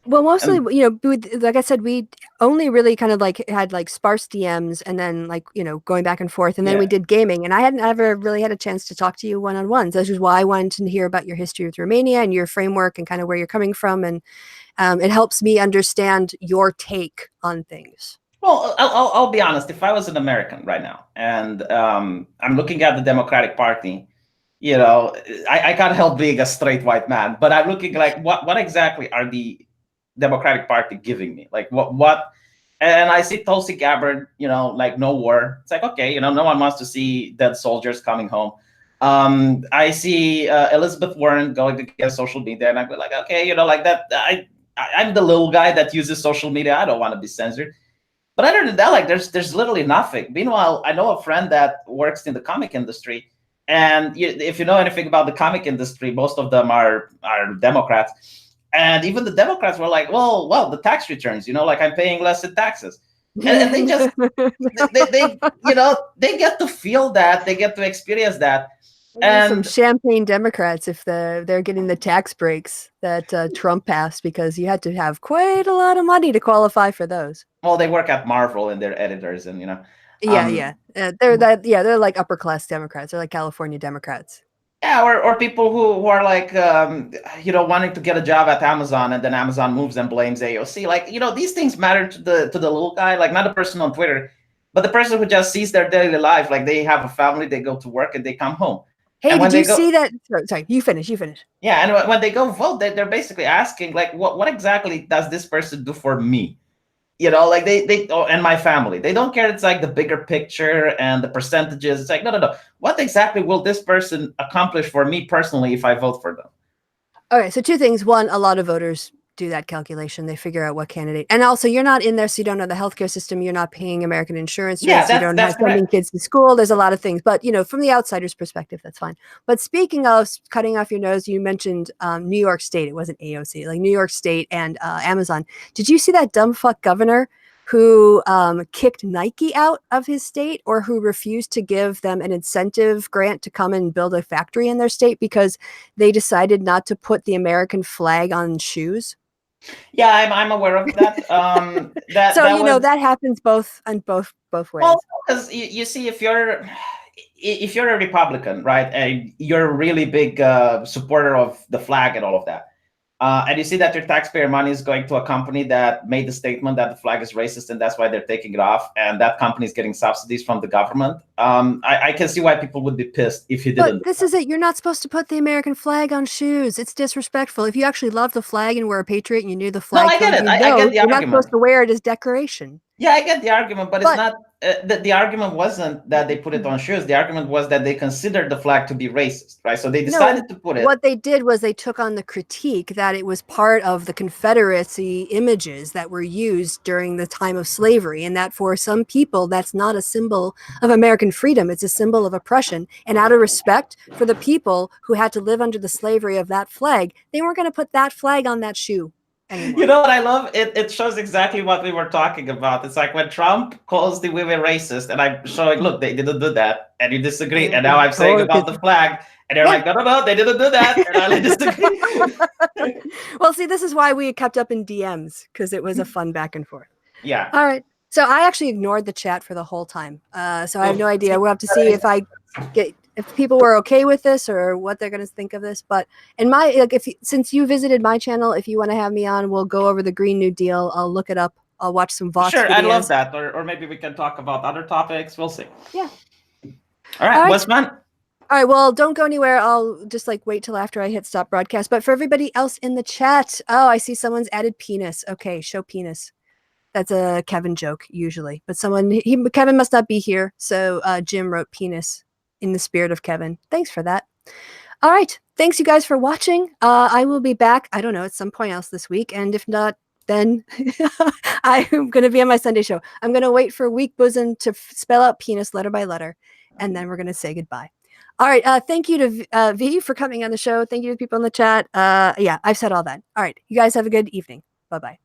Well, mostly, And like I said, we only really kind of like had like sparse DMs and then like, going back and forth. And then we yeah, did gaming. And I hadn't ever really had a chance to talk to you one on one. So this is why I wanted to hear about your history with Romania and your framework and kind of where you're coming from. And it helps me understand your take on things. well, I'll be honest. If I was an American right now and I'm looking at the Democratic Party, I can't help being a straight white man, but I'm looking like what exactly are the Democratic Party giving me? Like what? And I see Tulsi Gabbard, like no war. It's like, okay, no one wants to see dead soldiers coming home. I see Elizabeth Warren going to get social media, and I go like, okay, like that. I'm the little guy that uses social media. I don't want to be censored. But other than that, like there's literally nothing. Meanwhile, I know a friend that works in the comic industry, and if you know anything about the comic industry, most of them are Democrats, and even the Democrats were like, well, the tax returns, like I'm paying less in taxes, and they just they get to feel that, they get to experience that, Some and champagne Democrats if they're getting the tax breaks that Trump passed because you had to have quite a lot of money to qualify for those. well, they work at Marvel and they're editors, and Yeah. They're like upper class Democrats. They're like California Democrats. yeah, or people who are like wanting to get a job at Amazon, and then Amazon moves and blames AOC. Like, these things matter to the little guy, like not the person on Twitter. but the person who just sees their daily life, like they have a family, they go to work and they come home. Hey, and did you see that? Sorry, you finish. Yeah, and when they go vote, they're basically asking, like, what exactly does this person do for me? Like and my family. They don't care. It's like the bigger picture and the percentages. It's like, no. What exactly will this person accomplish for me personally if I vote for them? Okay, so two things. One, a lot of voters do that calculation. They figure out what candidate, and also you're not in there, so you don't know the healthcare system. You're not paying American insurance rates. Yeah, you don't have sending kids to school. There's a lot of things, but from the outsider's perspective, that's fine. But speaking of cutting off your nose, you mentioned New York State. It wasn't AOC, like New York State and Amazon. Did you see that dumb fuck governor who kicked Nike out of his state, or who refused to give them an incentive grant to come and build a factory in their state because they decided not to put the American flag on shoes? Yeah, I'm aware of that. That happens both ways. Well, because you see, if you're a Republican, right, and you're a really big supporter of the flag and all of that, and you see that your taxpayer money is going to a company that made the statement that the flag is racist and that's why they're taking it off, and that company is getting subsidies from the government, I can see why people would be pissed if you didn't. But this is it. You're not supposed to put the American flag on shoes. It's disrespectful. If you actually love the flag and were a patriot and you knew the flag, no, I get it. I get the you're argument. not supposed to wear it as decoration. Yeah, I get the argument, but it's not. The argument wasn't that they put it on shoes. The argument was that they considered the flag to be racist, right? So they decided to put it. What they did was they took on the critique that it was part of the Confederacy images that were used during the time of slavery, and that for some people, that's not a symbol of American freedom. It's a symbol of oppression. And out of respect for the people who had to live under the slavery of that flag, they weren't going to put that flag on that shoe anymore. You know what I love? It shows exactly what we were talking about. It's like when Trump calls the women racist, and I'm showing, look, they didn't do that, and you disagree. And now I'm saying about the flag, and they're like, no, they didn't do that, and I disagree. Well, see, this is why we kept up in DMs, because it was a fun back and forth. Yeah. All right. So I actually ignored the chat for the whole time. So I have no idea. We'll have to see if people were okay with this or what they're going to think of this. But since you visited my channel, if you want to have me on, we'll go over the Green New Deal. I'll look it up. I'll watch some Vox videos. I'd love that. Or maybe we can talk about other topics. We'll see. Yeah. All right. What's fun? All right, well, don't go anywhere. I'll just wait till after I hit stop broadcast. But for everybody else in the chat, I see someone's added penis. Okay, show penis. That's a Kevin joke usually, but Kevin must not be here. So Jim wrote penis in the spirit of Kevin. Thanks for that. All right. Thanks you guys for watching. I will be back, I don't know, at some point else this week. And if not, then I'm going to be on my Sunday show. I'm going to wait for Weak Bosom to spell out penis letter by letter. And then we're going to say goodbye. All right. Thank you to V for coming on the show. Thank you to people in the chat. Yeah, I've said all that. All right. You guys have a good evening. Bye-bye.